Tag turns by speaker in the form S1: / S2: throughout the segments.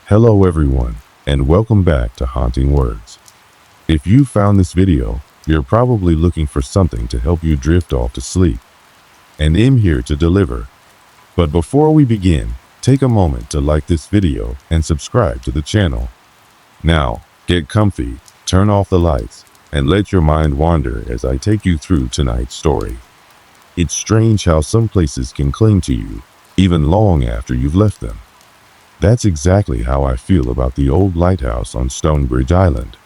S1: Hello everyone, and welcome back to Haunting Words. If you found this video, you're probably looking for something to help you drift off to sleep. And I'm here to deliver. But before we begin, take a moment to like this video and subscribe to the channel. Now, get comfy, turn off the lights, and let your mind wander as I take you through tonight's story. It's strange how some places can cling to you, even long after you've left them. That's exactly how I feel about the old lighthouse on Stonebridge Island.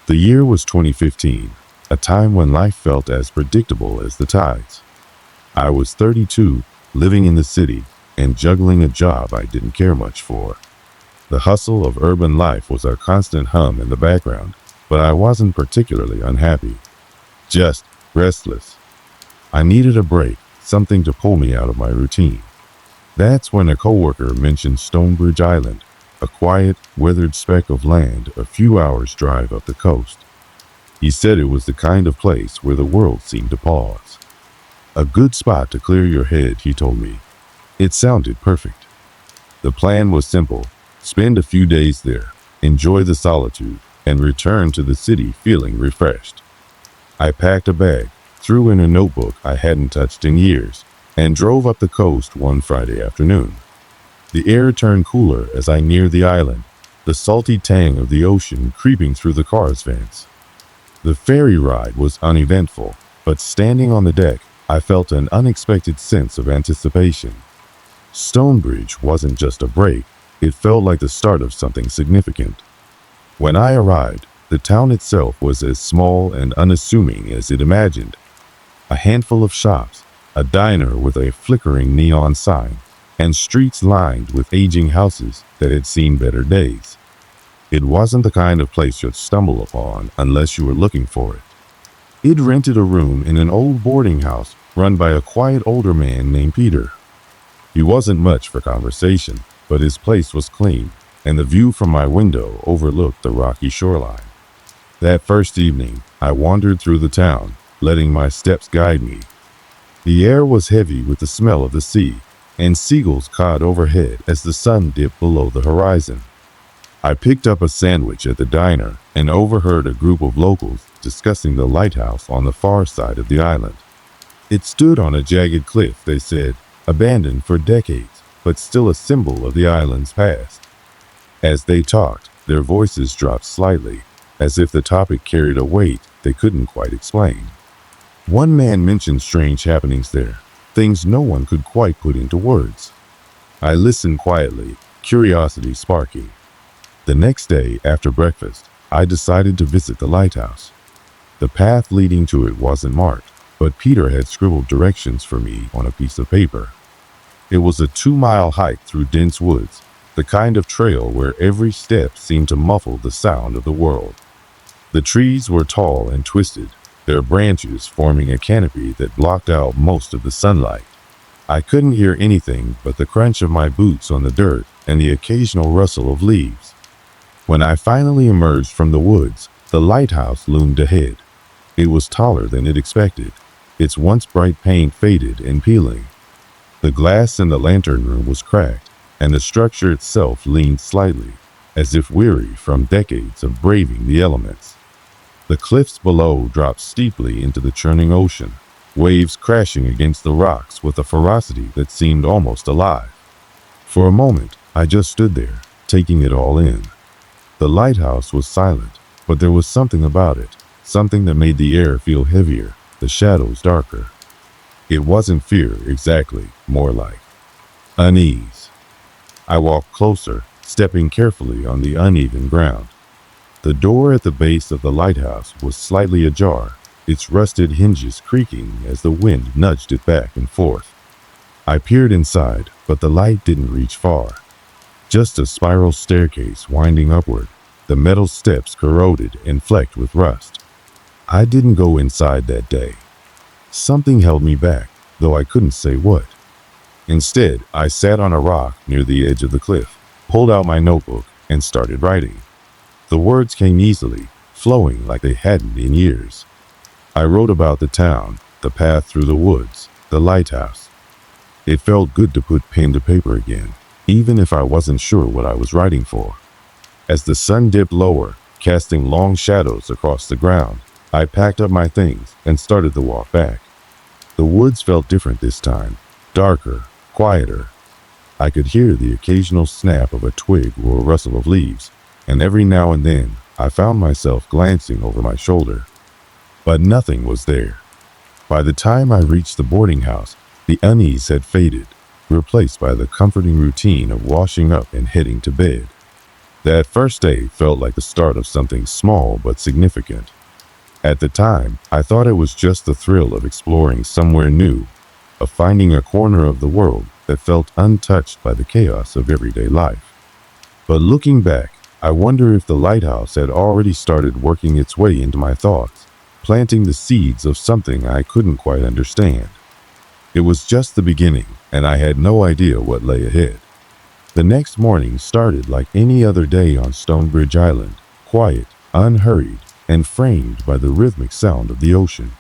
S1: The year was 2015, a time when life felt as predictable as the tides. I was 32, living in the city, and juggling a job I didn't care much for. The hustle of urban life was a constant hum in the background, but I wasn't particularly unhappy. Just restless. I needed a break, something to pull me out of my routine. That's when a coworker mentioned Stonebridge Island, a quiet, weathered speck of land a few hours' drive up the coast. He said it was the kind of place where the world seemed to pause. A good spot to clear your head, he told me. It sounded perfect. The plan was simple: spend a few days there, enjoy the solitude, and return to the city feeling refreshed. I packed a bag, threw in a notebook I hadn't touched in years, and drove up the coast one Friday afternoon. The air turned cooler as I neared the island, the salty tang of the ocean creeping through the car's vents. The ferry ride was uneventful, but standing on the deck, I felt an unexpected sense of anticipation. Stonebridge wasn't just a break, it felt like the start of something significant. When I arrived, the town itself was as small and unassuming as it imagined. A handful of shops, a diner with a flickering neon sign, and streets lined with aging houses that had seen better days. It wasn't the kind of place you'd stumble upon unless you were looking for it. I'd rented a room in an old boarding house run by a quiet older man named Peter. He wasn't much for conversation, but his place was clean, and the view from my window overlooked the rocky shoreline. That first evening, I wandered through the town, letting my steps guide me. The air was heavy with the smell of the sea, and seagulls cawed overhead as the sun dipped below the horizon. I picked up a sandwich at the diner and overheard a group of locals discussing the lighthouse on the far side of the island. It stood on a jagged cliff, they said, abandoned for decades, but still a symbol of the island's past. As they talked, their voices dropped slightly, as if the topic carried a weight they couldn't quite explain. One man mentioned strange happenings there, things no one could quite put into words. I listened quietly, curiosity sparking. The next day, after breakfast, I decided to visit the lighthouse. The path leading to it wasn't marked, but Peter had scribbled directions for me on a piece of paper. It was a 2-mile hike through dense woods, the kind of trail where every step seemed to muffle the sound of the world. The trees were tall and twisted, their branches forming a canopy that blocked out most of the sunlight. I couldn't hear anything but the crunch of my boots on the dirt and the occasional rustle of leaves. When I finally emerged from the woods, the lighthouse loomed ahead. It was taller than it expected, its once bright paint faded and peeling. The glass in the lantern room was cracked, and the structure itself leaned slightly, as if weary from decades of braving the elements. The cliffs below dropped steeply into the churning ocean, waves crashing against the rocks with a ferocity that seemed almost alive. For a moment, I just stood there, taking it all in. The lighthouse was silent, but there was something about it, something that made the air feel heavier, the shadows darker. It wasn't fear exactly, more like unease. I walked closer, stepping carefully on the uneven ground. The door at the base of the lighthouse was slightly ajar, its rusted hinges creaking as the wind nudged it back and forth. I peered inside, but the light didn't reach far. Just a spiral staircase winding upward, the metal steps corroded and flecked with rust. I didn't go inside that day. Something held me back, though I couldn't say what. Instead, I sat on a rock near the edge of the cliff, pulled out my notebook, and started writing. The words came easily, flowing like they hadn't in years. I wrote about the town, the path through the woods, the lighthouse. It felt good to put pen to paper again, even if I wasn't sure what I was riding for. As the sun dipped lower, casting long shadows across the ground, I packed up my things and started the walk back. The woods felt different this time, darker, quieter. I could hear the occasional snap of a twig or a rustle of leaves, and every now and then I found myself glancing over my shoulder. But nothing was there. By the time I reached the boarding house, the unease had faded, replaced by the comforting routine of washing up and heading to bed. That first day felt like the start of something small but significant. At the time, I thought it was just the thrill of exploring somewhere new, of finding a corner of the world that felt untouched by the chaos of everyday life. But looking back, I wonder if the lighthouse had already started working its way into my thoughts, planting the seeds of something I couldn't quite understand. It was just the beginning, and I had no idea what lay ahead. The next morning started like any other day on Stonebridge Island, quiet, unhurried, and framed by the rhythmic sound of the ocean.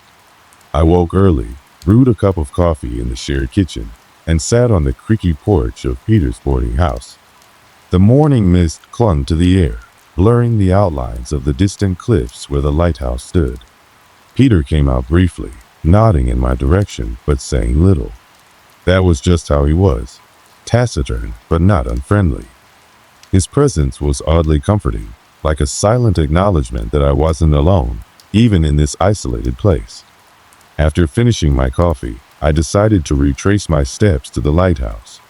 S1: I woke early, brewed a cup of coffee in the shared kitchen, and sat on the creaky porch of Peter's boarding house. The morning mist clung to the air, blurring the outlines of the distant cliffs where the lighthouse stood. Peter came out briefly, nodding in my direction but saying little. That was just how he was, taciturn but not unfriendly. His presence was oddly comforting, like a silent acknowledgement that I wasn't alone, even in this isolated place. After finishing my coffee, I decided to retrace my steps to the lighthouse.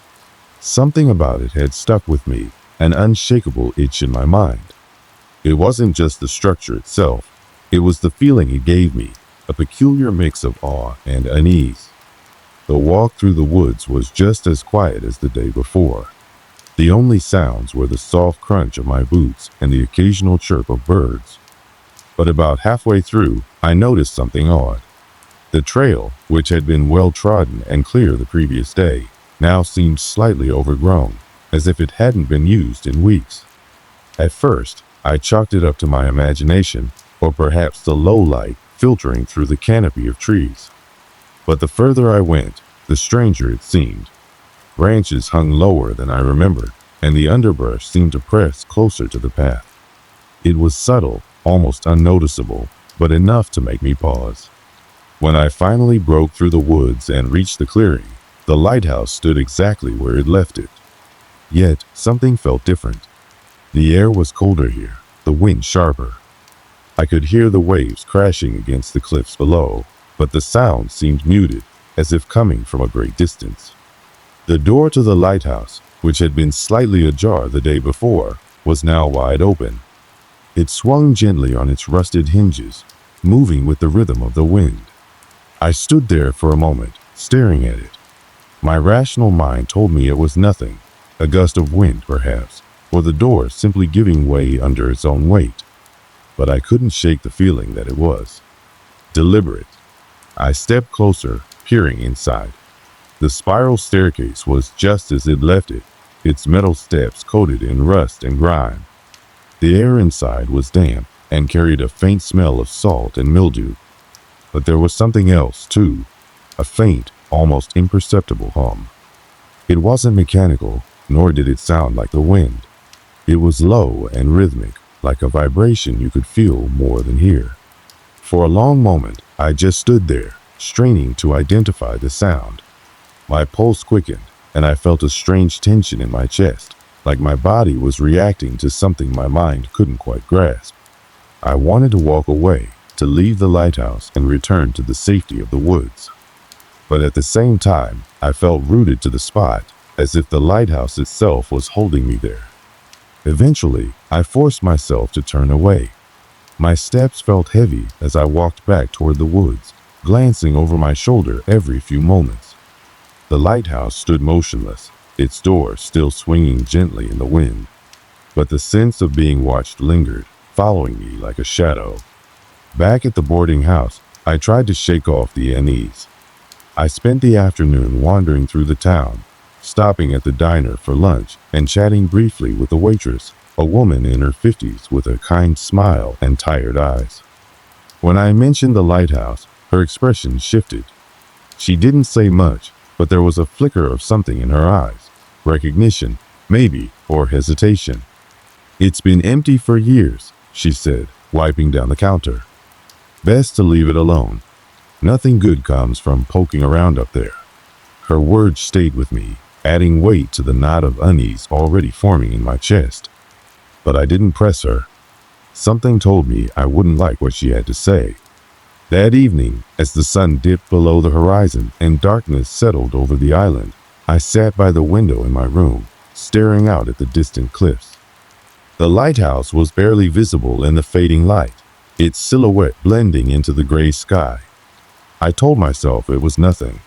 S1: Something about it had stuck with me, an unshakable itch in my mind. It wasn't just the structure itself, it was the feeling it gave me, a peculiar mix of awe and unease. The walk through the woods was just as quiet as the day before. The only sounds were the soft crunch of my boots and the occasional chirp of birds. But about halfway through, I noticed something odd. The trail, which had been well trodden and clear the previous day, now seemed slightly overgrown, as if it hadn't been used in weeks. At first, I chalked it up to my imagination, or perhaps the low light filtering through the canopy of trees. But the further I went, the stranger it seemed. Branches hung lower than I remembered, and the underbrush seemed to press closer to the path. It was subtle, almost unnoticeable, but enough to make me pause. When I finally broke through the woods and reached the clearing, the lighthouse stood exactly where it left it. Yet, something felt different. The air was colder here, the wind sharper. I could hear the waves crashing against the cliffs below, but the sound seemed muted, as if coming from a great distance. The door to the lighthouse, which had been slightly ajar the day before, was now wide open. It swung gently on its rusted hinges, moving with the rhythm of the wind. I stood there for a moment, staring at it. My rational mind told me it was nothing, a gust of wind perhaps, or the door simply giving way under its own weight. But I couldn't shake the feeling that it was deliberate. I stepped closer, peering inside. The spiral staircase was just as it left it, its metal steps coated in rust and grime. The air inside was damp and carried a faint smell of salt and mildew. But there was something else, too, a faint, almost imperceptible hum. It wasn't mechanical, nor did it sound like the wind. It was low and rhythmic, like a vibration you could feel more than hear. For a long moment, I just stood there, straining to identify the sound. My pulse quickened, and I felt a strange tension in my chest, like my body was reacting to something my mind couldn't quite grasp. I wanted to walk away, to leave the lighthouse and return to the safety of the woods. But at the same time, I felt rooted to the spot, as if the lighthouse itself was holding me there. Eventually, I forced myself to turn away. My steps felt heavy as I walked back toward the woods, glancing over my shoulder every few moments. The lighthouse stood motionless, its door still swinging gently in the wind. But the sense of being watched lingered, following me like a shadow. Back at the boarding house, I tried to shake off the unease. I spent the afternoon wandering through the town, stopping at the diner for lunch and chatting briefly with the waitress, a woman in her 50s with a kind smile and tired eyes. When I mentioned the lighthouse, her expression shifted. She didn't say much, but there was a flicker of something in her eyes, recognition, maybe, or hesitation. "It's been empty for years," she said, wiping down the counter. "Best to leave it alone. Nothing good comes from poking around up there." Her words stayed with me, adding weight to the knot of unease already forming in my chest. But I didn't press her. Something told me I wouldn't like what she had to say. That evening, as the sun dipped below the horizon and darkness settled over the island, I sat by the window in my room, staring out at the distant cliffs. The lighthouse was barely visible in the fading light, its silhouette blending into the gray sky. I told myself it was nothing.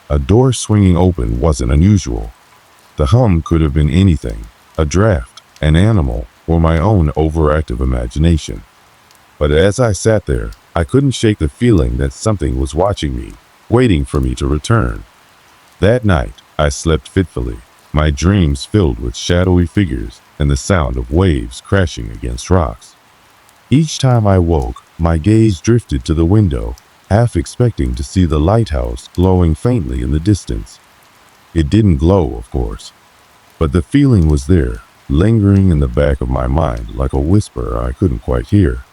S1: A door swinging open wasn't unusual. The hum could have been anything, a draft, an animal, or my own overactive imagination. But as I sat there, I couldn't shake the feeling that something was watching me, waiting for me to return. That night, I slept fitfully, my dreams filled with shadowy figures and the sound of waves crashing against rocks. Each time I woke, my gaze drifted to the window, half expecting to see the lighthouse glowing faintly in the distance. It didn't glow, of course, but the feeling was there, lingering in the back of my mind like a whisper I couldn't quite hear.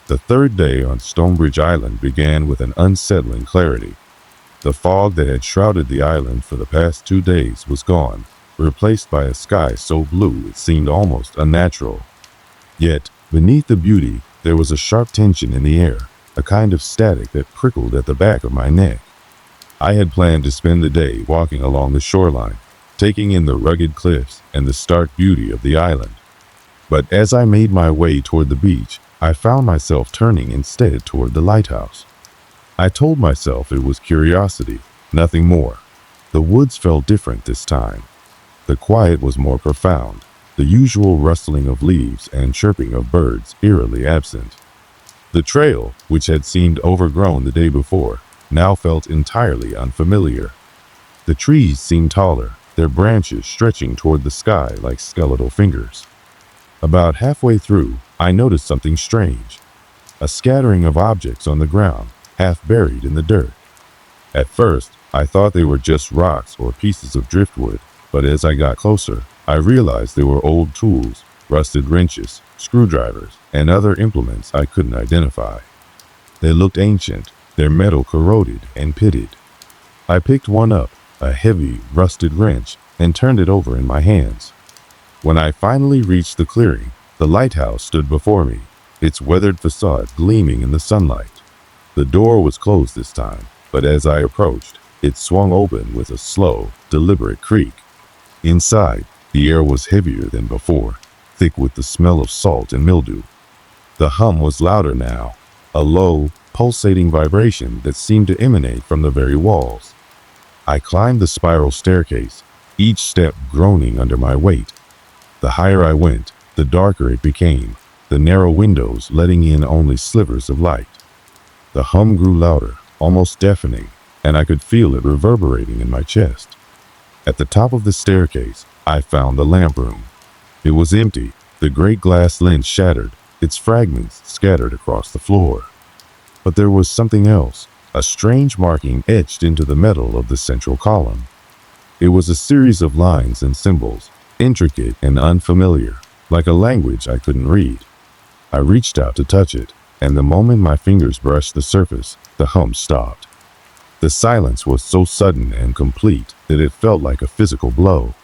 S1: The third day on Stonebridge Island began with an unsettling clarity. The fog that had shrouded the island for the past 2 days was gone, replaced by a sky so blue it seemed almost unnatural. Yet, beneath the beauty, there was a sharp tension in the air, a kind of static that prickled at the back of my neck. I had planned to spend the day walking along the shoreline, taking in the rugged cliffs and the stark beauty of the island. But as I made my way toward the beach, I found myself turning instead toward the lighthouse. I told myself it was curiosity, nothing more. The woods felt different this time. The quiet was more profound, the usual rustling of leaves and chirping of birds eerily absent. The trail, which had seemed overgrown the day before, now felt entirely unfamiliar. The trees seemed taller, their branches stretching toward the sky like skeletal fingers. About halfway through, I noticed something strange. A scattering of objects on the ground, half buried in the dirt. At first, I thought they were just rocks or pieces of driftwood, but as I got closer, I realized they were old tools, rusted wrenches, screwdrivers, and other implements I couldn't identify. They looked ancient, their metal corroded and pitted. I picked one up, a heavy, rusted wrench, and turned it over in my hands. When I finally reached the clearing, the lighthouse stood before me, its weathered facade gleaming in the sunlight. The door was closed this time, but as I approached, it swung open with a slow, deliberate creak. Inside, the air was heavier than before, thick with the smell of salt and mildew. The hum was louder now, a low, pulsating vibration that seemed to emanate from the very walls. I climbed the spiral staircase, each step groaning under my weight. The higher I went, the darker it became, the narrow windows letting in only slivers of light. The hum grew louder, almost deafening, and I could feel it reverberating in my chest. At the top of the staircase, I found the lamp room. It was empty, the great glass lens shattered, its fragments scattered across the floor. But there was something else, a strange marking etched into the metal of the central column. It was a series of lines and symbols, intricate and unfamiliar, like a language I couldn't read. I reached out to touch it, and the moment my fingers brushed the surface, the hum stopped. The silence was so sudden and complete that it felt like a physical blow.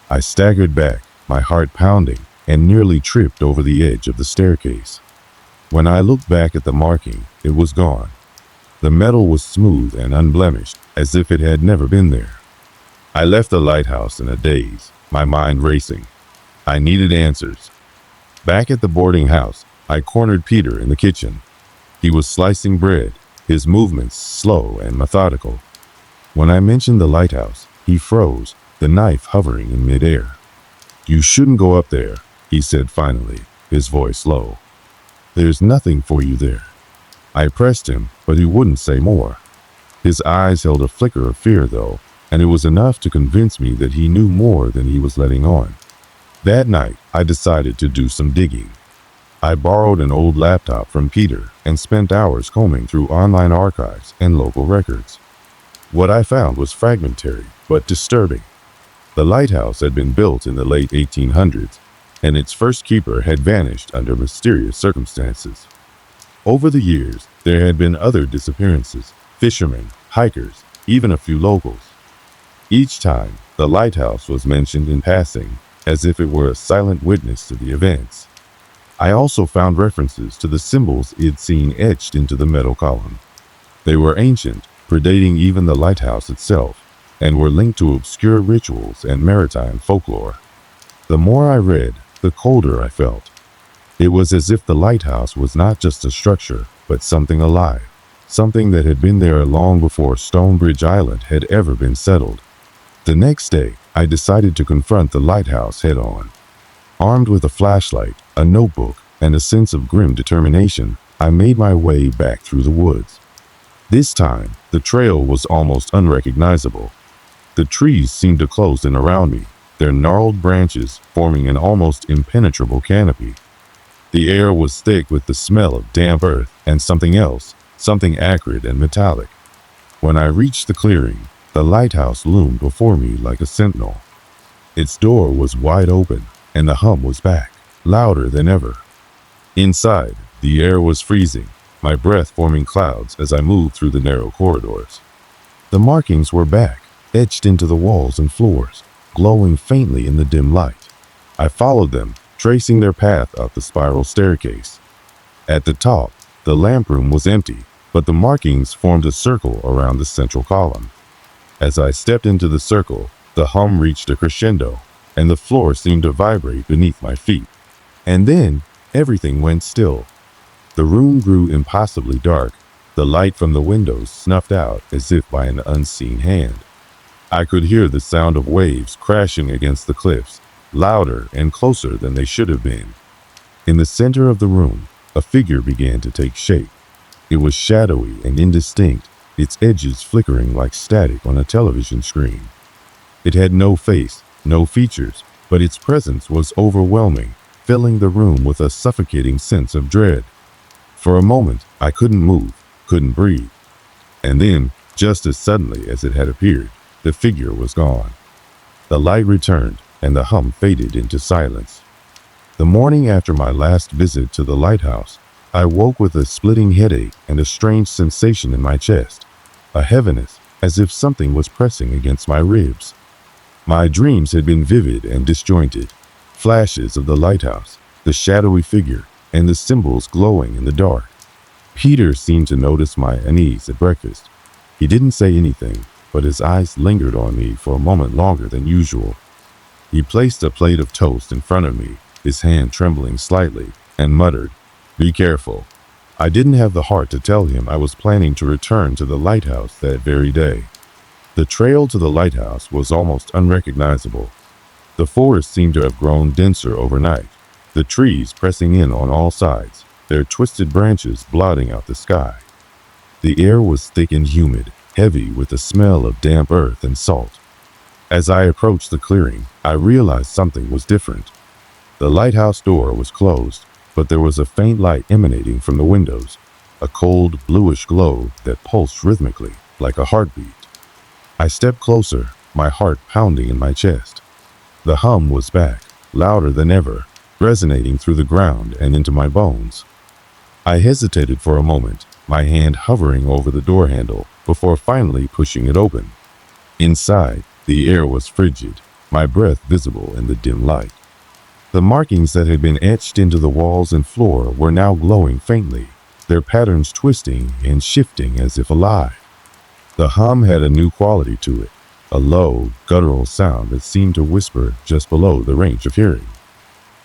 S1: I staggered back, my heart pounding, and nearly tripped over the edge of the staircase. When I looked back at the marking, it was gone. The metal was smooth and unblemished, as if it had never been there. I left the lighthouse in a daze, my mind racing. I needed answers. Back at the boarding house, I cornered Peter in the kitchen. He was slicing bread, his movements slow and methodical. When I mentioned the lighthouse, he froze, the knife hovering in midair. "You shouldn't go up there," he said finally, his voice low. "There's nothing for you there." I pressed him, but he wouldn't say more. His eyes held a flicker of fear, though, and it was enough to convince me that he knew more than he was letting on. That night, I decided to do some digging. I borrowed an old laptop from Peter and spent hours combing through online archives and local records. What I found was fragmentary, but disturbing. The lighthouse had been built in the late 1800s, and its first keeper had vanished under mysterious circumstances. Over the years, there had been other disappearances, fishermen, hikers, even a few locals. Each time, the lighthouse was mentioned in passing, as if it were a silent witness to the events. I also found references to the symbols it had seen etched into the metal column. They were ancient, predating even the lighthouse itself, and were linked to obscure rituals and maritime folklore. The more I read, the colder I felt. It was as if the lighthouse was not just a structure, but something alive, something that had been there long before Stonebridge Island had ever been settled. The next day, I decided to confront the lighthouse head-on. Armed with a flashlight, a notebook, and a sense of grim determination, I made my way back through the woods. This time, the trail was almost unrecognizable. The trees seemed to close in around me, their gnarled branches forming an almost impenetrable canopy. The air was thick with the smell of damp earth and something else, something acrid and metallic. When I reached the clearing, the lighthouse loomed before me like a sentinel. Its door was wide open, and the hum was back, louder than ever. Inside, the air was freezing, my breath forming clouds as I moved through the narrow corridors. The markings were back, etched into the walls and floors, glowing faintly in the dim light. I followed them, tracing their path up the spiral staircase. At the top, the lamp room was empty, but the markings formed a circle around the central column. As I stepped into the circle, the hum reached a crescendo, and the floor seemed to vibrate beneath my feet. And then, everything went still. The room grew impossibly dark, the light from the windows snuffed out as if by an unseen hand. I could hear the sound of waves crashing against the cliffs, louder and closer than they should have been. In the center of the room, a figure began to take shape. It was shadowy and indistinct, its edges flickering like static on a television screen. It had no face, no features, but its presence was overwhelming, filling the room with a suffocating sense of dread. For a moment, I couldn't move, couldn't breathe. And then, just as suddenly as it had appeared, the figure was gone. The light returned, and the hum faded into silence. The morning after my last visit to the lighthouse, I woke with a splitting headache and a strange sensation in my chest, a heaviness, as if something was pressing against my ribs. My dreams had been vivid and disjointed, flashes of the lighthouse, the shadowy figure, and the symbols glowing in the dark. Peter seemed to notice my unease at breakfast. He didn't say anything, but his eyes lingered on me for a moment longer than usual. He placed a plate of toast in front of me, his hand trembling slightly, and muttered, "Be careful." I didn't have the heart to tell him I was planning to return to the lighthouse that very day. The trail to the lighthouse was almost unrecognizable. The forest seemed to have grown denser overnight, the trees pressing in on all sides, their twisted branches blotting out the sky. The air was thick and humid, heavy with the smell of damp earth and salt. As I approached the clearing, I realized something was different. The lighthouse door was closed, but there was a faint light emanating from the windows, a cold, bluish glow that pulsed rhythmically, like a heartbeat. I stepped closer, my heart pounding in my chest. The hum was back, louder than ever, resonating through the ground and into my bones. I hesitated for a moment, my hand hovering over the door handle, before finally pushing it open. Inside, the air was frigid, my breath visible in the dim light. The markings that had been etched into the walls and floor were now glowing faintly, their patterns twisting and shifting as if alive. The hum had a new quality to it, a low, guttural sound that seemed to whisper just below the range of hearing.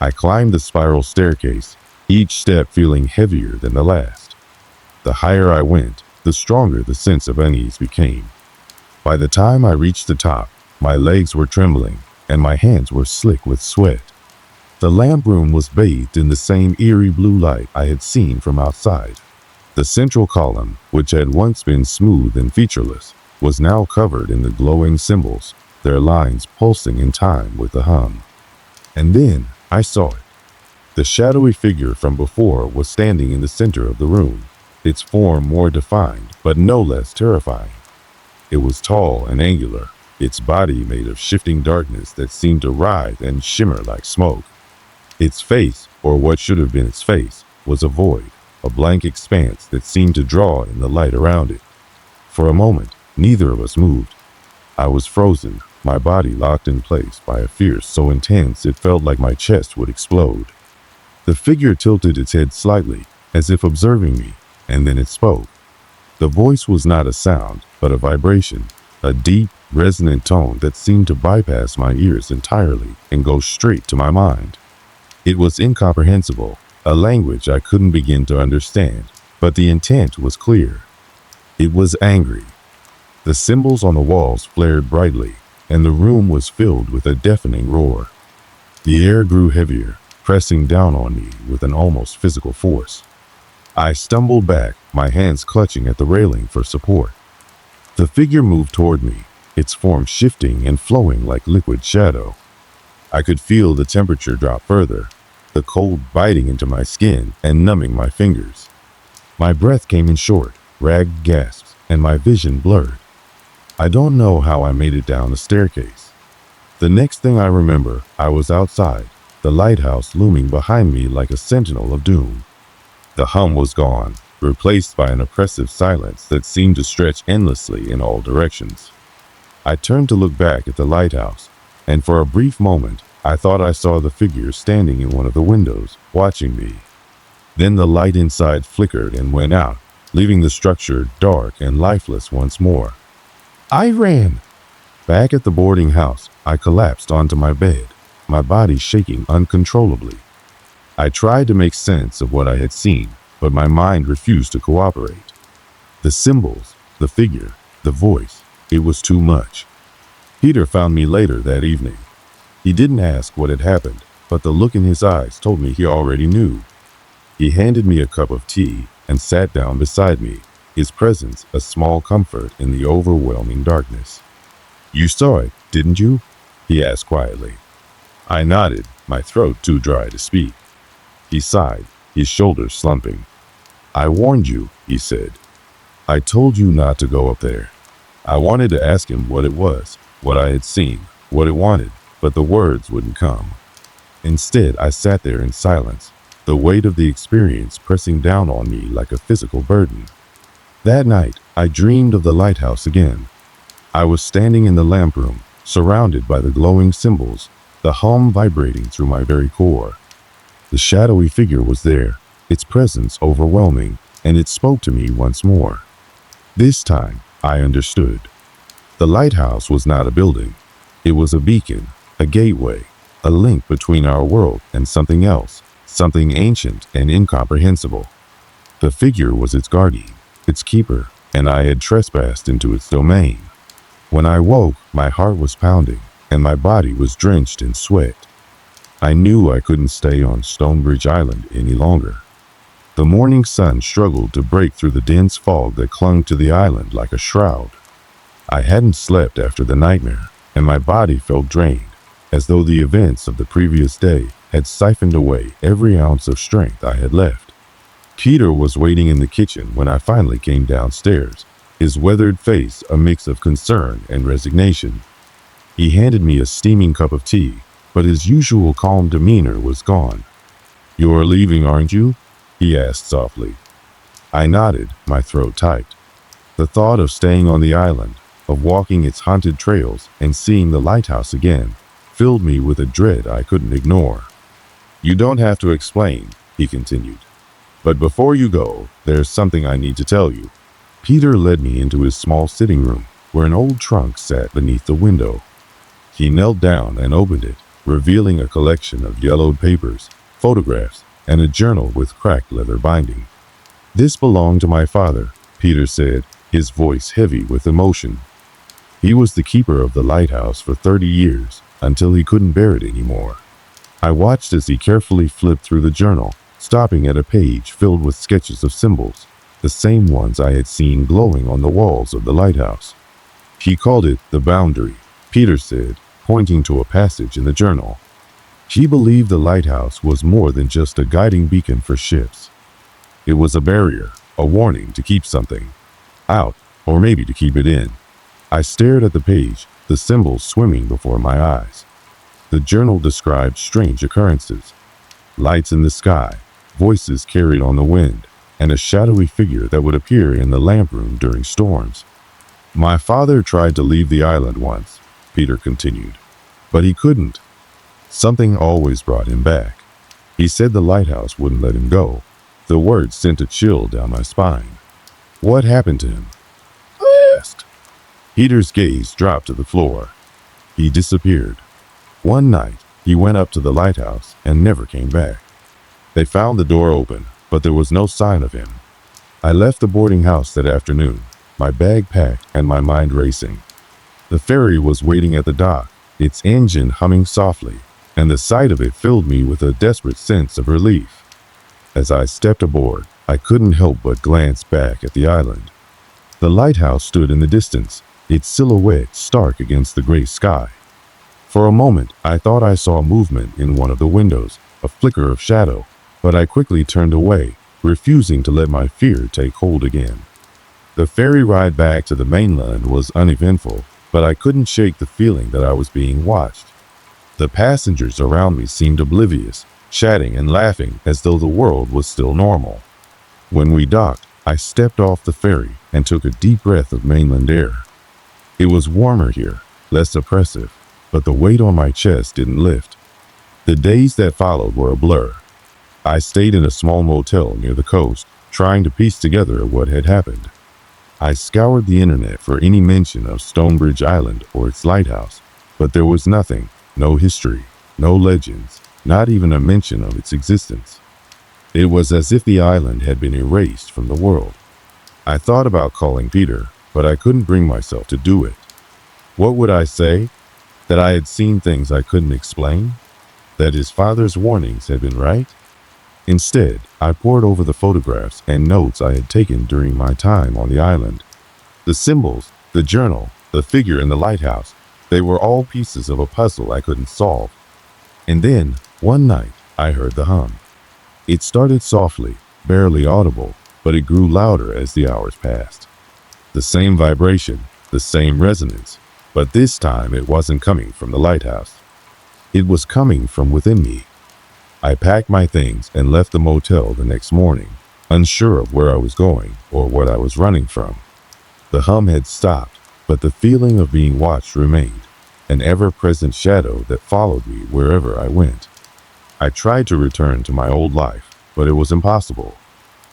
S1: I climbed the spiral staircase, each step feeling heavier than the last. The higher I went, the stronger the sense of unease became. By the time I reached the top, my legs were trembling, and my hands were slick with sweat. The lamp room was bathed in the same eerie blue light I had seen from outside. The central column, which had once been smooth and featureless, was now covered in the glowing symbols, their lines pulsing in time with the hum. And then I saw it. The shadowy figure from before was standing in the center of the room, its form more defined, but no less terrifying. It was tall and angular, its body made of shifting darkness that seemed to writhe and shimmer like smoke. Its face, or what should have been its face, was a void, a blank expanse that seemed to draw in the light around it. For a moment, neither of us moved. I was frozen, my body locked in place by a fear so intense it felt like my chest would explode. The figure tilted its head slightly, as if observing me, and then it spoke. The voice was not a sound, but a vibration, a deep, resonant tone that seemed to bypass my ears entirely and go straight to my mind. It was incomprehensible, a language I couldn't begin to understand, but the intent was clear. It was angry. The symbols on the walls flared brightly, and the room was filled with a deafening roar. The air grew heavier, pressing down on me with an almost physical force. I stumbled back, my hands clutching at the railing for support. The figure moved toward me, its form shifting and flowing like liquid shadow. I could feel the temperature drop further, the cold biting into my skin and numbing my fingers. My breath came in short, ragged gasps, and my vision blurred. I don't know how I made it down the staircase. The next thing I remember, I was outside, the lighthouse looming behind me like a sentinel of doom. The hum was gone, replaced by an oppressive silence that seemed to stretch endlessly in all directions. I turned to look back at the lighthouse, and for a brief moment, I thought I saw the figure standing in one of the windows, watching me. Then the light inside flickered and went out, leaving the structure dark and lifeless once more. I ran. Back at the boarding house, I collapsed onto my bed, my body shaking uncontrollably. I tried to make sense of what I had seen, but my mind refused to cooperate. The symbols, the figure, the voice, it was too much. Peter found me later that evening. He didn't ask what had happened, but the look in his eyes told me he already knew. He handed me a cup of tea and sat down beside me, his presence a small comfort in the overwhelming darkness. You saw it, didn't you? He asked quietly. I nodded, my throat too dry to speak. He sighed, his shoulders slumping. I warned you, he said. I told you not to go up there. I wanted to ask him what it was, what I had seen, what it wanted, but the words wouldn't come. Instead, I sat there in silence, the weight of the experience pressing down on me like a physical burden. That night, I dreamed of the lighthouse again. I was standing in the lamp room, surrounded by the glowing symbols, the hum vibrating through my very core. The shadowy figure was there, its presence overwhelming, and it spoke to me once more. This time, I understood. The lighthouse was not a building. It was a beacon, a gateway, a link between our world and something else, something ancient and incomprehensible. The figure was its guardian, its keeper, and I had trespassed into its domain. When I woke, my heart was pounding, and my body was drenched in sweat. I knew I couldn't stay on Stonebridge Island any longer. The morning sun struggled to break through the dense fog that clung to the island like a shroud. I hadn't slept after the nightmare, and my body felt drained, as though the events of the previous day had siphoned away every ounce of strength I had left. Peter was waiting in the kitchen when I finally came downstairs, his weathered face a mix of concern and resignation. He handed me a steaming cup of tea, but his usual calm demeanor was gone. You're leaving, aren't you? He asked softly. I nodded, my throat tight. The thought of staying on the island, of walking its haunted trails and seeing the lighthouse again, filled me with a dread I couldn't ignore. You don't have to explain, he continued. But before you go, there's something I need to tell you. Peter led me into his small sitting room, where an old trunk sat beneath the window. He knelt down and opened it, revealing a collection of yellowed papers, photographs, and a journal with cracked leather binding. This belonged to my father, Peter said, his voice heavy with emotion. He was the keeper of the lighthouse for 30 years, until he couldn't bear it anymore. I watched as he carefully flipped through the journal, stopping at a page filled with sketches of symbols, the same ones I had seen glowing on the walls of the lighthouse. He called it the boundary, Peter said, pointing to a passage in the journal. He believed the lighthouse was more than just a guiding beacon for ships. It was a barrier, a warning to keep something out, or maybe to keep it in. I stared at the page, the symbols swimming before my eyes. The journal described strange occurrences: lights in the sky, voices carried on the wind, and a shadowy figure that would appear in the lamp room during storms. My father tried to leave the island once, Peter continued, but he couldn't. Something always brought him back. He said the lighthouse wouldn't let him go. The words sent a chill down my spine. What happened to him? I asked. Peter's gaze dropped to the floor. He disappeared. One night, he went up to the lighthouse and never came back. They found the door open, but there was no sign of him. I left the boarding house that afternoon, my bag packed and my mind racing. The ferry was waiting at the dock, its engine humming softly, and the sight of it filled me with a desperate sense of relief. As I stepped aboard, I couldn't help but glance back at the island. The lighthouse stood in the distance, its silhouette stark against the gray sky. For a moment, I thought I saw movement in one of the windows, a flicker of shadow, but I quickly turned away, refusing to let my fear take hold again. The ferry ride back to the mainland was uneventful, but I couldn't shake the feeling that I was being watched. The passengers around me seemed oblivious, chatting and laughing as though the world was still normal. When we docked, I stepped off the ferry and took a deep breath of mainland air. It was warmer here, less oppressive, but the weight on my chest didn't lift. The days that followed were a blur. I stayed in a small motel near the coast, trying to piece together what had happened. I scoured the internet for any mention of Stonebridge Island or its lighthouse, but there was nothing, no history, no legends, not even a mention of its existence. It was as if the island had been erased from the world. I thought about calling Peter, but I couldn't bring myself to do it. What would I say? That I had seen things I couldn't explain? That his father's warnings had been right? Instead, I pored over the photographs and notes I had taken during my time on the island. The symbols, the journal, the figure in the lighthouse, they were all pieces of a puzzle I couldn't solve. And then, one night, I heard the hum. It started softly, barely audible, but it grew louder as the hours passed. The same vibration, the same resonance, but this time it wasn't coming from the lighthouse. It was coming from within me. I packed my things and left the motel the next morning, unsure of where I was going or what I was running from. The hum had stopped, but the feeling of being watched remained, an ever-present shadow that followed me wherever I went. I tried to return to my old life, but it was impossible.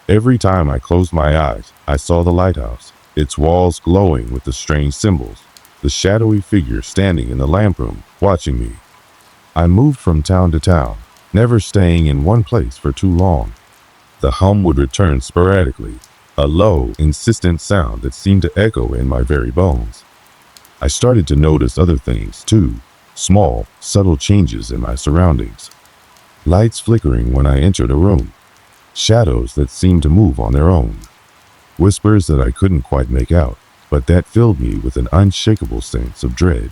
S1: Every time I closed my eyes, I saw the lighthouse, its walls glowing with the strange symbols, the shadowy figure standing in the lamp room, watching me. I moved from town to town, never staying in one place for too long. The hum would return sporadically, a low, insistent sound that seemed to echo in my very bones. I started to notice other things too, small, subtle changes in my surroundings. Lights flickering when I entered a room, shadows that seemed to move on their own, whispers that I couldn't quite make out, but that filled me with an unshakable sense of dread.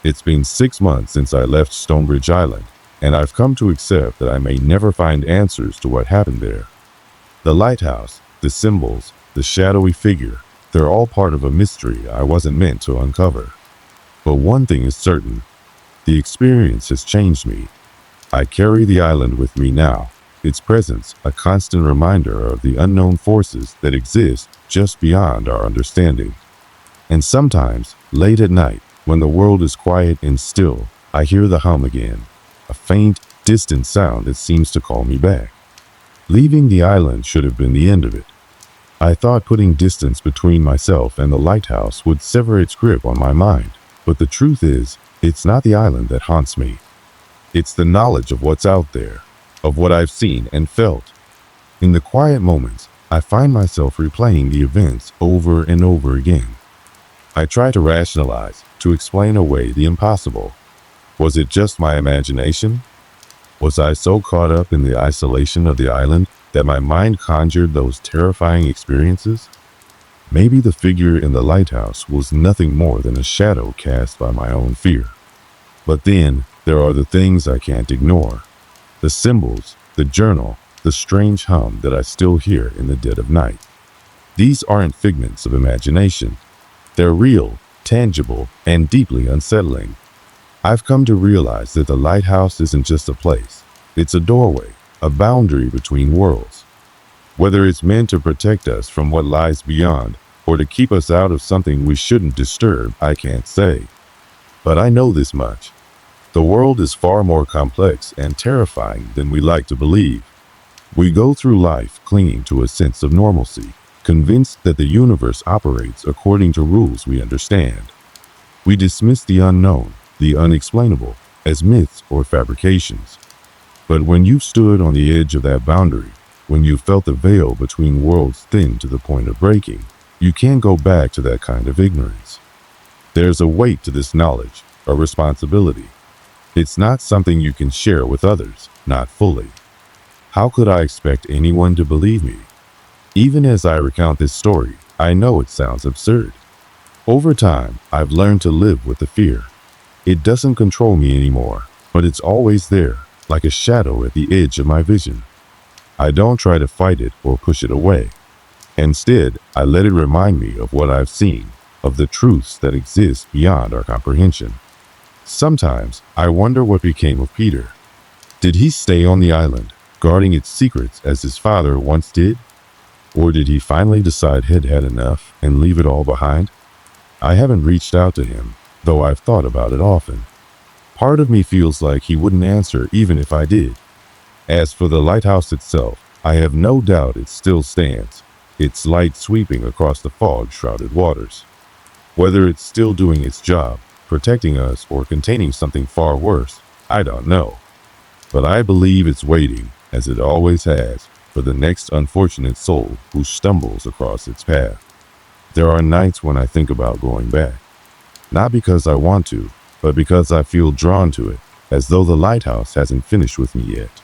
S1: It's been 6 months since I left Stonebridge Island, and I've come to accept that I may never find answers to what happened there. The lighthouse, the symbols, the shadowy figure, they're all part of a mystery I wasn't meant to uncover. But one thing is certain, the experience has changed me. I carry the island with me now, its presence a constant reminder of the unknown forces that exist just beyond our understanding. And sometimes, late at night, when the world is quiet and still, I hear the hum again, a faint, distant sound that seems to call me back. Leaving the island should have been the end of it. I thought putting distance between myself and the lighthouse would sever its grip on my mind, but the truth is, it's not the island that haunts me. It's the knowledge of what's out there, of what I've seen and felt. In the quiet moments, I find myself replaying the events over and over again. I try to rationalize, to explain away the impossible. Was it just my imagination? Was I so caught up in the isolation of the island that my mind conjured those terrifying experiences? Maybe the figure in the lighthouse was nothing more than a shadow cast by my own fear. But then, there are the things I can't ignore. The symbols, the journal, the strange hum that I still hear in the dead of night. These aren't figments of imagination. They're real, tangible, and deeply unsettling. I've come to realize that the lighthouse isn't just a place. It's a doorway, a boundary between worlds. Whether it's meant to protect us from what lies beyond, or to keep us out of something we shouldn't disturb, I can't say. But I know this much. The world is far more complex and terrifying than we like to believe. We go through life clinging to a sense of normalcy, convinced that the universe operates according to rules we understand. We dismiss the unknown, the unexplainable, as myths or fabrications. But when you've stood on the edge of that boundary, when you've felt the veil between worlds thin to the point of breaking, you can't go back to that kind of ignorance. There's a weight to this knowledge, a responsibility. It's not something you can share with others, not fully. How could I expect anyone to believe me? Even as I recount this story, I know it sounds absurd. Over time, I've learned to live with the fear. It doesn't control me anymore, but it's always there, like a shadow at the edge of my vision. I don't try to fight it or push it away. Instead, I let it remind me of what I've seen, of the truths that exist beyond our comprehension. Sometimes, I wonder what became of Peter. Did he stay on the island, guarding its secrets as his father once did? Or did he finally decide he'd had enough and leave it all behind? I haven't reached out to him, though I've thought about it often. Part of me feels like he wouldn't answer even if I did. As for the lighthouse itself, I have no doubt it still stands, its light sweeping across the fog-shrouded waters. Whether it's still doing its job, protecting us or containing something far worse, I don't know. But I believe it's waiting, as it always has, for the next unfortunate soul who stumbles across its path. There are nights when I think about going back. Not because I want to, but because I feel drawn to it, as though the lighthouse hasn't finished with me yet.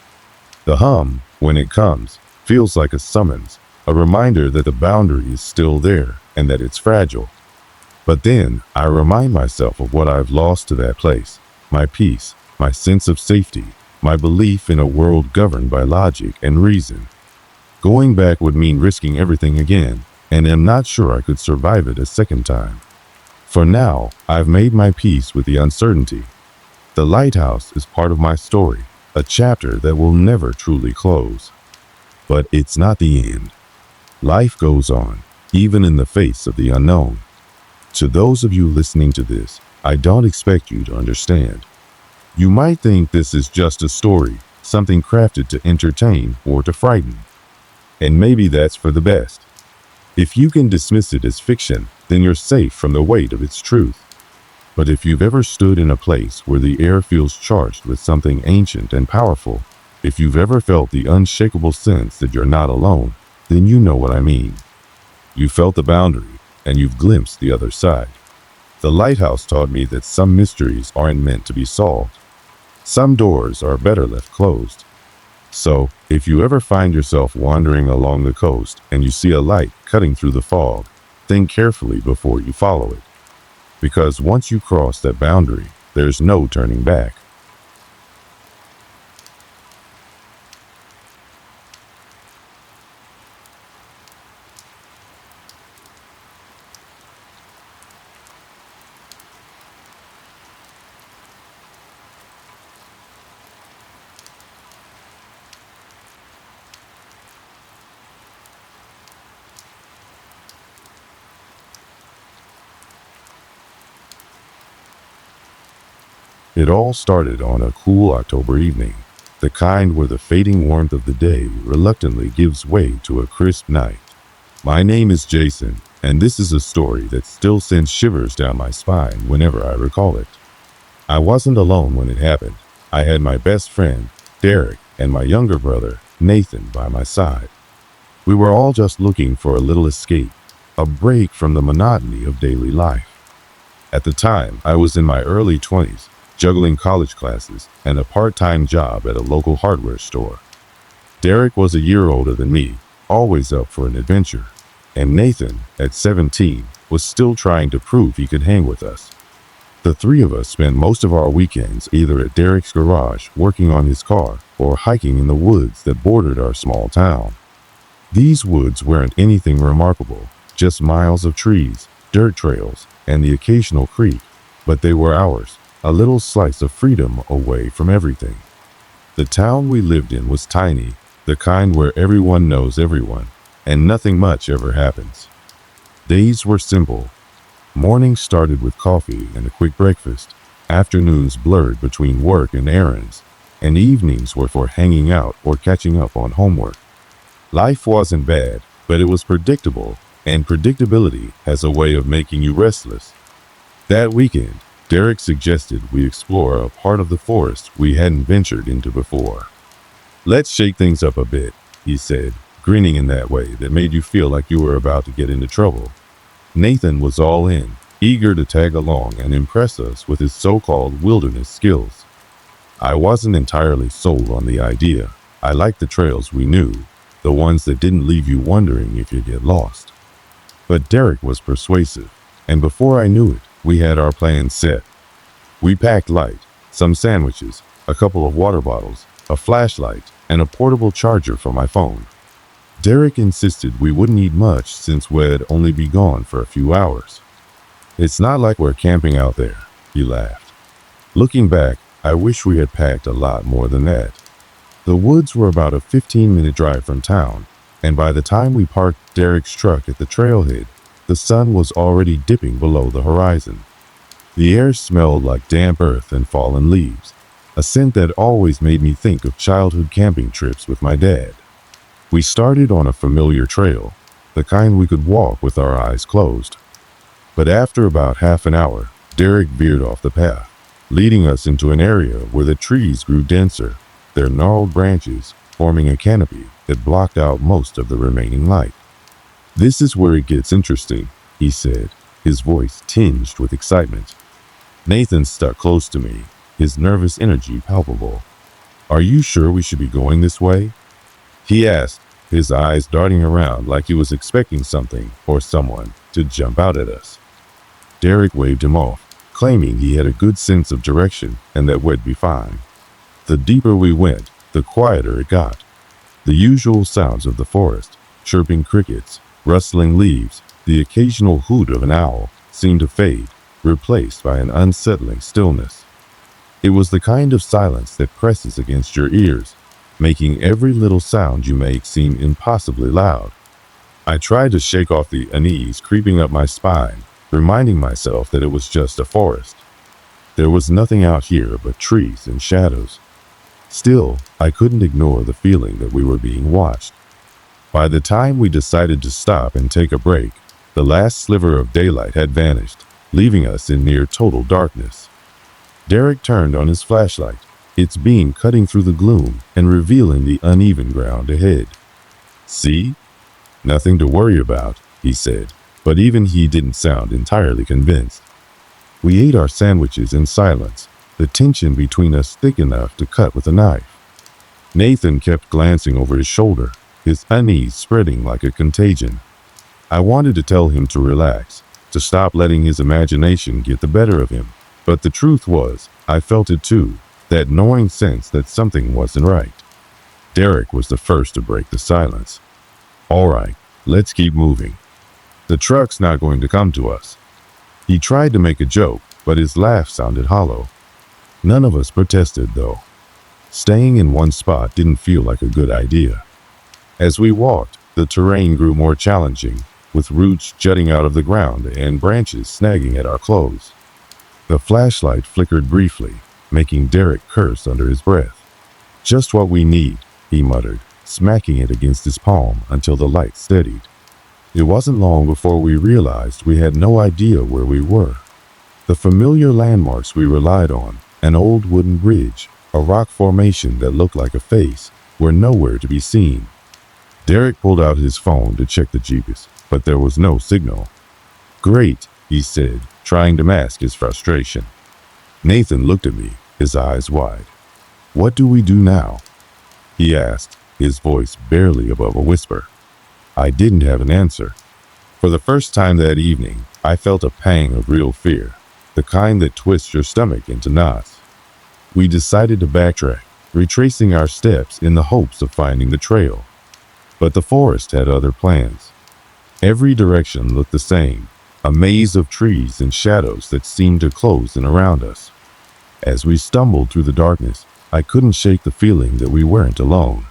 S1: The hum, when it comes, feels like a summons, a reminder that the boundary is still there and that it's fragile. But then I remind myself of what I've lost to that place, my peace, my sense of safety, my belief in a world governed by logic and reason. Going back would mean risking everything again, and I'm not sure I could survive it a second time. For now, I've made my peace with the uncertainty. The lighthouse is part of my story, a chapter that will never truly close. But it's not the end. Life goes on, even in the face of the unknown. To those of you listening to this, I don't expect you to understand. You might think this is just a story, something crafted to entertain or to frighten. And maybe that's for the best. If you can dismiss it as fiction, then you're safe from the weight of its truth. But if you've ever stood in a place where the air feels charged with something ancient and powerful, if you've ever felt the unshakable sense that you're not alone, then you know what I mean. You felt the boundary, and you've glimpsed the other side. The lighthouse taught me that some mysteries aren't meant to be solved. Some doors are better left closed. So, if you ever find yourself wandering along the coast and you see a light cutting through the fog, think carefully before you follow it. Because once you cross that boundary, there's no turning back. It all started on a cool October evening, the kind where the fading warmth of the day reluctantly gives way to a crisp night. My name is Jason, and this is a story that still sends shivers down my spine whenever I recall it. I wasn't alone when it happened. I had my best friend, Derek, and my younger brother, Nathan, by my side. We were all just looking for a little escape, a break from the monotony of daily life. At the time, I was in my early 20s, juggling college classes and a part-time job at a local hardware store. Derek was a year older than me, always up for an adventure, and Nathan, at 17, was still trying to prove he could hang with us. The three of us spent most of our weekends either at Derek's garage working on his car or hiking in the woods that bordered our small town. These woods weren't anything remarkable, just miles of trees, dirt trails, and the occasional creek, but they were ours, a little slice of freedom away from everything. The town we lived in was tiny, the kind where everyone knows everyone, and nothing much ever happens. Days were simple. Mornings started with coffee and a quick breakfast. Afternoons blurred between work and errands, and evenings were for hanging out or catching up on homework. Life wasn't bad, but it was predictable, and predictability has a way of making you restless. That weekend, Derek suggested we explore a part of the forest we hadn't ventured into before. "Let's shake things up a bit," he said, grinning in that way that made you feel like you were about to get into trouble. Nathan was all in, eager to tag along and impress us with his so-called wilderness skills. I wasn't entirely sold on the idea. I liked the trails we knew, the ones that didn't leave you wondering if you'd get lost. But Derek was persuasive, and before I knew it, we had our plans set. We packed light, some sandwiches, a couple of water bottles, a flashlight, and a portable charger for my phone. Derek insisted we wouldn't eat much since we'd only be gone for a few hours. "It's not like we're camping out there," he laughed. Looking back, I wish we had packed a lot more than that. The woods were about a 15-minute drive from town, and by the time we parked Derek's truck at the trailhead, the sun was already dipping below the horizon. The air smelled like damp earth and fallen leaves, a scent that always made me think of childhood camping trips with my dad. We started on a familiar trail, the kind we could walk with our eyes closed. But after about half an hour, Derek veered off the path, leading us into an area where the trees grew denser, their gnarled branches forming a canopy that blocked out most of the remaining light. "This is where it gets interesting," he said, his voice tinged with excitement. Nathan stuck close to me, his nervous energy palpable. "Are you sure we should be going this way?" he asked, his eyes darting around like he was expecting something or someone to jump out at us. Derek waved him off, claiming he had a good sense of direction and that we'd be fine. The deeper we went, the quieter it got. The usual sounds of the forest, chirping crickets, rustling leaves, the occasional hoot of an owl, seemed to fade, replaced by an unsettling stillness. It was the kind of silence that presses against your ears, making every little sound you make seem impossibly loud. I tried to shake off the unease creeping up my spine, reminding myself that it was just a forest. There was nothing out here but trees and shadows. Still, I couldn't ignore the feeling that we were being watched. By the time we decided to stop and take a break, the last sliver of daylight had vanished, leaving us in near total darkness. Derek turned on his flashlight, its beam cutting through the gloom and revealing the uneven ground ahead. "See? Nothing to worry about," he said, but even he didn't sound entirely convinced. We ate our sandwiches in silence, the tension between us thick enough to cut with a knife. Nathan kept glancing over his shoulder, his unease spreading like a contagion. I wanted to tell him to relax, to stop letting his imagination get the better of him, but the truth was, I felt it too, that gnawing sense that something wasn't right. Derek was the first to break the silence. "All right, let's keep moving. The truck's not going to come to us." He tried to make a joke, but his laugh sounded hollow. None of us protested, though. Staying in one spot didn't feel like a good idea. As we walked, the terrain grew more challenging, with roots jutting out of the ground and branches snagging at our clothes. The flashlight flickered briefly, making Derek curse under his breath. "Just what we need," he muttered, smacking it against his palm until the light steadied. It wasn't long before we realized we had no idea where we were. The familiar landmarks we relied on, an old wooden bridge, a rock formation that looked like a face, were nowhere to be seen. Derek pulled out his phone to check the GPS, but there was no signal. "Great," he said, trying to mask his frustration. Nathan looked at me, his eyes wide. "What do we do now?" he asked, his voice barely above a whisper. I didn't have an answer. For the first time that evening, I felt a pang of real fear, the kind that twists your stomach into knots. We decided to backtrack, retracing our steps in the hopes of finding the trail. But the forest had other plans. Every direction looked the same, a maze of trees and shadows that seemed to close in around us. As we stumbled through the darkness, I couldn't shake the feeling that we weren't alone.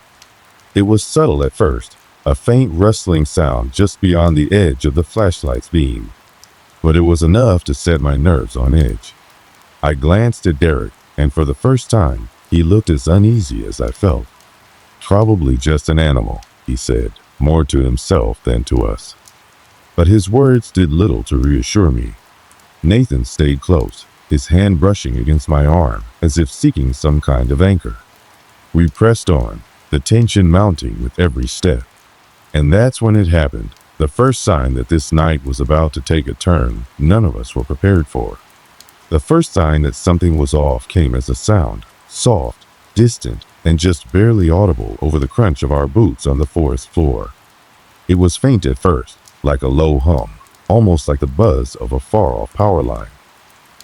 S1: It was subtle at first, a faint rustling sound just beyond the edge of the flashlight's beam, but it was enough to set my nerves on edge. I glanced at Derek, and for the first time, he looked as uneasy as I felt. "Probably just an animal," he said, more to himself than to us. But his words did little to reassure me. Nathan stayed close, his hand brushing against my arm as if seeking some kind of anchor. We pressed on, the tension mounting with every step. And that's when it happened, the first sign that this night was about to take a turn none of us were prepared for. The first sign that something was off came as a sound, soft, distant, and just barely audible over the crunch of our boots on the forest floor. It was faint at first, like a low hum, almost like the buzz of a far-off power line.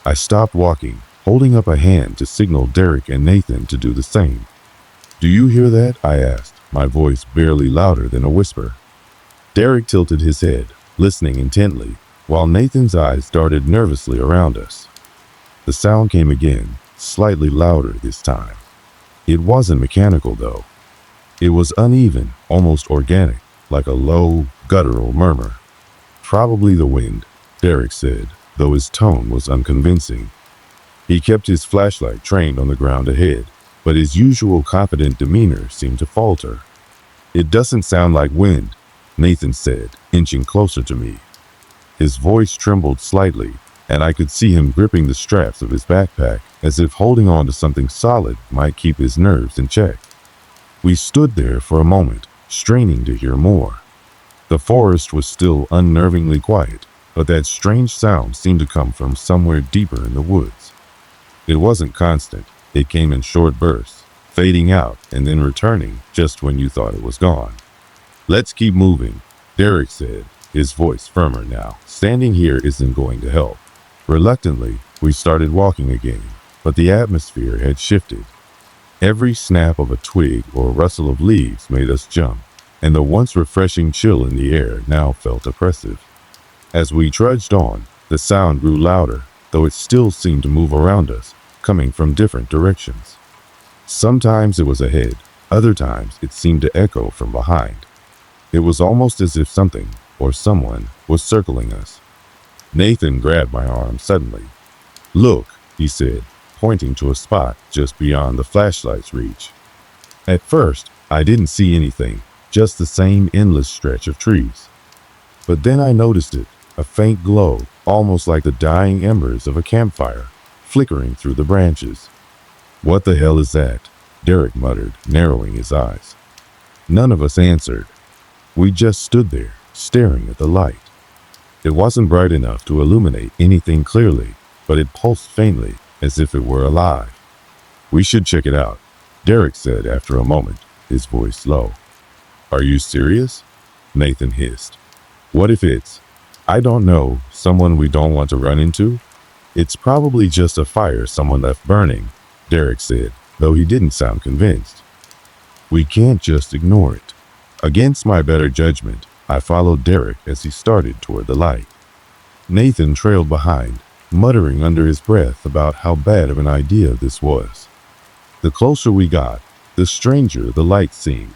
S1: I stopped walking, holding up a hand to signal Derek and Nathan to do the same. "Do you hear that?" I asked, my voice barely louder than a whisper. Derek tilted his head, listening intently, while Nathan's eyes darted nervously around us. The sound came again, slightly louder this time. It wasn't mechanical, though. It was uneven, almost organic, like a low, guttural murmur. "Probably the wind," Derek said, though his tone was unconvincing. He kept his flashlight trained on the ground ahead, but his usual confident demeanor seemed to falter. "It doesn't sound like wind," Nathan said, inching closer to me. His voice trembled slightly, and I could see him gripping the straps of his backpack as if holding on to something solid might keep his nerves in check. We stood there for a moment, straining to hear more. The forest was still unnervingly quiet, but that strange sound seemed to come from somewhere deeper in the woods. It wasn't constant. It came in short bursts, fading out and then returning just when you thought it was gone. "Let's keep moving," Derek said, his voice firmer now. "Standing here isn't going to help." Reluctantly, we started walking again, but the atmosphere had shifted. Every snap of a twig or rustle of leaves made us jump, and the once refreshing chill in the air now felt oppressive. As we trudged on, the sound grew louder, though it still seemed to move around us, coming from different directions. Sometimes it was ahead, other times it seemed to echo from behind. It was almost as if something, or someone, was circling us. Nathan grabbed my arm suddenly. "Look," he said, pointing to a spot just beyond the flashlight's reach. At first, I didn't see anything, just the same endless stretch of trees. But then I noticed it, a faint glow, almost like the dying embers of a campfire, flickering through the branches. "What the hell is that?" Derek muttered, narrowing his eyes. None of us answered. We just stood there, staring at the light. It wasn't bright enough to illuminate anything clearly, but it pulsed faintly, as if it were alive. "We should check it out," Derek said after a moment, his voice low. "Are you serious?" Nathan hissed. "What if it's, I don't know, someone we don't want to run into?" "It's probably just a fire someone left burning," Derek said, though he didn't sound convinced. "We can't just ignore it." Against my better judgment, I followed Derek as he started toward the light. Nathan trailed behind, muttering under his breath about how bad of an idea this was. The closer we got, the stranger the light seemed.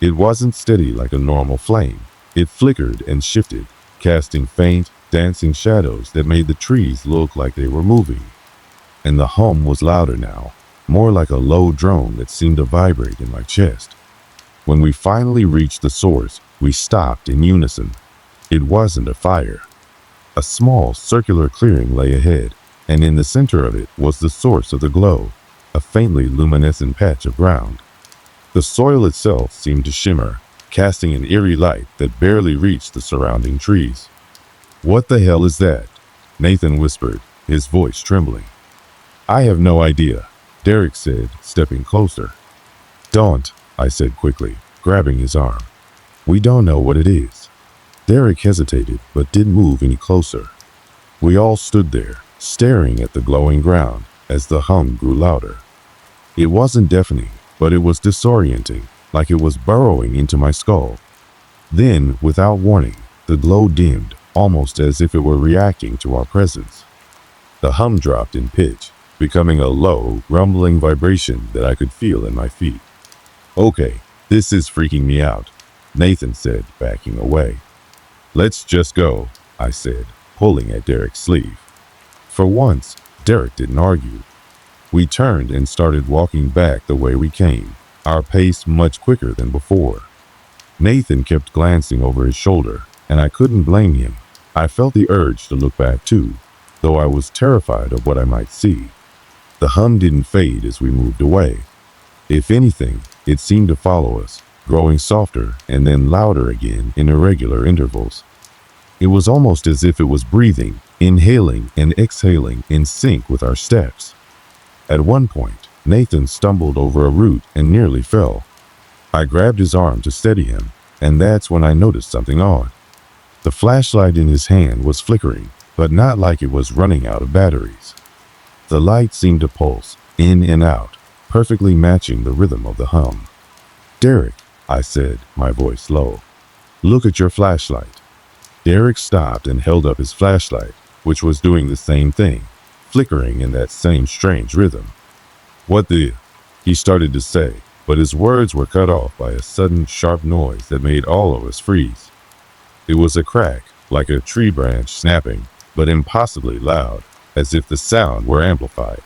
S1: It wasn't steady like a normal flame. It flickered and shifted, casting faint, dancing shadows that made the trees look like they were moving. And the hum was louder now, more like a low drone that seemed to vibrate in my chest. When we finally reached the source, we stopped in unison. It wasn't a fire. A small circular clearing lay ahead, and in the center of it was the source of the glow, a faintly luminescent patch of ground. The soil itself seemed to shimmer, casting an eerie light that barely reached the surrounding trees. "What the hell is that?" Nathan whispered, his voice trembling. "I have no idea," Derek said, stepping closer. "Don't," I said quickly, grabbing his arm. "We don't know what it is." Derek hesitated, but didn't move any closer. We all stood there, staring at the glowing ground, as the hum grew louder. It wasn't deafening, but it was disorienting, like it was burrowing into my skull. Then, without warning, the glow dimmed, almost as if it were reacting to our presence. The hum dropped in pitch, becoming a low, rumbling vibration that I could feel in my feet. "Okay, this is freaking me out," Nathan said, backing away. "Let's just go," I said, pulling at Derek's sleeve. For once, Derek didn't argue. We turned and started walking back the way we came, our pace much quicker than before. Nathan kept glancing over his shoulder, and I couldn't blame him. I felt the urge to look back too, though I was terrified of what I might see. The hum didn't fade as we moved away. If anything, it seemed to follow us, growing softer and then louder again in irregular intervals. It was almost as if it was breathing, inhaling and exhaling in sync with our steps. At one point, Nathan stumbled over a root and nearly fell. I grabbed his arm to steady him, and that's when I noticed something odd. The flashlight in his hand was flickering, but not like it was running out of batteries. The light seemed to pulse, in and out, perfectly matching the rhythm of the hum. "Derek," I said, my voice low, "look at your flashlight." Derek stopped and held up his flashlight, which was doing the same thing, flickering in that same strange rhythm. "What the?" he started to say, but his words were cut off by a sudden sharp noise that made all of us freeze. It was a crack, like a tree branch snapping, but impossibly loud, as if the sound were amplified.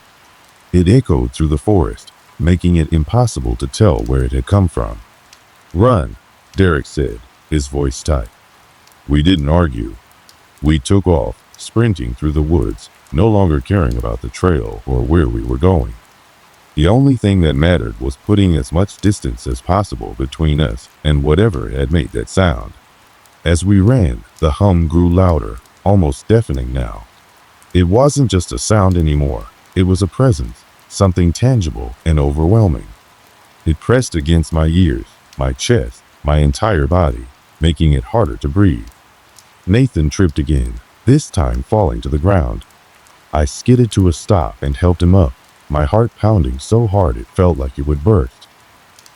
S1: It echoed through the forest, making it impossible to tell where it had come from. "Run," Derek said, his voice tight. We didn't argue. We took off, sprinting through the woods, no longer caring about the trail or where we were going. The only thing that mattered was putting as much distance as possible between us and whatever had made that sound. As we ran, the hum grew louder, almost deafening now. It wasn't just a sound anymore. It was a presence, something tangible and overwhelming. It pressed against my ears, my chest, my entire body, making it harder to breathe. Nathan tripped again, this time falling to the ground. I skidded to a stop and helped him up, my heart pounding so hard it felt like it would burst.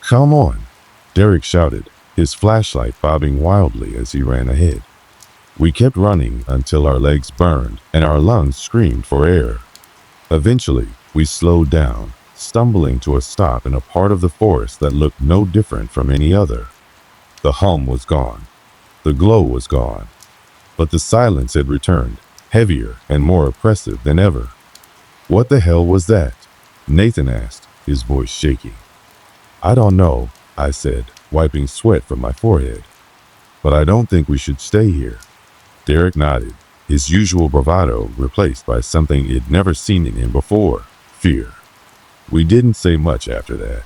S1: "Come on," Derek shouted, his flashlight bobbing wildly as he ran ahead. We kept running until our legs burned and our lungs screamed for air. Eventually, we slowed down, stumbling to a stop in a part of the forest that looked no different from any other. The hum was gone. The glow was gone. But the silence had returned, heavier and more oppressive than ever. "What the hell was that?" Nathan asked, his voice shaking. "I don't know," I said, wiping sweat from my forehead. "But I don't think we should stay here." Derek nodded, his usual bravado replaced by something he'd never seen in him before, fear. We didn't say much after that.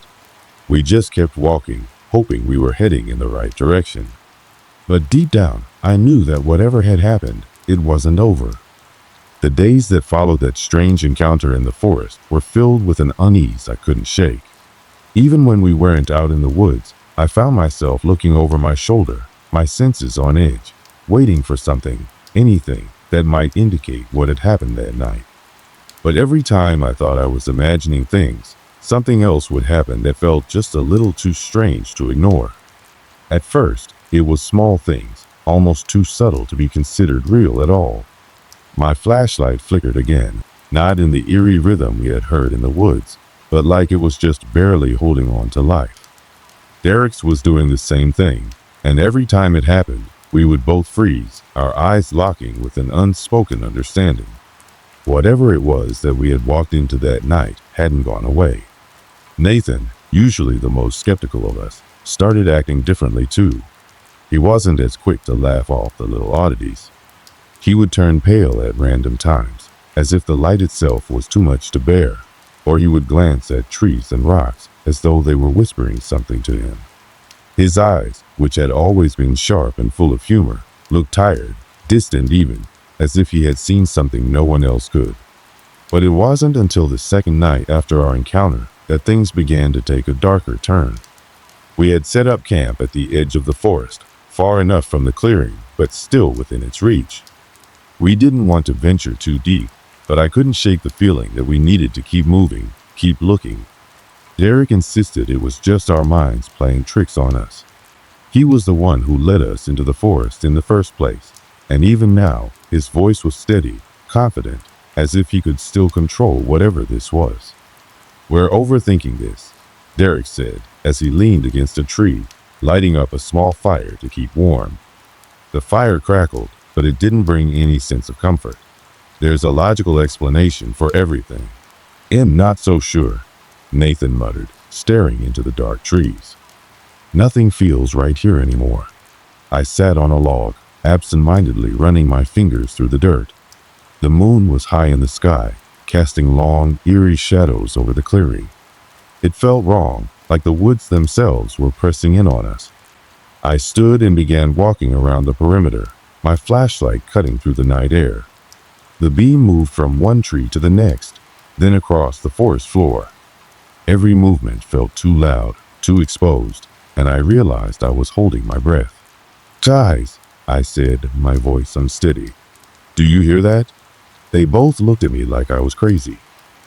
S1: We just kept walking, hoping we were heading in the right direction. But deep down, I knew that whatever had happened, it wasn't over. The days that followed that strange encounter in the forest were filled with an unease I couldn't shake. Even when we weren't out in the woods, I found myself looking over my shoulder, my senses on edge, waiting for something, anything, that might indicate what had happened that night. But every time I thought I was imagining things, something else would happen that felt just a little too strange to ignore. At first, it was small things, almost too subtle to be considered real at all. My flashlight flickered again, not in the eerie rhythm we had heard in the woods, but like it was just barely holding on to life. Derek's was doing the same thing, and every time it happened, we would both freeze, our eyes locking with an unspoken understanding. Whatever it was that we had walked into that night hadn't gone away. Nathan, usually the most skeptical of us, started acting differently too. He wasn't as quick to laugh off the little oddities. He would turn pale at random times, as if the light itself was too much to bear, or he would glance at trees and rocks as though they were whispering something to him. His eyes, which had always been sharp and full of humor, looked tired, distant even, as if he had seen something no one else could. But it wasn't until the second night after our encounter that things began to take a darker turn. We had set up camp at the edge of the forest, far enough from the clearing, but still within its reach. We didn't want to venture too deep, but I couldn't shake the feeling that we needed to keep moving, keep looking. Derek insisted it was just our minds playing tricks on us. He was the one who led us into the forest in the first place, And even now, his voice was steady, confident, as if he could still control whatever this was. "We're overthinking this," Derek said as he leaned against a tree, lighting up a small fire to keep warm. The fire crackled, but it didn't bring any sense of comfort. "There's a logical explanation for everything." "I'm not so sure," Nathan muttered, staring into the dark trees. "Nothing feels right here anymore." I sat on a log, absent-mindedly running my fingers through the dirt. The moon was high in the sky, casting long, eerie shadows over the clearing. It felt wrong, like the woods themselves were pressing in on us. I stood and began walking around the perimeter, my flashlight cutting through the night air. The beam moved from one tree to the next, then across the forest floor. Every movement felt too loud, too exposed, and I realized I was holding my breath. "Guys," I said, my voice unsteady. "Do you hear that?" They both looked at me like I was crazy.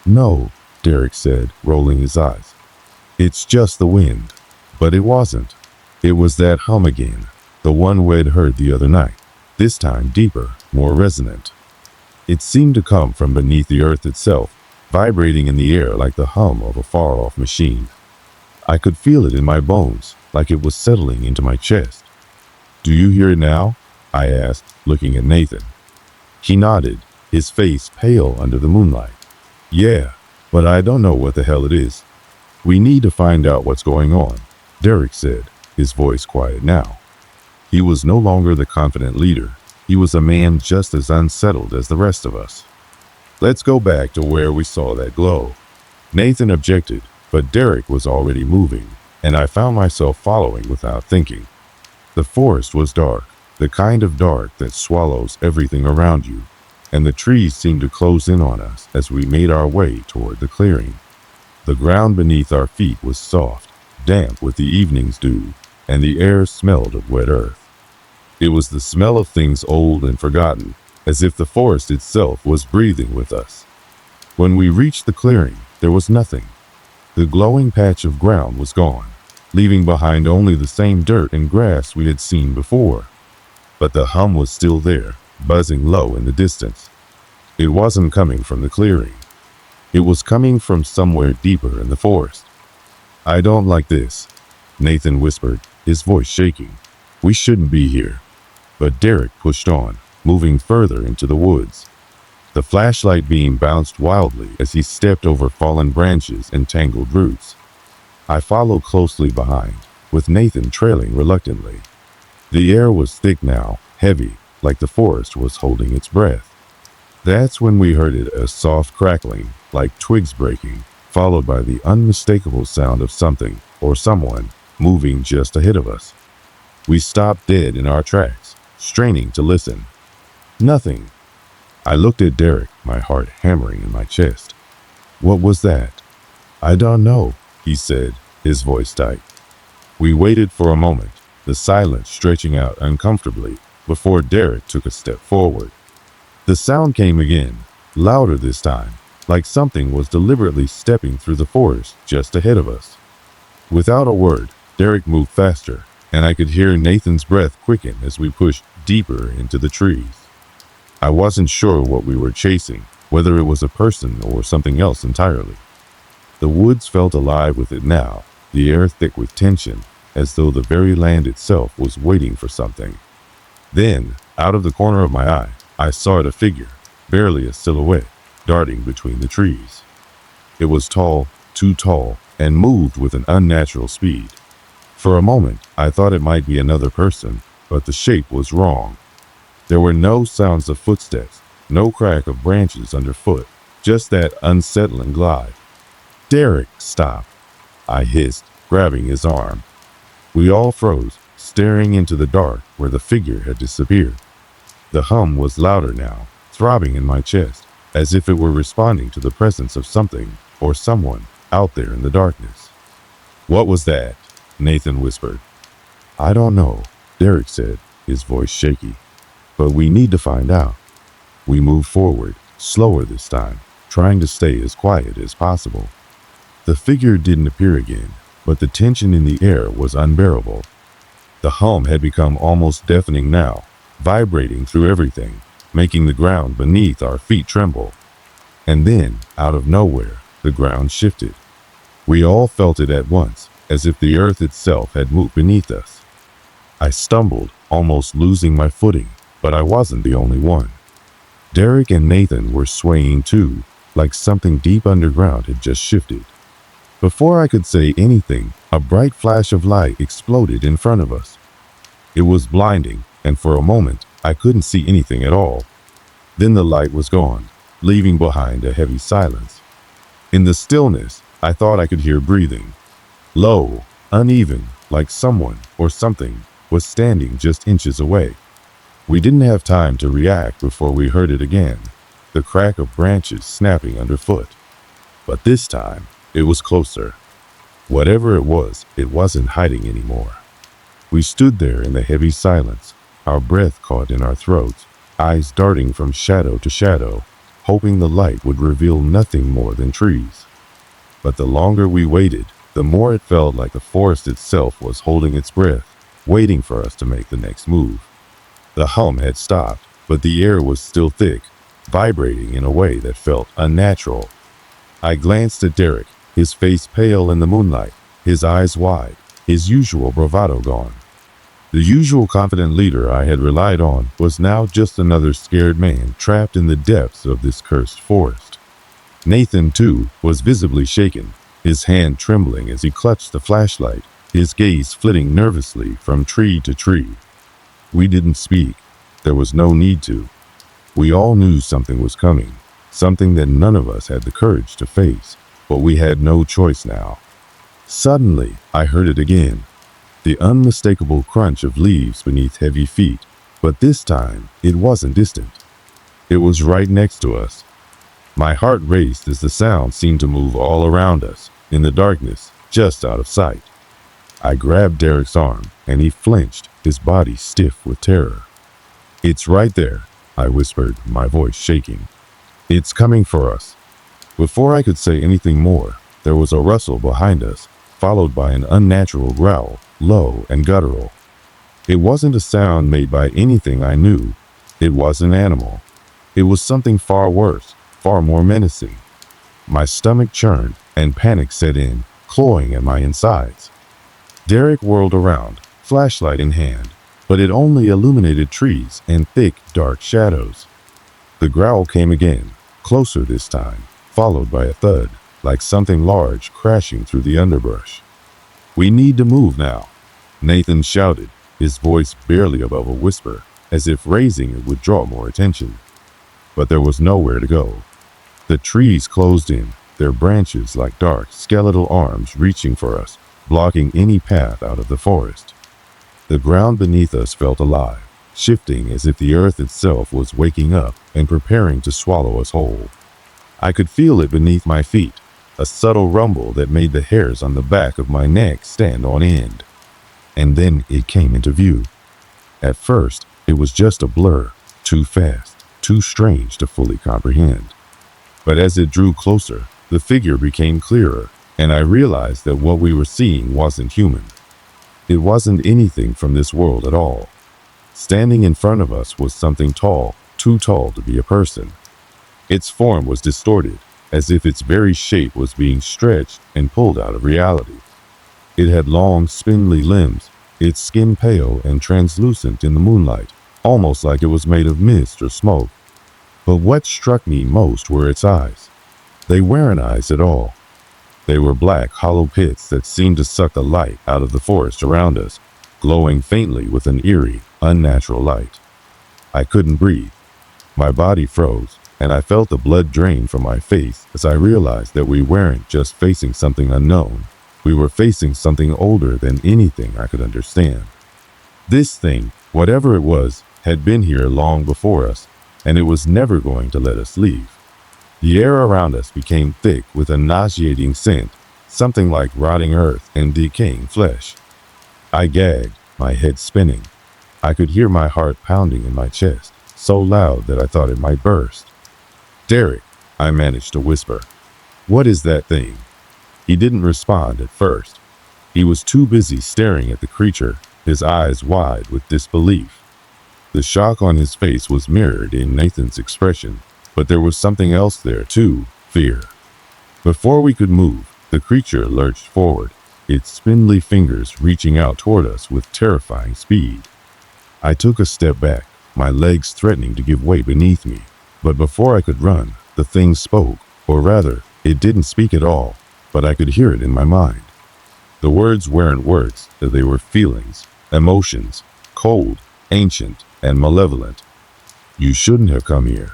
S1: "No," Derek said, rolling his eyes. "It's just the wind." But it wasn't. It was that hum again, the one we'd heard the other night, this time deeper, more resonant. It seemed to come from beneath the earth itself, vibrating in the air like the hum of a far-off machine. I could feel it in my bones, like it was settling into my chest. "Do you hear it now?" I asked, looking at Nathan. He nodded, his face pale under the moonlight. "Yeah, but I don't know what the hell it is." "We need to find out what's going on," Derek said, his voice quiet now. He was no longer the confident leader. He was a man just as unsettled as the rest of us. "Let's go back to where we saw that glow." Nathan objected, but Derek was already moving, and I found myself following without thinking. The forest was dark, the kind of dark that swallows everything around you, and the trees seemed to close in on us as we made our way toward the clearing. The ground beneath our feet was soft, damp with the evening's dew, and the air smelled of wet earth. It was the smell of things old and forgotten, as if the forest itself was breathing with us. When we reached the clearing, there was nothing. The glowing patch of ground was gone, leaving behind only the same dirt and grass we had seen before. But the hum was still there, buzzing low in the distance. It wasn't coming from the clearing. It was coming from somewhere deeper in the forest. "I don't like this," Nathan whispered, his voice shaking. "We shouldn't be here." But Derek pushed on, moving further into the woods. The flashlight beam bounced wildly as he stepped over fallen branches and tangled roots. I followed closely behind, with Nathan trailing reluctantly. The air was thick now, heavy, like the forest was holding its breath. That's when we heard it, a soft crackling, like twigs breaking, followed by the unmistakable sound of something, or someone, moving just ahead of us. We stopped dead in our tracks, straining to listen. Nothing. I looked at Derek, my heart hammering in my chest. "What was that?" "I don't know," he said, his voice tight. We waited for a moment, the silence stretching out uncomfortably, before Derek took a step forward. The sound came again, louder this time, like something was deliberately stepping through the forest just ahead of us. Without a word, Derek moved faster, and I could hear Nathan's breath quicken as we pushed deeper into the trees. I wasn't sure what we were chasing, whether it was a person or something else entirely. The woods felt alive with it now, the air thick with tension, as though the very land itself was waiting for something. Then, out of the corner of my eye, I saw a figure, barely a silhouette, darting between the trees. It was tall, too tall, and moved with an unnatural speed. For a moment, I thought it might be another person, but the shape was wrong. There were no sounds of footsteps, no crack of branches underfoot, just that unsettling glide. "Derek, stop," I hissed, grabbing his arm. We all froze, staring into the dark where the figure had disappeared. The hum was louder now, throbbing in my chest, as if it were responding to the presence of something or someone out there in the darkness. "What was that?" Nathan whispered. "I don't know," Derek said, his voice shaky. "But we need to find out." We moved forward, slower this time, trying to stay as quiet as possible. The figure didn't appear again, but the tension in the air was unbearable. The hum had become almost deafening now, vibrating through everything, making the ground beneath our feet tremble. And then, out of nowhere, the ground shifted. We all felt it at once, as if the earth itself had moved beneath us. I stumbled, almost losing my footing, but I wasn't the only one. Derek and Nathan were swaying too, like something deep underground had just shifted. Before I could say anything, a bright flash of light exploded in front of us. It was blinding, and for a moment, I couldn't see anything at all. Then the light was gone, leaving behind a heavy silence. In the stillness, I thought I could hear breathing. Low, uneven, like someone or something was standing just inches away. We didn't have time to react before we heard it again, the crack of branches snapping underfoot. But this time, it was closer. Whatever it was, it wasn't hiding anymore. We stood there in the heavy silence, our breath caught in our throats, eyes darting from shadow to shadow, hoping the light would reveal nothing more than trees. But the longer we waited, the more it felt like the forest itself was holding its breath, waiting for us to make the next move. The hum had stopped, but the air was still thick, vibrating in a way that felt unnatural. I glanced at Derek, his face pale in the moonlight, his eyes wide, his usual bravado gone. The usual confident leader I had relied on was now just another scared man trapped in the depths of this cursed forest. Nathan, too, was visibly shaken, his hand trembling as he clutched the flashlight, his gaze flitting nervously from tree to tree. We didn't speak. There was no need to. We all knew something was coming, something that none of us had the courage to face, but we had no choice now. Suddenly, I heard it again, the unmistakable crunch of leaves beneath heavy feet, but this time it wasn't distant. It was right next to us. My heart raced as the sound seemed to move all around us, in the darkness, just out of sight. I grabbed Derek's arm, and he flinched, his body stiff with terror. "It's right there," I whispered, my voice shaking. "It's coming for us." Before I could say anything more, there was a rustle behind us, followed by an unnatural growl, low and guttural. It wasn't a sound made by anything I knew. It was an animal. It was something far worse, far more menacing. My stomach churned, and panic set in, clawing at my insides. Derek whirled around, flashlight in hand, but it only illuminated trees and thick, dark shadows. The growl came again, closer this time, followed by a thud, like something large crashing through the underbrush. "We need to move now," Nathan shouted, his voice barely above a whisper, as if raising it would draw more attention. But there was nowhere to go. The trees closed in, their branches like dark, skeletal arms reaching for us, blocking any path out of the forest. The ground beneath us felt alive, shifting as if the earth itself was waking up and preparing to swallow us whole. I could feel it beneath my feet, a subtle rumble that made the hairs on the back of my neck stand on end. And then it came into view. At first, it was just a blur, too fast, too strange to fully comprehend. But as it drew closer, the figure became clearer, and I realized that what we were seeing wasn't human. It wasn't anything from this world at all. Standing in front of us was something tall, too tall to be a person. Its form was distorted, as if its very shape was being stretched and pulled out of reality. It had long, spindly limbs, its skin pale and translucent in the moonlight, almost like it was made of mist or smoke. But what struck me most were its eyes. They weren't eyes at all. They were black, hollow pits that seemed to suck the light out of the forest around us, glowing faintly with an eerie, unnatural light. I couldn't breathe. My body froze, and I felt the blood drain from my face as I realized that we weren't just facing something unknown. We were facing something older than anything I could understand. This thing, whatever it was, had been here long before us, and it was never going to let us leave. The air around us became thick with a nauseating scent, something like rotting earth and decaying flesh. I gagged, my head spinning. I could hear my heart pounding in my chest, so loud that I thought it might burst. "Derek," I managed to whisper. "What is that thing?" He didn't respond at first. He was too busy staring at the creature, his eyes wide with disbelief. The shock on his face was mirrored in Nathan's expression, but there was something else there too, fear. Before we could move, the creature lurched forward, its spindly fingers reaching out toward us with terrifying speed. I took a step back, my legs threatening to give way beneath me. But before I could run, the thing spoke, or rather, it didn't speak at all, but I could hear it in my mind. The words weren't words, they were feelings, emotions, cold, ancient, and malevolent. You shouldn't have come here.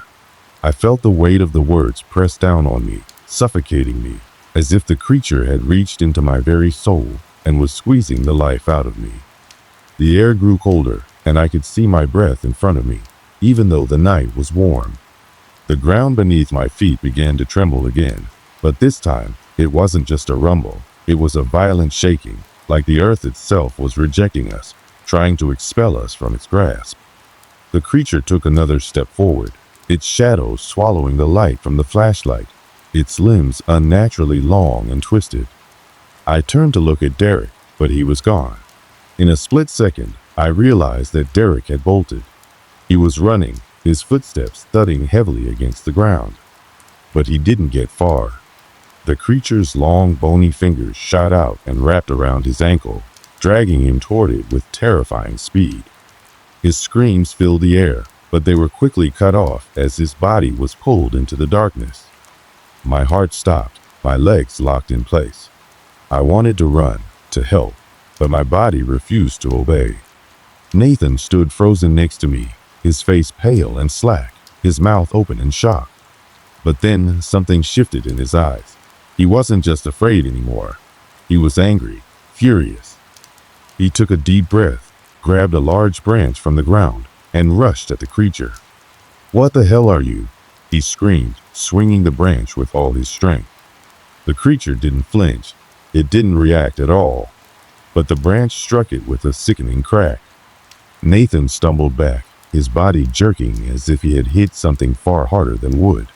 S1: I felt the weight of the words press down on me, suffocating me, as if the creature had reached into my very soul and was squeezing the life out of me. The air grew colder, and I could see my breath in front of me, even though the night was warm. The ground beneath my feet began to tremble again, but this time, it wasn't just a rumble, it was a violent shaking, like the earth itself was rejecting us, trying to expel us from its grasp. The creature took another step forward, its shadow swallowing the light from the flashlight, its limbs unnaturally long and twisted. I turned to look at Derek, but he was gone. In a split second, I realized that Derek had bolted. He was running, his footsteps thudding heavily against the ground. But he didn't get far. The creature's long, bony fingers shot out and wrapped around his ankle, dragging him toward it with terrifying speed. His screams filled the air, but they were quickly cut off as his body was pulled into the darkness. My heart stopped, my legs locked in place. I wanted to run, to help, but my body refused to obey. Nathan stood frozen next to me, his face pale and slack, his mouth open in shock. But then something shifted in his eyes. He wasn't just afraid anymore. He was angry, furious. He took a deep breath, grabbed a large branch from the ground, and rushed at the creature. "What the hell are you?" he screamed, swinging the branch with all his strength. The creature didn't flinch. It didn't react at all. But the branch struck it with a sickening crack. Nathan stumbled back, his body jerking as if he had hit something far harder than wood.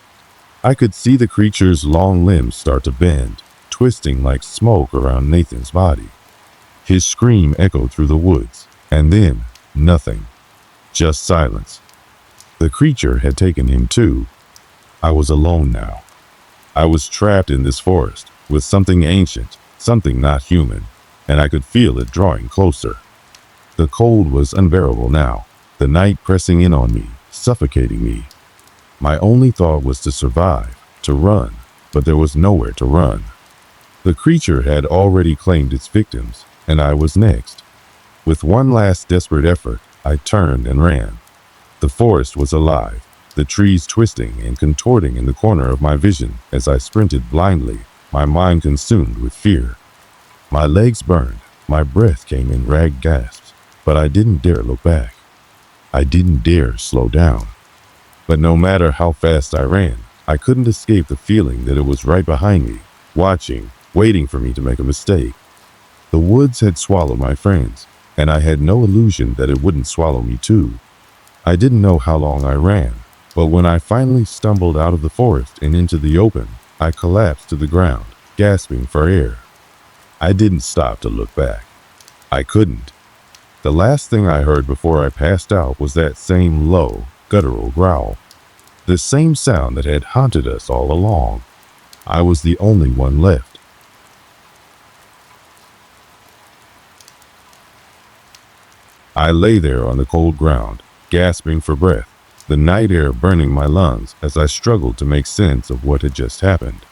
S1: I could see the creature's long limbs start to bend, twisting like smoke around Nathan's body. His scream echoed through the woods, and then nothing. Just silence. The creature had taken him too. I was alone now. I was trapped in this forest, with something ancient, something not human, and I could feel it drawing closer. The cold was unbearable now, the night pressing in on me, suffocating me. My only thought was to survive, to run, but there was nowhere to run. The creature had already claimed its victims, and I was next. With one last desperate effort, I turned and ran. The forest was alive, the trees twisting and contorting in the corner of my vision as I sprinted blindly, my mind consumed with fear. My legs burned, my breath came in ragged gasps, but I didn't dare look back. I didn't dare slow down. But no matter how fast I ran, I couldn't escape the feeling that it was right behind me, watching, waiting for me to make a mistake. The woods had swallowed my friends, and I had no illusion that it wouldn't swallow me too. I didn't know how long I ran, but when I finally stumbled out of the forest and into the open, I collapsed to the ground, gasping for air. I didn't stop to look back. I couldn't. The last thing I heard before I passed out was that same low, guttural growl. The same sound that had haunted us all along. I was the only one left. I lay there on the cold ground, gasping for breath, the night air burning my lungs as I struggled to make sense of what had just happened.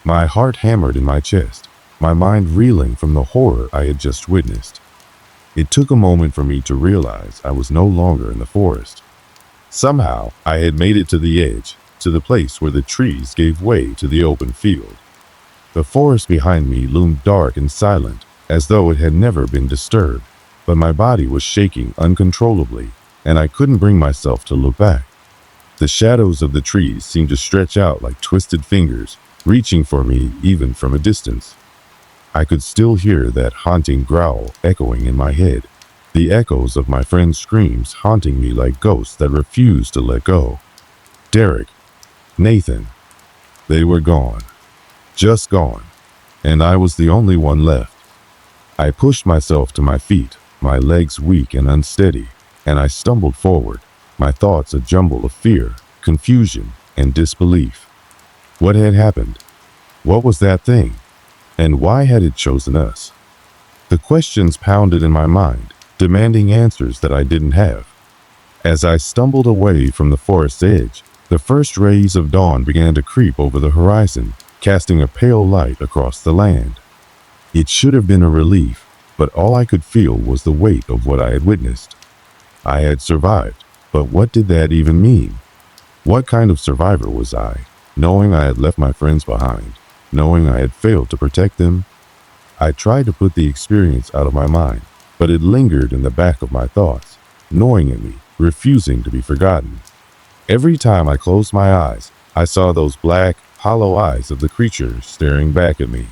S1: My heart hammered in my chest, my mind reeling from the horror I had just witnessed. It took a moment for me to realize I was no longer in the forest. Somehow, I had made it to the edge, to the place where the trees gave way to the open field. The forest behind me loomed dark and silent, as though it had never been disturbed, but my body was shaking uncontrollably, and I couldn't bring myself to look back. The shadows of the trees seemed to stretch out like twisted fingers, reaching for me even from a distance. I could still hear that haunting growl echoing in my head, the echoes of my friends' screams haunting me like ghosts that refused to let go. Derek, Nathan, they were gone, just gone, and I was the only one left. I pushed myself to my feet, my legs weak and unsteady, and I stumbled forward, my thoughts a jumble of fear, confusion, and disbelief. What had happened? What was that thing? And why had it chosen us? The questions pounded in my mind, demanding answers that I didn't have. As I stumbled away from the forest's edge, the first rays of dawn began to creep over the horizon, casting a pale light across the land. It should have been a relief, but all I could feel was the weight of what I had witnessed. I had survived, but what did that even mean? What kind of survivor was I, knowing I had left my friends behind, knowing I had failed to protect them? I tried to put the experience out of my mind, but it lingered in the back of my thoughts, gnawing at me, refusing to be forgotten. Every time I closed my eyes, I saw those black, hollow eyes of the creature staring back at me.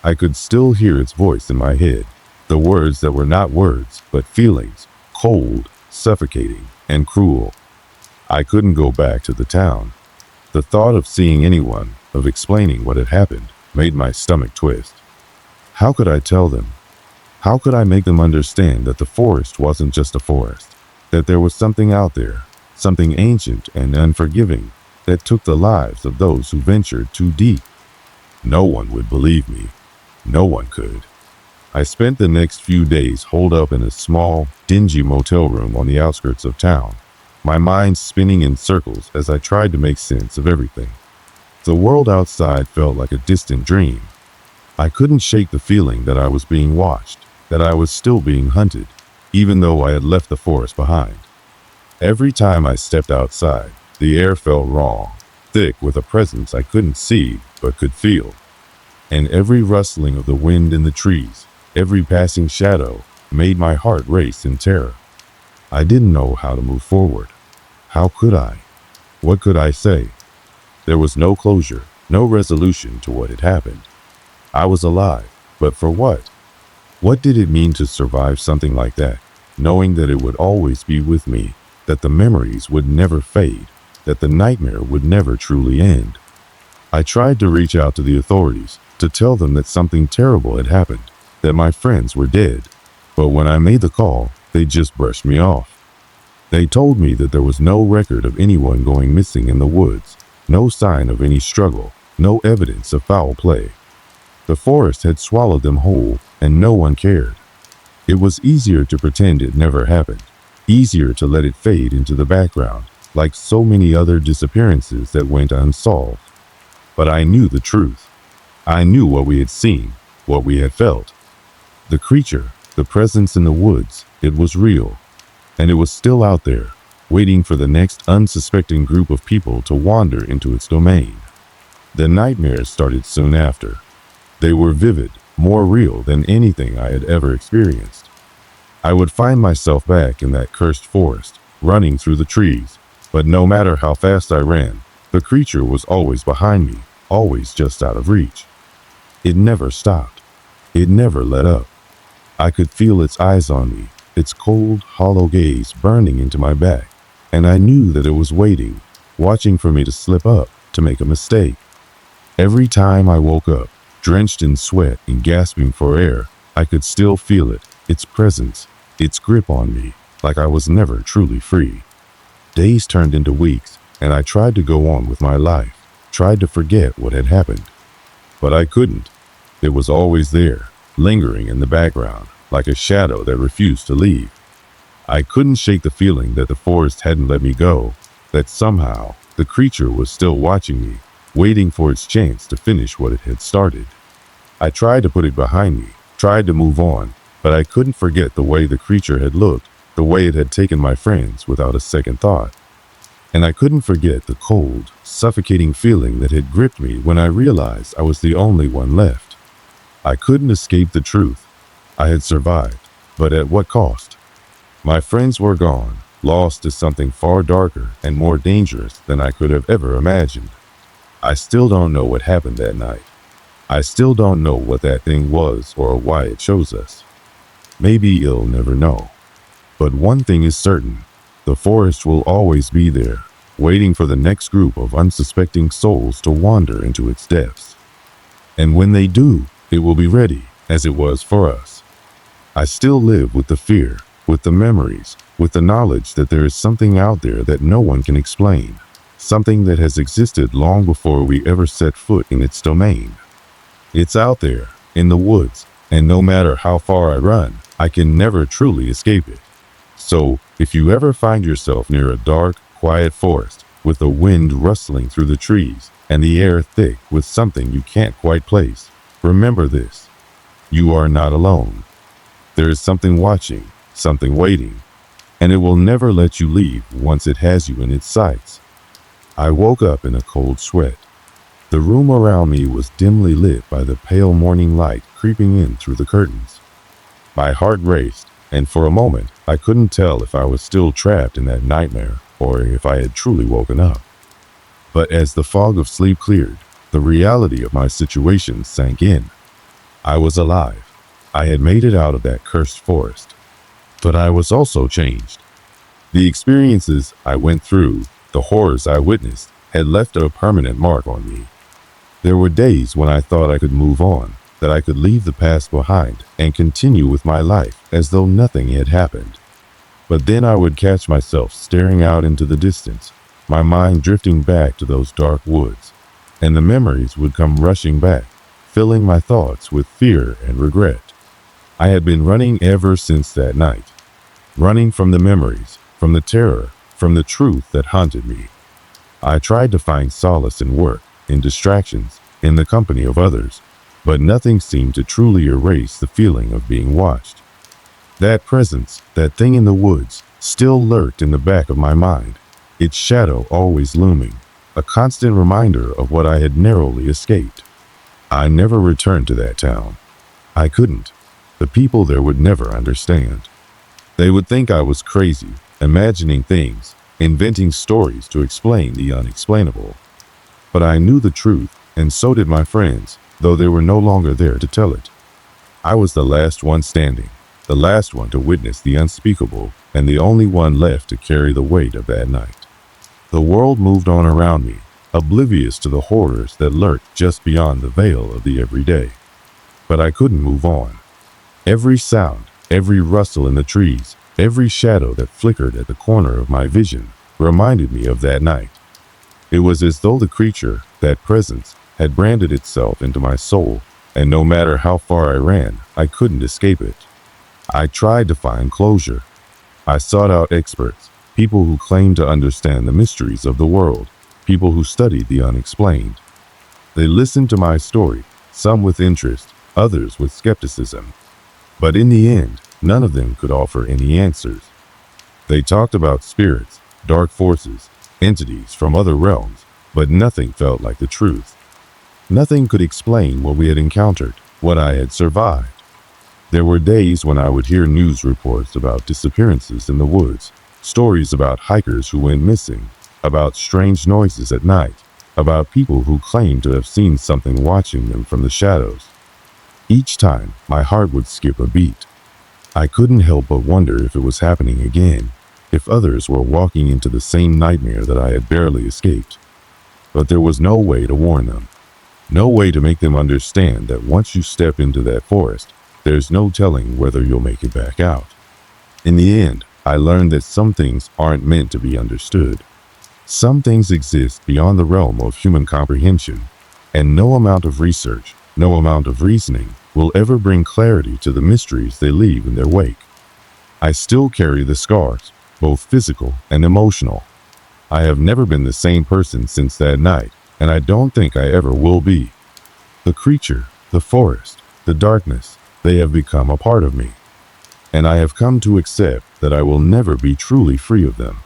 S1: I could still hear its voice in my head, the words that were not words, but feelings, cold, suffocating, and cruel. I couldn't go back to the town. The thought of seeing anyone, of explaining what had happened, made my stomach twist. How could I tell them? How could I make them understand that the forest wasn't just a forest, that there was something out there, something ancient and unforgiving, that took the lives of those who ventured too deep? No one would believe me. No one could. I spent the next few days holed up in a small, dingy motel room on the outskirts of town, my mind spinning in circles as I tried to make sense of everything. The world outside felt like a distant dream. I couldn't shake the feeling that I was being watched, that I was still being hunted, even though I had left the forest behind. Every time I stepped outside, the air felt wrong, thick with a presence I couldn't see but could feel. And every rustling of the wind in the trees, every passing shadow, made my heart race in terror. I didn't know how to move forward. How could I? What could I say? There was no closure, no resolution to what had happened. I was alive, but for what? What did it mean to survive something like that, knowing that it would always be with me, that the memories would never fade, that the nightmare would never truly end? I tried to reach out to the authorities, to tell them that something terrible had happened, that my friends were dead. But when I made the call, they just brushed me off. They told me that there was no record of anyone going missing in the woods, no sign of any struggle, no evidence of foul play. The forest had swallowed them whole, and no one cared. It was easier to pretend it never happened, easier to let it fade into the background, like so many other disappearances that went unsolved. But I knew the truth. I knew what we had seen, what we had felt. The creature, the presence in the woods, it was real. And it was still out there, waiting for the next unsuspecting group of people to wander into its domain. The nightmares started soon after. They were vivid, more real than anything I had ever experienced. I would find myself back in that cursed forest, running through the trees, but no matter how fast I ran, the creature was always behind me, always just out of reach. It never stopped. It never let up. I could feel its eyes on me, its cold, hollow gaze burning into my back, and I knew that it was waiting, watching for me to slip up, to make a mistake. Every time I woke up, drenched in sweat and gasping for air, I could still feel it, its presence, its grip on me, like I was never truly free. Days turned into weeks, and I tried to go on with my life, tried to forget what had happened. But I couldn't. It was always there, lingering in the background, like a shadow that refused to leave. I couldn't shake the feeling that the forest hadn't let me go, that somehow the creature was still watching me, waiting for its chance to finish what it had started. I tried to put it behind me, tried to move on, but I couldn't forget the way the creature had looked, the way it had taken my friends without a second thought. And I couldn't forget the cold, suffocating feeling that had gripped me when I realized I was the only one left. I couldn't escape the truth. I had survived, but at what cost? My friends were gone, lost to something far darker and more dangerous than I could have ever imagined. I still don't know what happened that night. I still don't know what that thing was or why it chose us. Maybe you'll never know. But one thing is certain, the forest will always be there, waiting for the next group of unsuspecting souls to wander into its depths. And when they do, it will be ready, as it was for us. I still live with the fear, with the memories, with the knowledge that there is something out there that no one can explain, something that has existed long before we ever set foot in its domain. It's out there, in the woods, and no matter how far I run, I can never truly escape it. So, if you ever find yourself near a dark, quiet forest, with the wind rustling through the trees, and the air thick with something you can't quite place, remember this. You are not alone. There is something watching, something waiting, and it will never let you leave once it has you in its sights. I woke up in a cold sweat. The room around me was dimly lit by the pale morning light creeping in through the curtains. My heart raced, and for a moment I couldn't tell if I was still trapped in that nightmare or if I had truly woken up. But as the fog of sleep cleared, the reality of my situation sank in. I was alive. I had made it out of that cursed forest. But I was also changed. The experiences I went through, the horrors I witnessed, had left a permanent mark on me. There were days when I thought I could move on, that I could leave the past behind and continue with my life as though nothing had happened. But then I would catch myself staring out into the distance, my mind drifting back to those dark woods, and the memories would come rushing back, filling my thoughts with fear and regret. I had been running ever since that night, running from the memories, from the terror, from the truth that haunted me. I tried to find solace in work, in distractions, in the company of others, but nothing seemed to truly erase the feeling of being watched. That presence, that thing in the woods, still lurked in the back of my mind, its shadow always looming, a constant reminder of what I had narrowly escaped. I never returned to that town. I couldn't. The people there would never understand. They would think I was crazy, imagining things, inventing stories to explain the unexplainable. But I knew the truth, and so did my friends, though they were no longer there to tell it. I was the last one standing, the last one to witness the unspeakable, and the only one left to carry the weight of that night. The world moved on around me, oblivious to the horrors that lurked just beyond the veil of the everyday. But I couldn't move on. Every sound, every rustle in the trees, every shadow that flickered at the corner of my vision reminded me of that night. It was as though the creature, that presence, had branded itself into my soul, and no matter how far I ran, I couldn't escape it. I tried to find closure. I sought out experts, people who claimed to understand the mysteries of the world, people who studied the unexplained. They listened to my story, some with interest, others with skepticism. But in the end, none of them could offer any answers. They talked about spirits, dark forces, entities from other realms, but nothing felt like the truth. Nothing could explain what we had encountered, what I had survived. There were days when I would hear news reports about disappearances in the woods, stories about hikers who went missing, about strange noises at night, about people who claimed to have seen something watching them from the shadows. Each time, my heart would skip a beat. I couldn't help but wonder if it was happening again, if others were walking into the same nightmare that I had barely escaped. But there was no way to warn them. No way to make them understand that once you step into that forest, there's no telling whether you'll make it back out. In the end, I learned that some things aren't meant to be understood. Some things exist beyond the realm of human comprehension, and no amount of research, no amount of reasoning will ever bring clarity to the mysteries they leave in their wake. I still carry the scars, both physical and emotional. I have never been the same person since that night, and I don't think I ever will be. The creature, the forest, the darkness, they have become a part of me. And I have come to accept that I will never be truly free of them.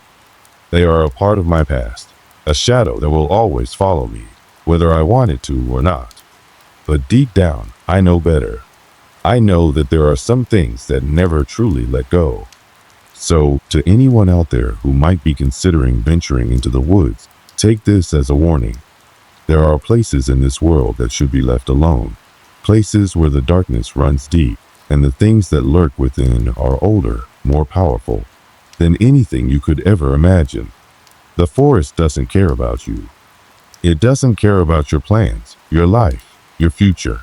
S1: They are a part of my past, a shadow that will always follow me, whether I want it to or not. But deep down, I know better. I know that there are some things that never truly let go. So, to anyone out there who might be considering venturing into the woods, take this as a warning. There are places in this world that should be left alone, places where the darkness runs deep, and the things that lurk within are older, more powerful than anything you could ever imagine. The forest doesn't care about you. It doesn't care about your plans, your life, your future.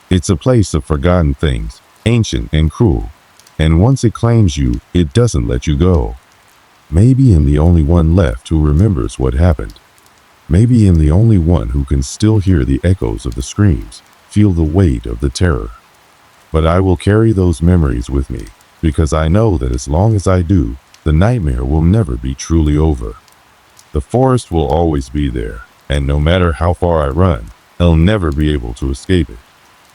S1: It's a place of forgotten things, ancient and cruel. And once it claims you, it doesn't let you go. Maybe I'm the only one left who remembers what happened. Maybe I'm the only one who can still hear the echoes of the screams, feel the weight of the terror. But I will carry those memories with me, because I know that as long as I do, the nightmare will never be truly over. The forest will always be there, and no matter how far I run, I'll never be able to escape it.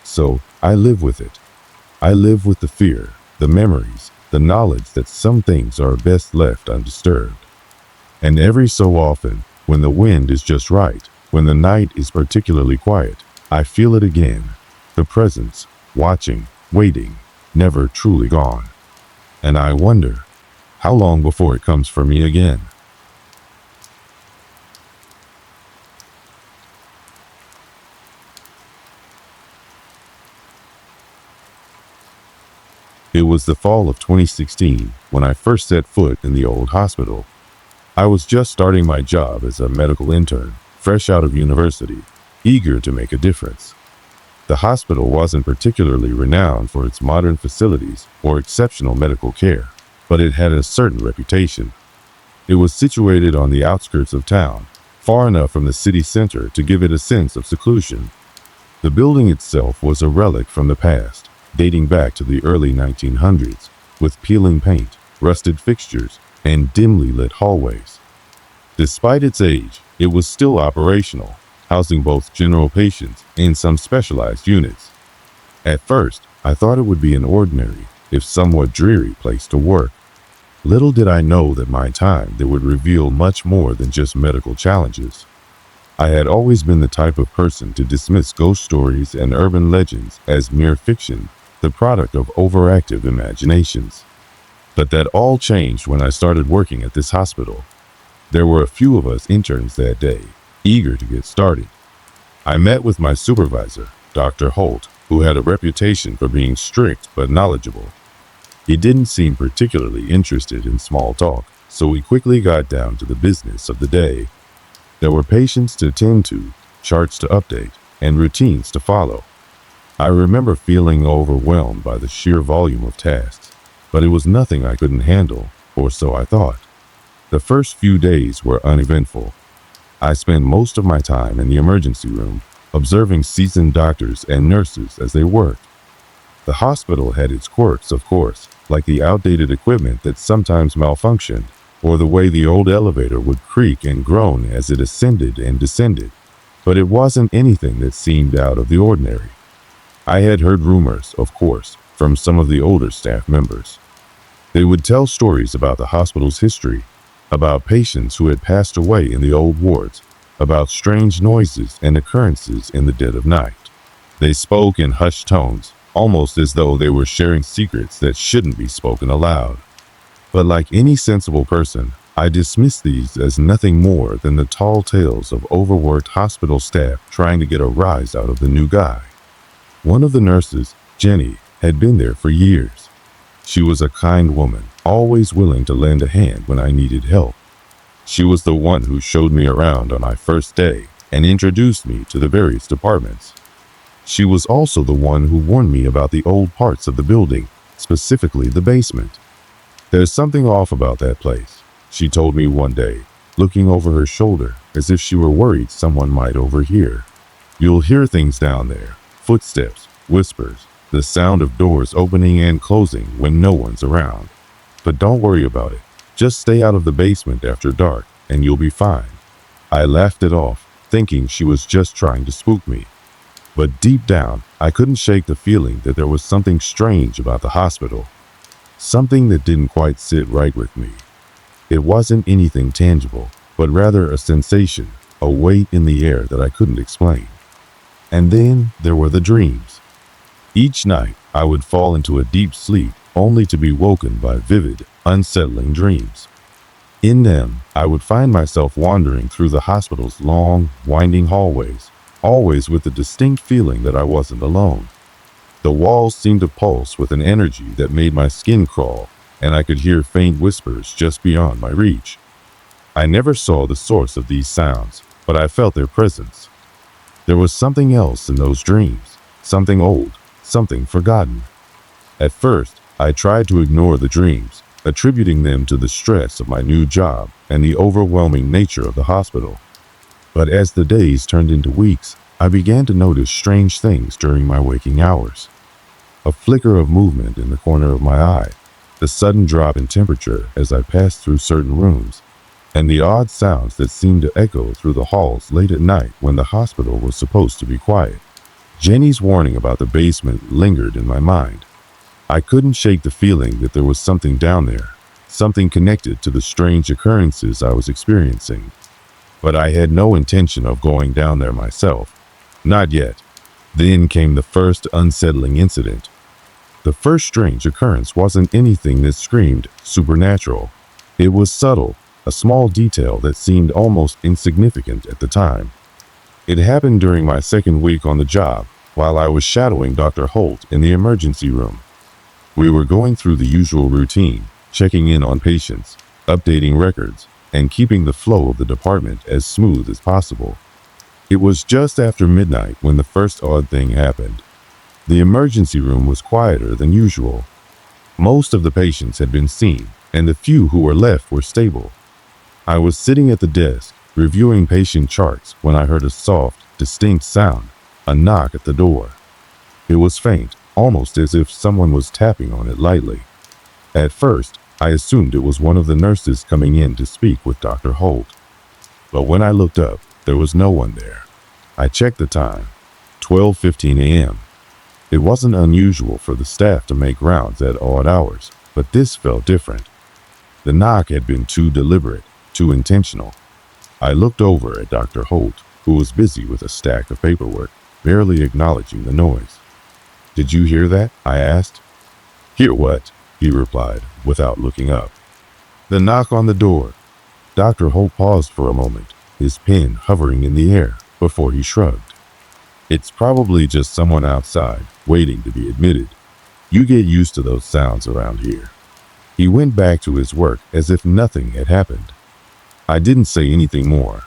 S1: So, I live with it. I live with the fear, the memories, the knowledge that some things are best left undisturbed. And every so often, when the wind is just right, when the night is particularly quiet, I feel it again. The presence, watching, waiting, never truly gone. And I wonder, how long before it comes for me again? It was the fall of 2016 when I first set foot in the old hospital. I was just starting my job as a medical intern, fresh out of university, eager to make a difference. The hospital wasn't particularly renowned for its modern facilities or exceptional medical care, but it had a certain reputation. It was situated on the outskirts of town, far enough from the city center to give it a sense of seclusion. The building itself was a relic from the past, dating back to the early 1900s, with peeling paint, rusted fixtures, and dimly lit hallways. Despite its age, it was still operational, housing both general patients and some specialized units. At first, I thought it would be an ordinary, if somewhat dreary place to work. Little did I know that my time there would reveal much more than just medical challenges. I had always been the type of person to dismiss ghost stories and urban legends as mere fiction, the product of overactive imaginations. But that all changed when I started working at this hospital. There were a few of us interns that day, eager to get started. I met with my supervisor, Dr. Holt, who had a reputation for being strict but knowledgeable. He didn't seem particularly interested in small talk, so we quickly got down to the business of the day. There were patients to attend to, charts to update, and routines to follow. I remember feeling overwhelmed by the sheer volume of tasks, but it was nothing I couldn't handle, or so I thought. The first few days were uneventful. I spent most of my time in the emergency room, observing seasoned doctors and nurses as they worked. The hospital had its quirks, of course, like the outdated equipment that sometimes malfunctioned, or the way the old elevator would creak and groan as it ascended and descended. But it wasn't anything that seemed out of the ordinary. I had heard rumors, of course, from some of the older staff members. They would tell stories about the hospital's history, about patients who had passed away in the old wards, about strange noises and occurrences in the dead of night. They spoke in hushed tones, almost as though they were sharing secrets that shouldn't be spoken aloud. But like any sensible person, I dismissed these as nothing more than the tall tales of overworked hospital staff trying to get a rise out of the new guy. One of the nurses, Jenny, had been there for years. She was a kind woman, always willing to lend a hand when I needed help. She was the one who showed me around on my first day and introduced me to the various departments. She was also the one who warned me about the old parts of the building, specifically the basement. "There's something off about that place," she told me one day, looking over her shoulder as if she were worried someone might overhear. "You'll hear things down there, footsteps, whispers, the sound of doors opening and closing when no one's around. But don't worry about it. Just stay out of the basement after dark and you'll be fine." I laughed it off, thinking she was just trying to spook me. But deep down, I couldn't shake the feeling that there was something strange about the hospital. Something that didn't quite sit right with me. It wasn't anything tangible, but rather a sensation, a weight in the air that I couldn't explain. And then there were the dreams. Each night, I would fall into a deep sleep only to be woken by vivid, unsettling dreams. In them, I would find myself wandering through the hospital's long, winding hallways, always with the distinct feeling that I wasn't alone. The walls seemed to pulse with an energy that made my skin crawl, and I could hear faint whispers just beyond my reach. I never saw the source of these sounds, but I felt their presence. There was something else in those dreams, something old, something forgotten. At first, I tried to ignore the dreams, attributing them to the stress of my new job and the overwhelming nature of the hospital. But as the days turned into weeks, I began to notice strange things during my waking hours. A flicker of movement in the corner of my eye, the sudden drop in temperature as I passed through certain rooms, and the odd sounds that seemed to echo through the halls late at night when the hospital was supposed to be quiet. Jenny's warning about the basement lingered in my mind. I couldn't shake the feeling that there was something down there, something connected to the strange occurrences I was experiencing. But I had no intention of going down there myself. Not yet. Then came the first unsettling incident. The first strange occurrence wasn't anything that screamed supernatural. It was subtle, a small detail that seemed almost insignificant at the time. It happened during my second week on the job, while I was shadowing Dr. Holt in the emergency room. We were going through the usual routine, checking in on patients, updating records, and keeping the flow of the department as smooth as possible. It was just after midnight when the first odd thing happened. The emergency room was quieter than usual. Most of the patients had been seen, and the few who were left were stable. I was sitting at the desk, reviewing patient charts, when I heard a soft, distinct sound, a knock at the door. It was faint, almost as if someone was tapping on it lightly. At first, I assumed it was one of the nurses coming in to speak with Dr. Holt. But when I looked up, there was no one there. I checked the time, 12:15 a.m. It wasn't unusual for the staff to make rounds at odd hours, but this felt different. The knock had been too deliberate, too intentional. I looked over at Dr. Holt, who was busy with a stack of paperwork, barely acknowledging the noise. "Did you hear that?" I asked. "Hear what?" he replied, without looking up. "The knock on the door." Dr. Holt paused for a moment, his pen hovering in the air, before he shrugged. "It's probably just someone outside, waiting to be admitted. You get used to those sounds around here." He went back to his work as if nothing had happened. I didn't say anything more.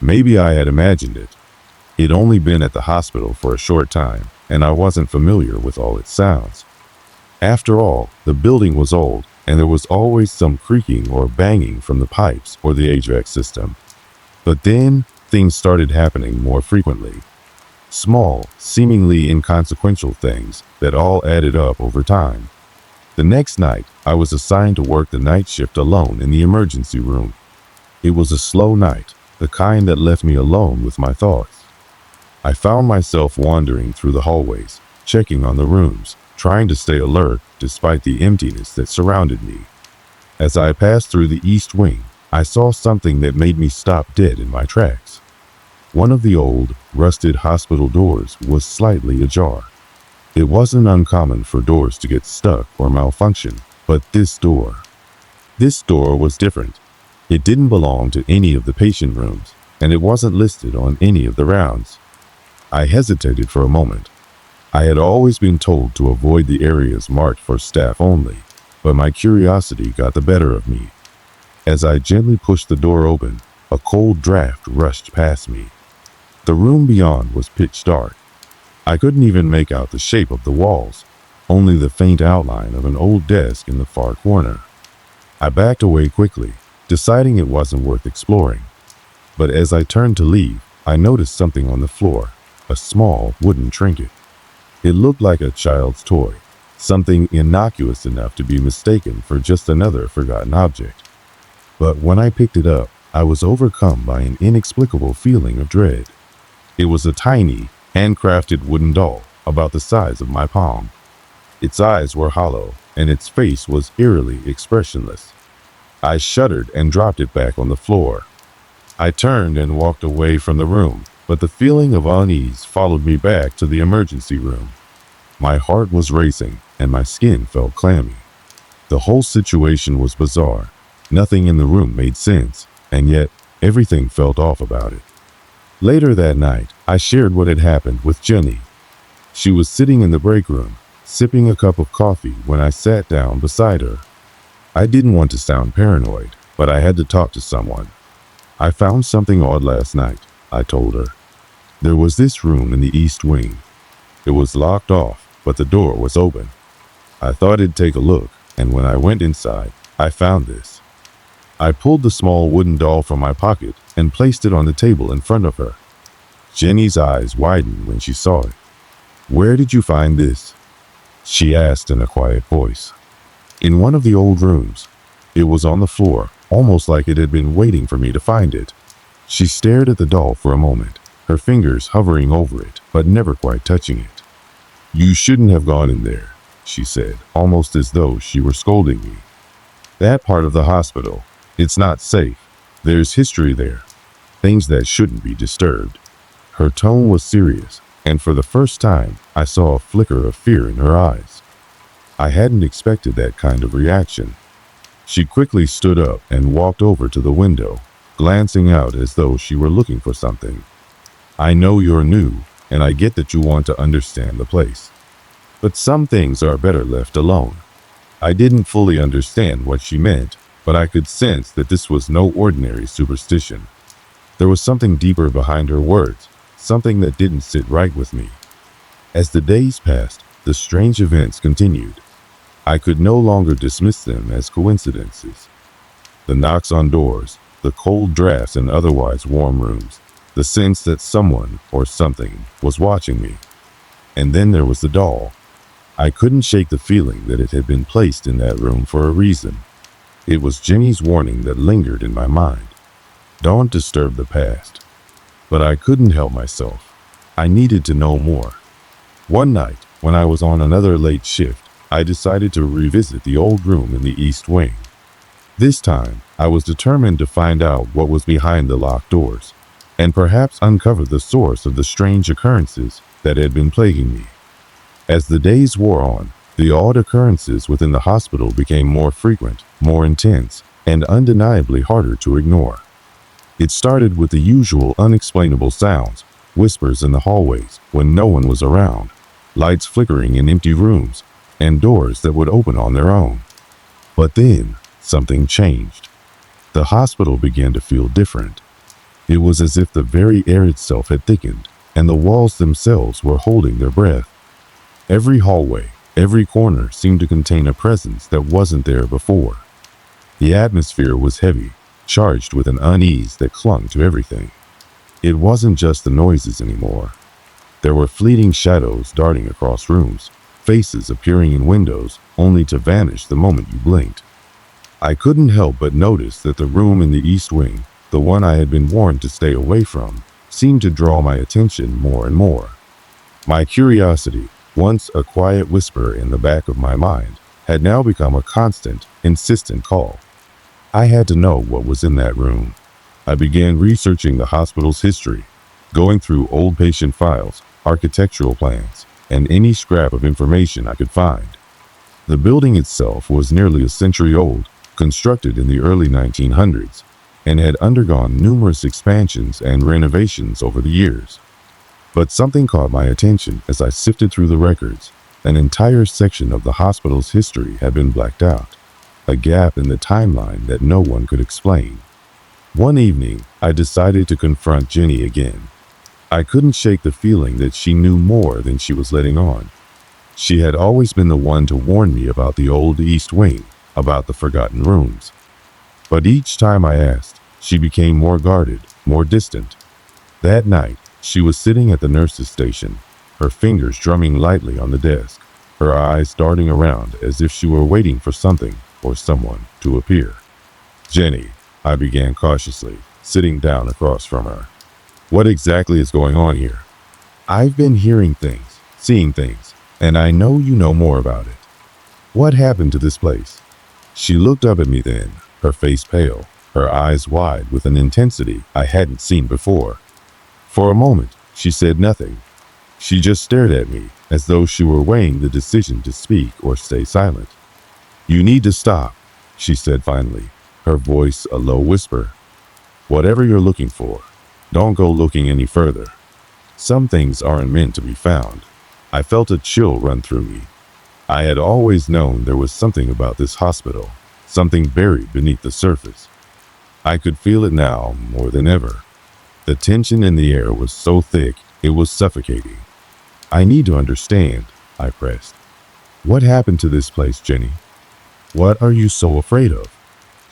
S1: Maybe I had imagined it. He'd only been at the hospital for a short time, and I wasn't familiar with all its sounds. After all, the building was old, and there was always some creaking or banging from the pipes or the HVAC system. But then, things started happening more frequently. Small, seemingly inconsequential things that all added up over time. The next night, I was assigned to work the night shift alone in the emergency room. It was a slow night, the kind that left me alone with my thoughts. I found myself wandering through the hallways, checking on the rooms, trying to stay alert despite the emptiness that surrounded me. As I passed through the east wing, I saw something that made me stop dead in my tracks. One of the old, rusted hospital doors was slightly ajar. It wasn't uncommon for doors to get stuck or malfunction, but this door was different. It didn't belong to any of the patient rooms, and it wasn't listed on any of the rounds. I hesitated for a moment. I had always been told to avoid the areas marked for staff only, but my curiosity got the better of me. As I gently pushed the door open, a cold draft rushed past me. The room beyond was pitch dark. I couldn't even make out the shape of the walls, only the faint outline of an old desk in the far corner. I backed away quickly, deciding it wasn't worth exploring. But as I turned to leave, I noticed something on the floor, a small wooden trinket. It looked like a child's toy, something innocuous enough to be mistaken for just another forgotten object. But when I picked it up, I was overcome by an inexplicable feeling of dread. It was a tiny, handcrafted wooden doll, about the size of my palm. Its eyes were hollow, and its face was eerily expressionless. I shuddered and dropped it back on the floor. I turned and walked away from the room, but the feeling of unease followed me back to the emergency room. My heart was racing, and my skin felt clammy. The whole situation was bizarre. Nothing in the room made sense, and yet everything felt off about it. Later that night, I shared what had happened with Jenny. She was sitting in the break room, sipping a cup of coffee when I sat down beside her. I didn't want to sound paranoid, but I had to talk to someone. "I found something odd last night," I told her. "There was this room in the east wing. It was locked off, but the door was open. I thought it'd take a look, and when I went inside, I found this. I pulled the small wooden doll from my pocket and placed it on the table in front of her. Jenny's eyes widened when she saw it. "Where did you find this?" she asked in a quiet voice. "In one of the old rooms. It was on the floor, almost like it had been waiting for me to find it." She stared at the doll for a moment, her fingers hovering over it, but never quite touching it. "You shouldn't have gone in there," she said, almost as though she were scolding me. "That part of the hospital, it's not safe. There's history there, things that shouldn't be disturbed." Her tone was serious, and for the first time, I saw a flicker of fear in her eyes. I hadn't expected that kind of reaction. She quickly stood up and walked over to the window, glancing out as though she were looking for something. "I know you're new, and I get that you want to understand the place. But some things are better left alone." I didn't fully understand what she meant, but I could sense that this was no ordinary superstition. There was something deeper behind her words, something that didn't sit right with me. As the days passed, the strange events continued. I could no longer dismiss them as coincidences. The knocks on doors, the cold drafts in otherwise warm rooms, the sense that someone or something was watching me. And then there was the doll. I couldn't shake the feeling that it had been placed in that room for a reason. It was Jenny's warning that lingered in my mind. Don't disturb the past. But I couldn't help myself. I needed to know more. One night, when I was on another late shift, I decided to revisit the old room in the East Wing. This time, I was determined to find out what was behind the locked doors, and perhaps uncover the source of the strange occurrences that had been plaguing me. As the days wore on, the odd occurrences within the hospital became more frequent, more intense, and undeniably harder to ignore. It started with the usual unexplainable sounds, whispers in the hallways when no one was around, lights flickering in empty rooms, and doors that would open on their own. But then, something changed. The hospital began to feel different. It was as if the very air itself had thickened, and the walls themselves were holding their breath. Every hallway, every corner seemed to contain a presence that wasn't there before. The atmosphere was heavy, charged with an unease that clung to everything. It wasn't just the noises anymore. There were fleeting shadows darting across rooms, faces appearing in windows only to vanish the moment you blinked. I couldn't help but notice that the room in the East Wing, the one I had been warned to stay away from, seemed to draw my attention more and more. My curiosity, once a quiet whisper in the back of my mind, had now become a constant, insistent call. I had to know what was in that room. I began researching the hospital's history, going through old patient files, architectural plans, and any scrap of information I could find. The building itself was nearly a century old, constructed in the early 1900s, and had undergone numerous expansions and renovations over the years. But something caught my attention as I sifted through the records. An entire section of the hospital's history had been blacked out, a gap in the timeline that no one could explain. One evening, I decided to confront Jenny again. I couldn't shake the feeling that she knew more than she was letting on. She had always been the one to warn me about the old East Wing, about the forgotten rooms. But each time I asked, she became more guarded, more distant. That night, she was sitting at the nurse's station, her fingers drumming lightly on the desk, her eyes darting around as if she were waiting for something or someone to appear. "Jenny," I began cautiously, sitting down across from her. "What exactly is going on here? I've been hearing things, seeing things, and I know you know more about it. What happened to this place?" She looked up at me then, her face pale, her eyes wide with an intensity I hadn't seen before. For a moment, she said nothing. She just stared at me, as though she were weighing the decision to speak or stay silent. "You need to stop," she said finally, her voice a low whisper. "Whatever you're looking for, don't go looking any further. Some things aren't meant to be found." I felt a chill run through me. I had always known there was something about this hospital, something buried beneath the surface. I could feel it now more than ever. The tension in the air was so thick, it was suffocating. "I need to understand," I pressed. What happened to this place, Jenny? What are you so afraid of?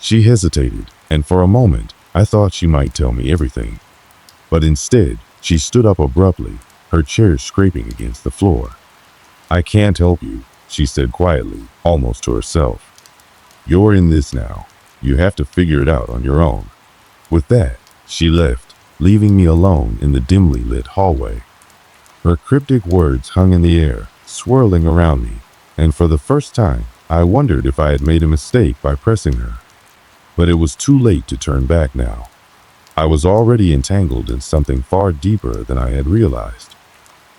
S1: She hesitated, and for a moment, I thought she might tell me everything. But instead, she stood up abruptly, her chair scraping against the floor. I can't help you, she said quietly, almost to herself. You're in this now. You have to figure it out on your own. With that, she left, leaving me alone in the dimly lit hallway. Her cryptic words hung in the air, swirling around me, and for the first time, I wondered if I had made a mistake by pressing her. But it was too late to turn back now. I was already entangled in something far deeper than I had realized.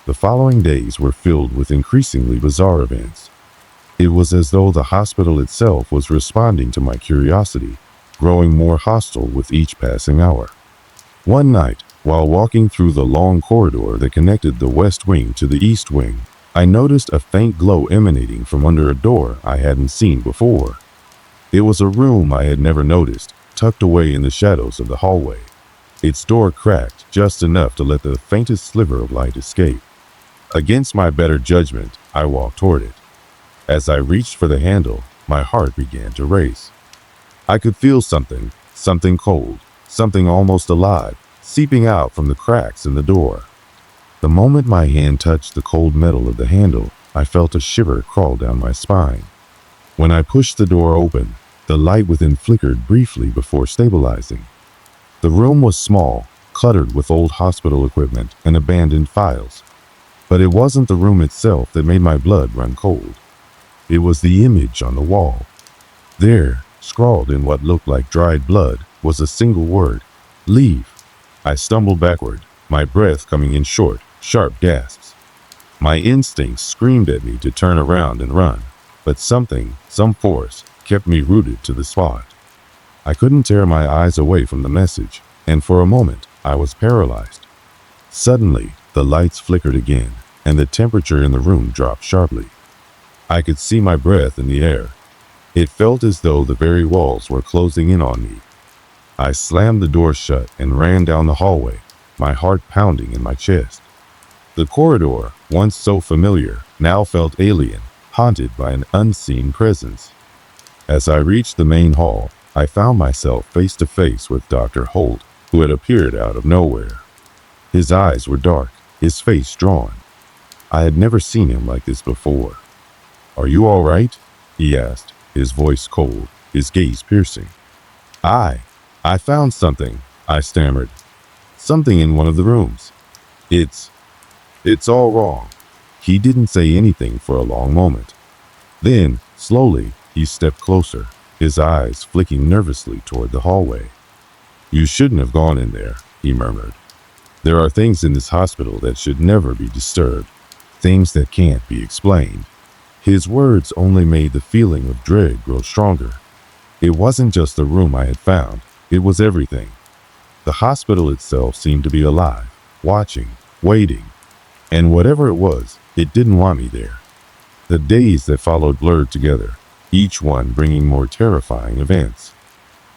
S1: The following days were filled with increasingly bizarre events. It was as though the hospital itself was responding to my curiosity, growing more hostile with each passing hour. One night, while walking through the long corridor that connected the west wing to the east wing, I noticed a faint glow emanating from under a door I hadn't seen before. It was a room I had never noticed, tucked away in the shadows of the hallway. Its door cracked just enough to let the faintest sliver of light escape. Against my better judgment, I walked toward it. As I reached for the handle, my heart began to race. I could feel something cold, something almost alive, seeping out from the cracks in the door. The moment my hand touched the cold metal of the handle, I felt a shiver crawl down my spine. When I pushed the door open, the light within flickered briefly before stabilizing. The room was small, cluttered with old hospital equipment and abandoned files. But it wasn't the room itself that made my blood run cold. It was the image on the wall. There, scrawled in what looked like dried blood, was a single word: leave. I stumbled backward, my breath coming in short, sharp gasps. My instincts screamed at me to turn around and run, but some force, kept me rooted to the spot. I couldn't tear my eyes away from the message, and for a moment, I was paralyzed. Suddenly, the lights flickered again, and the temperature in the room dropped sharply. I could see my breath in the air. It felt as though the very walls were closing in on me. I slammed the door shut and ran down the hallway, my heart pounding in my chest. The corridor, once so familiar, now felt alien, haunted by an unseen presence. As I reached the main hall, I found myself face to face with Dr. Holt, who had appeared out of nowhere. His eyes were dark, his face drawn. I had never seen him like this before. "Are you all right?" he asked, his voice cold, his gaze piercing. I found something," I stammered. "Something in one of the rooms. It's all wrong." He didn't say anything for a long moment. Then, slowly, he stepped closer, his eyes flicking nervously toward the hallway. "You shouldn't have gone in there," he murmured. "There are things in this hospital that should never be disturbed, things that can't be explained." His words only made the feeling of dread grow stronger. It wasn't just the room I had found, it was everything. The hospital itself seemed to be alive, watching, waiting, and whatever it was, it didn't want me there. The days that followed blurred together, each one bringing more terrifying events.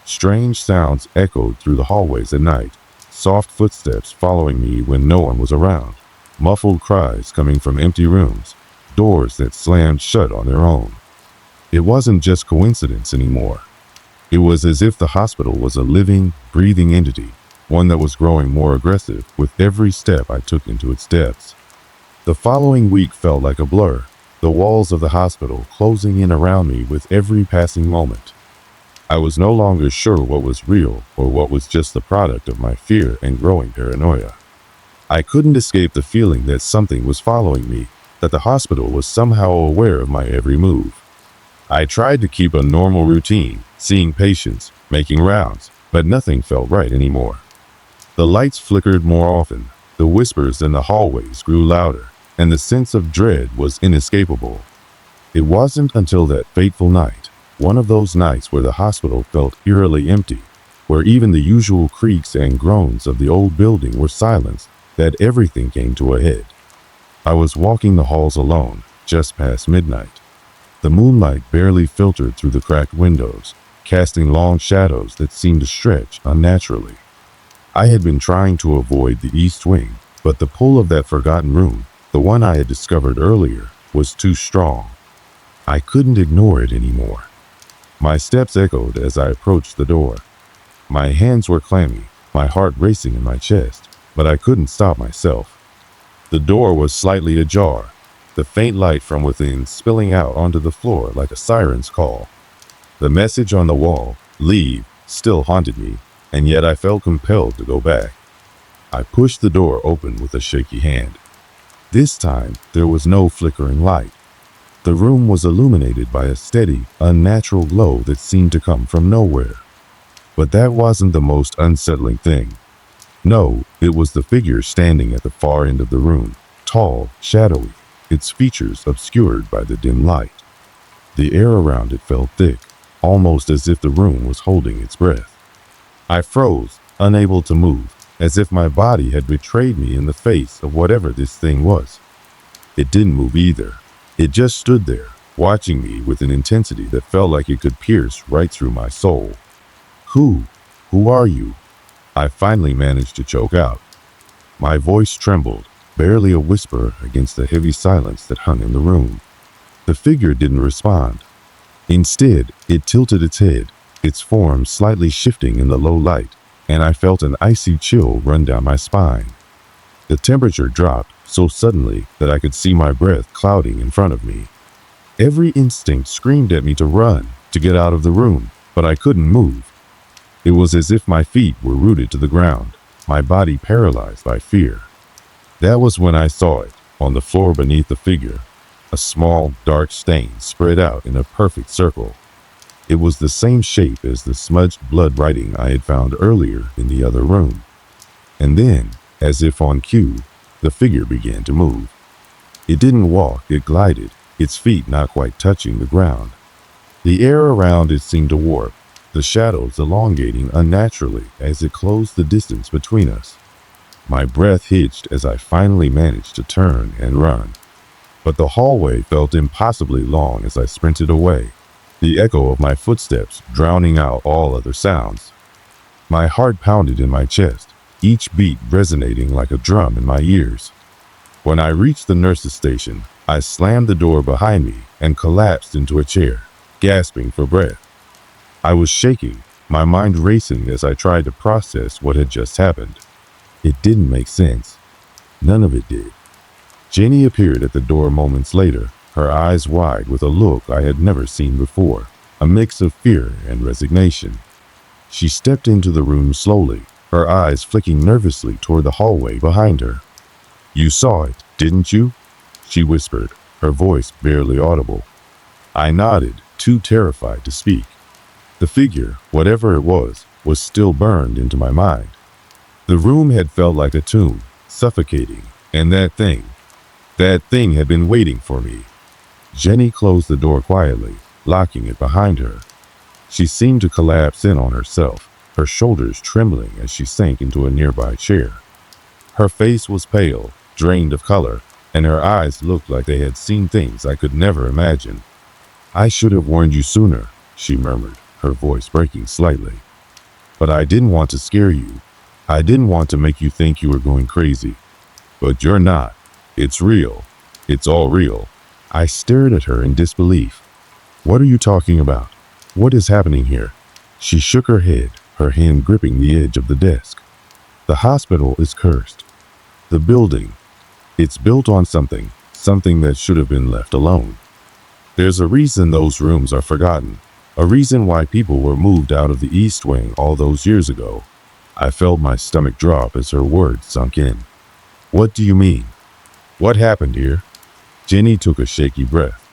S1: Strange sounds echoed through the hallways at night, soft footsteps following me when no one was around, muffled cries coming from empty rooms, doors that slammed shut on their own. It wasn't just coincidence anymore. It was as if the hospital was a living, breathing entity, one that was growing more aggressive with every step I took into its depths. The following week felt like a blur, the walls of the hospital closing in around me with every passing moment. I was no longer sure what was real or what was just the product of my fear and growing paranoia. I couldn't escape the feeling that something was following me, that the hospital was somehow aware of my every move. I tried to keep a normal routine, seeing patients, making rounds, but nothing felt right anymore. The lights flickered more often, the whispers in the hallways grew louder, and the sense of dread was inescapable. It wasn't until that fateful night, one of those nights where the hospital felt eerily empty, where even the usual creaks and groans of the old building were silenced, that everything came to a head. I was walking the halls alone, just past midnight. The moonlight barely filtered through the cracked windows, casting long shadows that seemed to stretch unnaturally. I had been trying to avoid the east wing, but the pull of that forgotten room, the one I had discovered earlier, was too strong. I couldn't ignore it anymore. My steps echoed as I approached the door. My hands were clammy, my heart racing in my chest, but I couldn't stop myself. The door was slightly ajar, the faint light from within spilling out onto the floor like a siren's call. The message on the wall, "Leave," still haunted me, and yet I felt compelled to go back. I pushed the door open with a shaky hand. This time, there was no flickering light. The room was illuminated by a steady, unnatural glow that seemed to come from nowhere. But that wasn't the most unsettling thing. No, it was the figure standing at the far end of the room, tall, shadowy, its features obscured by the dim light. The air around it felt thick, almost as if the room was holding its breath. I froze, unable to move, as if my body had betrayed me in the face of whatever this thing was. It didn't move either. It just stood there, watching me with an intensity that felt like it could pierce right through my soul. Who are you?" I finally managed to choke out. My voice trembled, barely a whisper against the heavy silence that hung in the room. The figure didn't respond. Instead, it tilted its head, its form slightly shifting in the low light, and I felt an icy chill run down my spine. The temperature dropped so suddenly that I could see my breath clouding in front of me. Every instinct screamed at me to run, to get out of the room, but I couldn't move. It was as if my feet were rooted to the ground, my body paralyzed by fear. That was when I saw it, on the floor beneath the figure, a small, dark stain spread out in a perfect circle. It was the same shape as the smudged blood writing I had found earlier in the other room. And then, as if on cue, the figure began to move. It didn't walk, it glided, its feet not quite touching the ground. The air around it seemed to warp, the shadows elongating unnaturally as it closed the distance between us. My breath hitched as I finally managed to turn and run. But the hallway felt impossibly long as I sprinted away, the echo of my footsteps drowning out all other sounds. My heart pounded in my chest, each beat resonating like a drum in my ears. When I reached the nurse's station, I slammed the door behind me and collapsed into a chair, gasping for breath. I was shaking, my mind racing as I tried to process what had just happened. It didn't make sense. None of it did. Jenny appeared at the door moments later, her eyes wide with a look I had never seen before, a mix of fear and resignation. She stepped into the room slowly, her eyes flicking nervously toward the hallway behind her. "You saw it, didn't you?" she whispered, her voice barely audible. I nodded, too terrified to speak. The figure, whatever it was still burned into my mind. The room had felt like a tomb, suffocating, and that thing had been waiting for me. Jenny closed the door quietly, locking it behind her. She seemed to collapse in on herself, her shoulders trembling as she sank into a nearby chair. Her face was pale, drained of color, and her eyes looked like they had seen things I could never imagine. "I should have warned you sooner," she murmured, her voice breaking slightly. "But I didn't want to scare you. I didn't want to make you think you were going crazy. But you're not. It's real. It's all real." I stared at her in disbelief. "What are you talking about? What is happening here?" She shook her head, her hand gripping the edge of the desk. "The hospital is cursed. The building, it's built on something that should have been left alone. There's a reason those rooms are forgotten, a reason why people were moved out of the East Wing all those years ago." I felt my stomach drop as her words sunk in. "What do you mean? What happened here?" Jenny took a shaky breath.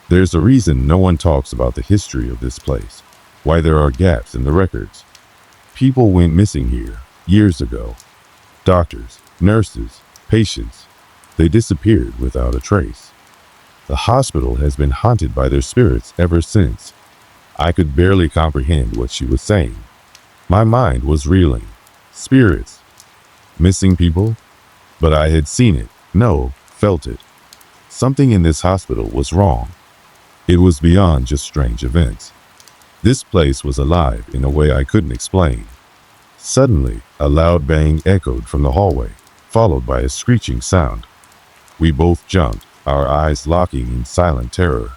S1: "There's a reason no one talks about the history of this place, why there are gaps in the records. People went missing here years ago. Doctors, nurses, patients. They disappeared without a trace. The hospital has been haunted by their spirits ever since." I could barely comprehend what she was saying. My mind was reeling. Spirits. Missing people? But I had seen it. No, felt it. Something in this hospital was wrong. It was beyond just strange events. This place was alive in a way I couldn't explain. Suddenly, a loud bang echoed from the hallway, followed by a screeching sound. We both jumped, our eyes locking in silent terror.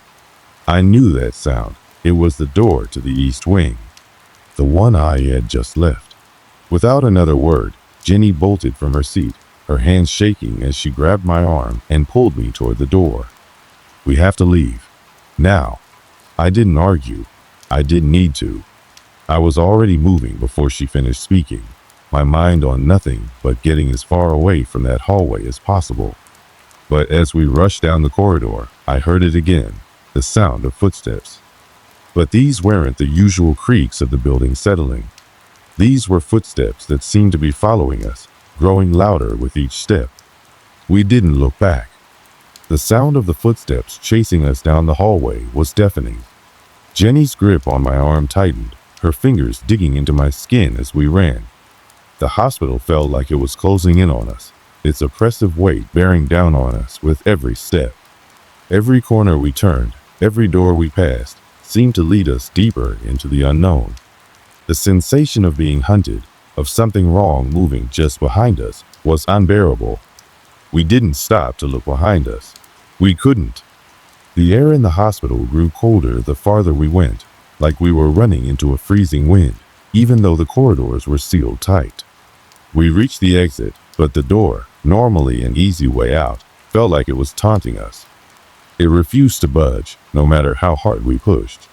S1: I knew that sound. It was the door to the east wing, the one I had just left. Without another word, Jenny bolted from her seat, her hands shaking as she grabbed my arm and pulled me toward the door. We have to leave. Now. I didn't argue. I didn't need to. I was already moving before she finished speaking, my mind on nothing but getting as far away from that hallway as possible. But as we rushed down the corridor, I heard it again, the sound of footsteps. But these weren't the usual creaks of the building settling. These were footsteps that seemed to be following us, growing louder with each step. We didn't look back. The sound of the footsteps chasing us down the hallway was deafening. Jenny's grip on my arm tightened, her fingers digging into my skin as we ran. The hospital felt like it was closing in on us, its oppressive weight bearing down on us with every step. Every corner we turned, every door we passed, seemed to lead us deeper into the unknown. The sensation of being hunted, of something wrong moving just behind us, was unbearable. We didn't stop to look behind us. We couldn't. The air in the hospital grew colder the farther we went, like we were running into a freezing wind, even though the corridors were sealed tight. We reached the exit, but the door, normally an easy way out, felt like it was taunting us. It refused to budge, no matter how hard we pushed.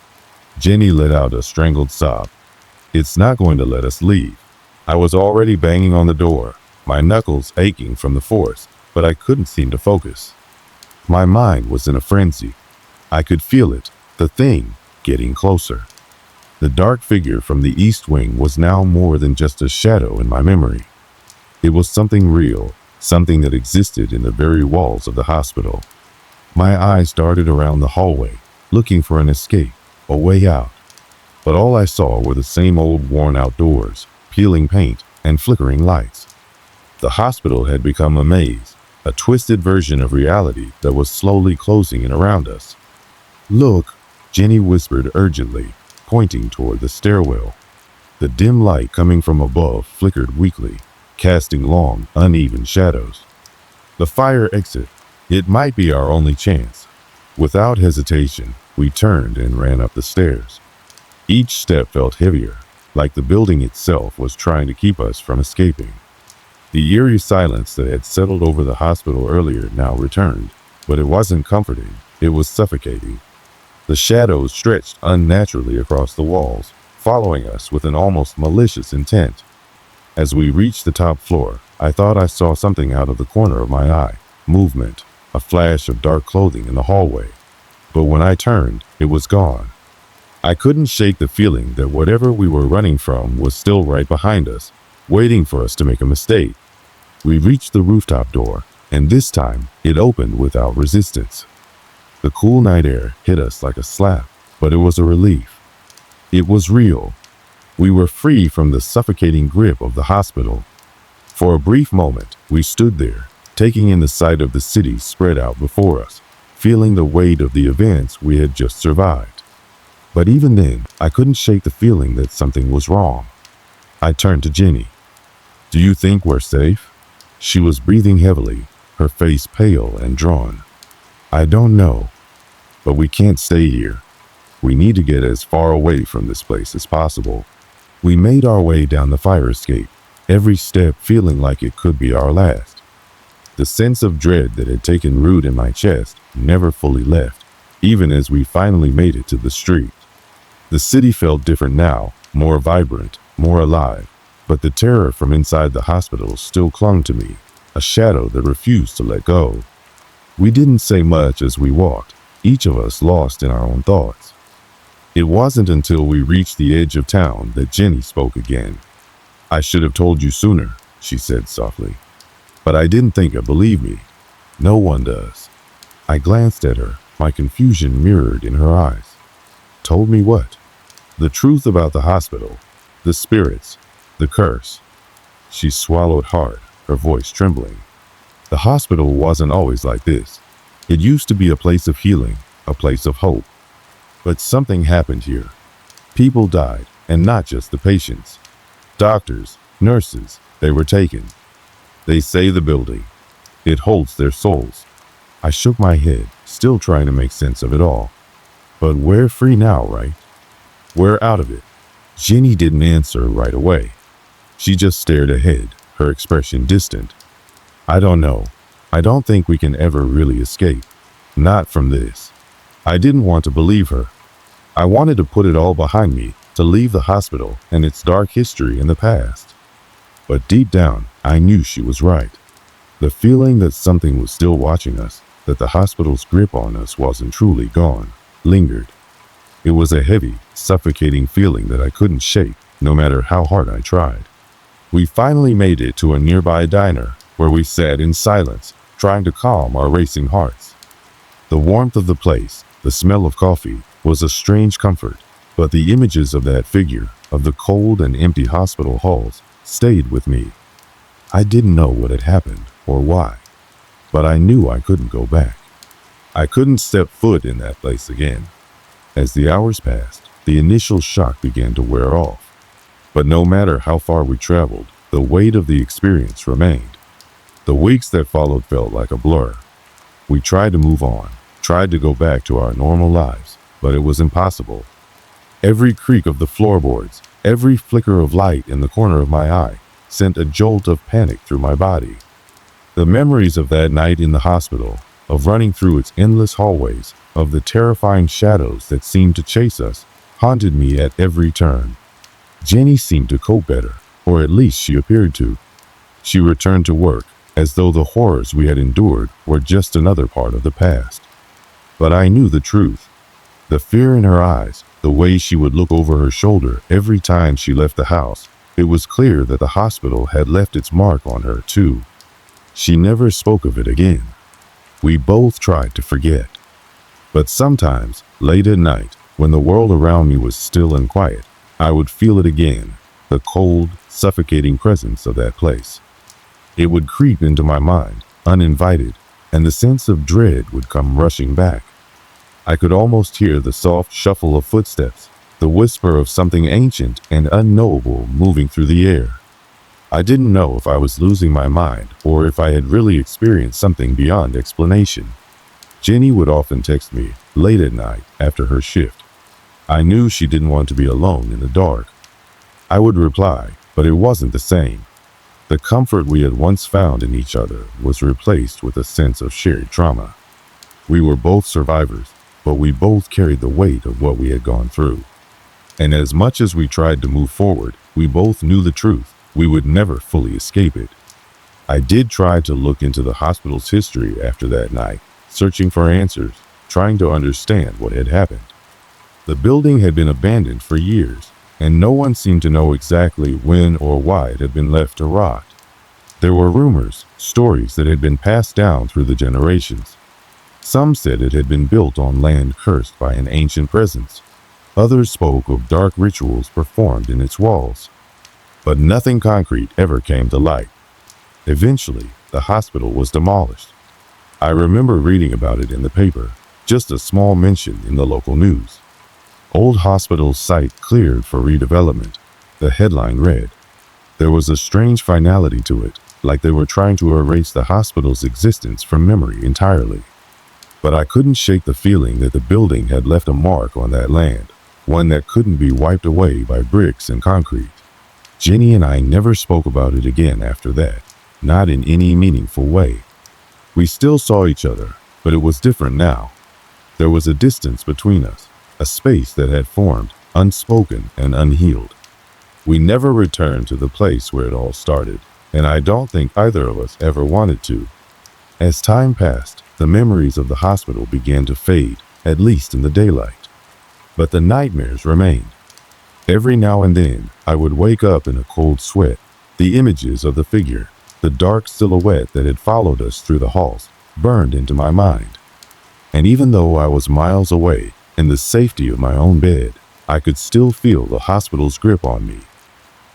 S1: Jenny let out a strangled sob. It's not going to let us leave. I was already banging on the door, my knuckles aching from the force, but I couldn't seem to focus. My mind was in a frenzy. I could feel it, the thing, getting closer. The dark figure from the east wing was now more than just a shadow in my memory. It was something real, something that existed in the very walls of the hospital. My eyes darted around the hallway, looking for an escape, a way out. But all I saw were the same old worn-out doors, peeling paint, and flickering lights. The hospital had become a maze, a twisted version of reality that was slowly closing in around us. "Look," Jenny whispered urgently, pointing toward the stairwell. The dim light coming from above flickered weakly, casting long, uneven shadows. The fire exit. It might be our only chance. Without hesitation, we turned and ran up the stairs. Each step felt heavier, like the building itself was trying to keep us from escaping. The eerie silence that had settled over the hospital earlier now returned, but it wasn't comforting, it was suffocating. The shadows stretched unnaturally across the walls, following us with an almost malicious intent. As we reached the top floor, I thought I saw something out of the corner of my eye. Movement, a flash of dark clothing in the hallway. But when I turned, it was gone. I couldn't shake the feeling that whatever we were running from was still right behind us, waiting for us to make a mistake. We reached the rooftop door, and this time it opened without resistance. The cool night air hit us like a slap, but it was a relief. It was real. We were free from the suffocating grip of the hospital. For a brief moment, we stood there, taking in the sight of the city spread out before us, feeling the weight of the events we had just survived. But even then, I couldn't shake the feeling that something was wrong. I turned to Jenny. "Do you think we're safe?" She was breathing heavily, her face pale and drawn. "I don't know, but we can't stay here. We need to get as far away from this place as possible." We made our way down the fire escape, every step feeling like it could be our last. The sense of dread that had taken root in my chest never fully left, even as we finally made it to the street. The city felt different now, more vibrant, more alive, but the terror from inside the hospital still clung to me, a shadow that refused to let go. We didn't say much as we walked, each of us lost in our own thoughts. It wasn't until we reached the edge of town that Jenny spoke again. "I should have told you sooner," she said softly. "But I didn't think you'd believe me. No one does." I glanced at her, my confusion mirrored in her eyes. "Told me what?" "The truth about the hospital, the spirits, the curse." She swallowed hard, her voice trembling. "The hospital wasn't always like this. It used to be a place of healing, a place of hope. But something happened here. People died, and not just the patients. Doctors, nurses, they were taken. They say the building. It holds their souls." I shook my head, still trying to make sense of it all. But we're free now, right? We're out of it. Jenny didn't answer right away. She just stared ahead, her expression distant. I don't know. I don't think we can ever really escape. Not from this. I didn't want to believe her. I wanted to put it all behind me, to leave the hospital and its dark history in the past. But deep down, I knew she was right. The feeling that something was still watching us, that the hospital's grip on us wasn't truly gone, lingered. It was a heavy, suffocating feeling that I couldn't shake, no matter how hard I tried. We finally made it to a nearby diner, where we sat in silence, trying to calm our racing hearts. The warmth of the place, the smell of coffee, was a strange comfort, but the images of that figure, of the cold and empty hospital halls, stayed with me. I didn't know what had happened or why, but I knew I couldn't go back. I couldn't step foot in that place again. As the hours passed, the initial shock began to wear off. But no matter how far we traveled, the weight of the experience remained. The weeks that followed felt like a blur. We tried to move on, tried to go back to our normal lives, but it was impossible. Every creak of the floorboards, every flicker of light in the corner of my eye, sent a jolt of panic through my body. The memories of that night in the hospital, of running through its endless hallways, of the terrifying shadows that seemed to chase us, haunted me at every turn. Jenny seemed to cope better, or at least she appeared to. She returned to work, as though the horrors we had endured were just another part of the past. But I knew the truth. The fear in her eyes, the way she would look over her shoulder every time she left the house, it was clear that the hospital had left its mark on her too. She never spoke of it again. We both tried to forget. But sometimes, late at night, when the world around me was still and quiet, I would feel it again, the cold, suffocating presence of that place. It would creep into my mind, uninvited, and the sense of dread would come rushing back. I could almost hear the soft shuffle of footsteps, the whisper of something ancient and unknowable moving through the air. I didn't know if I was losing my mind or if I had really experienced something beyond explanation. Jenny would often text me late at night after her shift. I knew she didn't want to be alone in the dark. I would reply, but it wasn't the same. The comfort we had once found in each other was replaced with a sense of shared trauma. We were both survivors, but we both carried the weight of what we had gone through. And as much as we tried to move forward, we both knew the truth. We would never fully escape it. I did try to look into the hospital's history after that night, searching for answers, trying to understand what had happened. The building had been abandoned for years, and no one seemed to know exactly when or why it had been left to rot. There were rumors, stories that had been passed down through the generations. Some said it had been built on land cursed by an ancient presence. Others spoke of dark rituals performed in its walls. But nothing concrete ever came to light. Eventually, the hospital was demolished. I remember reading about it in the paper, just a small mention in the local news. Old hospital site cleared for redevelopment. The headline read. There was a strange finality to it, like they were trying to erase the hospital's existence from memory entirely. But I couldn't shake the feeling that the building had left a mark on that land, one that couldn't be wiped away by bricks and concrete. Jenny and I never spoke about it again after that, not in any meaningful way. We still saw each other, but it was different now. There was a distance between us, a space that had formed, unspoken and unhealed. We never returned to the place where it all started, and I don't think either of us ever wanted to. As time passed, the memories of the hospital began to fade, at least in the daylight. But the nightmares remained. Every now and then, I would wake up in a cold sweat. The images of the figure, the dark silhouette that had followed us through the halls, burned into my mind. And even though I was miles away, in the safety of my own bed, I could still feel the hospital's grip on me.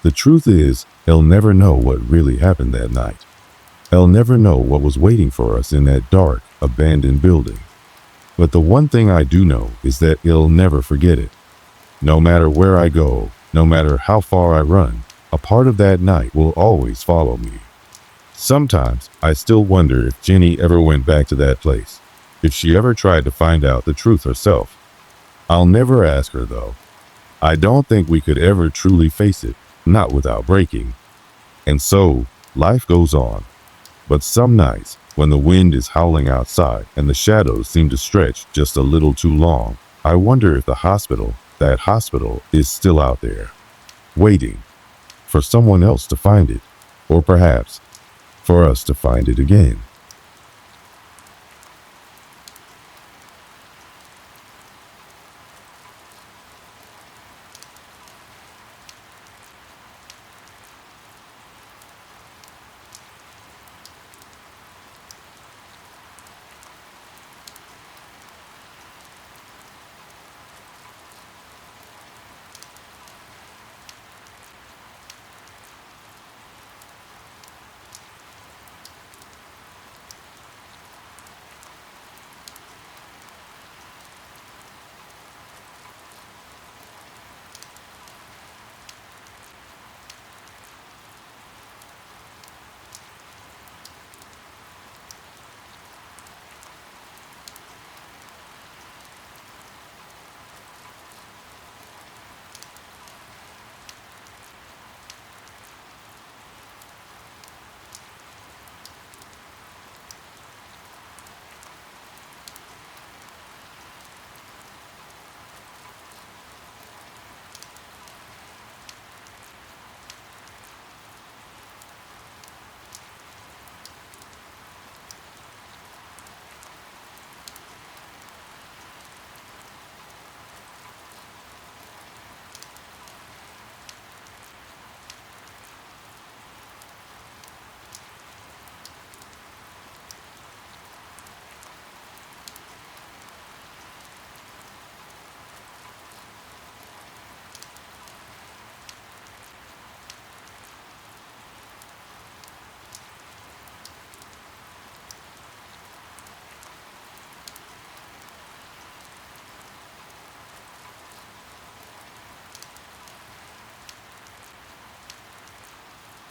S1: The truth is, I'll never know what really happened that night. I'll never know what was waiting for us in that dark, abandoned building. But the one thing I do know is that I'll never forget it. No matter where I go, no matter how far I run, a part of that night will always follow me. Sometimes I still wonder if Jenny ever went back to that place, if she ever tried to find out the truth herself. I'll never ask her though. I don't think we could ever truly face it, not without breaking. And so, life goes on. But some nights, when the wind is howling outside and the shadows seem to stretch just a little too long, I wonder if that hospital, is still out there, waiting for someone else to find it, or perhaps for us to find it again.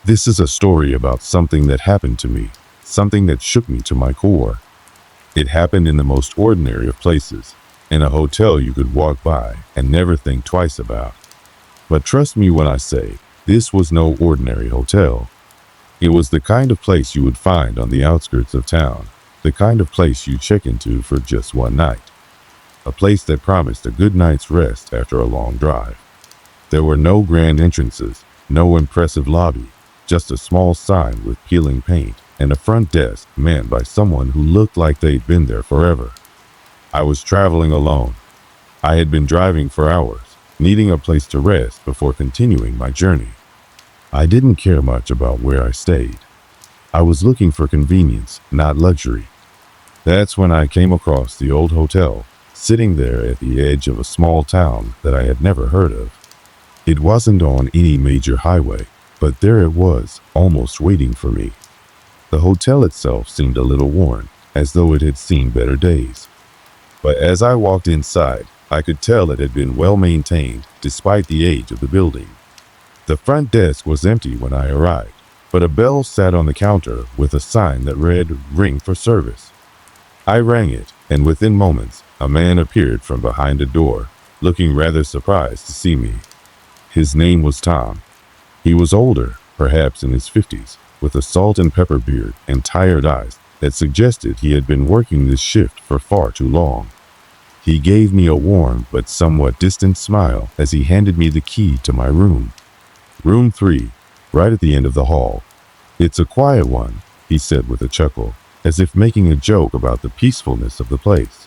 S1: This is a story about something that happened to me, something that shook me to my core. It happened in the most ordinary of places, in a hotel you could walk by and never think twice about. But trust me when I say, this was no ordinary hotel. It was the kind of place you would find on the outskirts of town, the kind of place you check into for just one night. A place that promised a good night's rest after a long drive. There were no grand entrances, no impressive lobby, just a small sign with peeling paint and a front desk manned by someone who looked like they'd been there forever. I was traveling alone. I had been driving for hours, needing a place to rest before continuing my journey. I didn't care much about where I stayed. I was looking for convenience, not luxury. That's when I came across the old hotel, sitting there at the edge of a small town that I had never heard of. It wasn't on any major highway, but there it was, almost waiting for me. The hotel itself seemed a little worn, as though it had seen better days. But as I walked inside, I could tell it had been well maintained, despite the age of the building. The front desk was empty when I arrived, but a bell sat on the counter with a sign that read, "Ring for service." I rang it, and within moments, a man appeared from behind a door, looking rather surprised to see me. His name was Tom. He was older, perhaps in his 50s, with a salt and pepper beard and tired eyes that suggested he had been working this shift for far too long. He gave me a warm but somewhat distant smile as he handed me the key to my room. Room 3, right at the end of the hall. "It's a quiet one," he said with a chuckle, as if making a joke about the peacefulness of the place.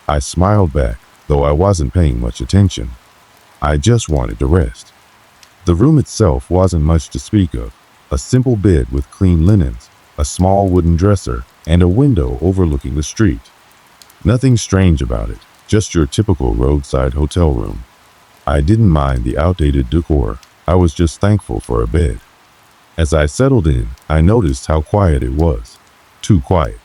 S1: I smiled back, though I wasn't paying much attention. I just wanted to rest. The room itself wasn't much to speak of. A simple bed with clean linens, a small wooden dresser, and a window overlooking the street. Nothing strange about it, just your typical roadside hotel room. I didn't mind the outdated decor. I was just thankful for a bed. As I settled in, I noticed how quiet it was. Too quiet.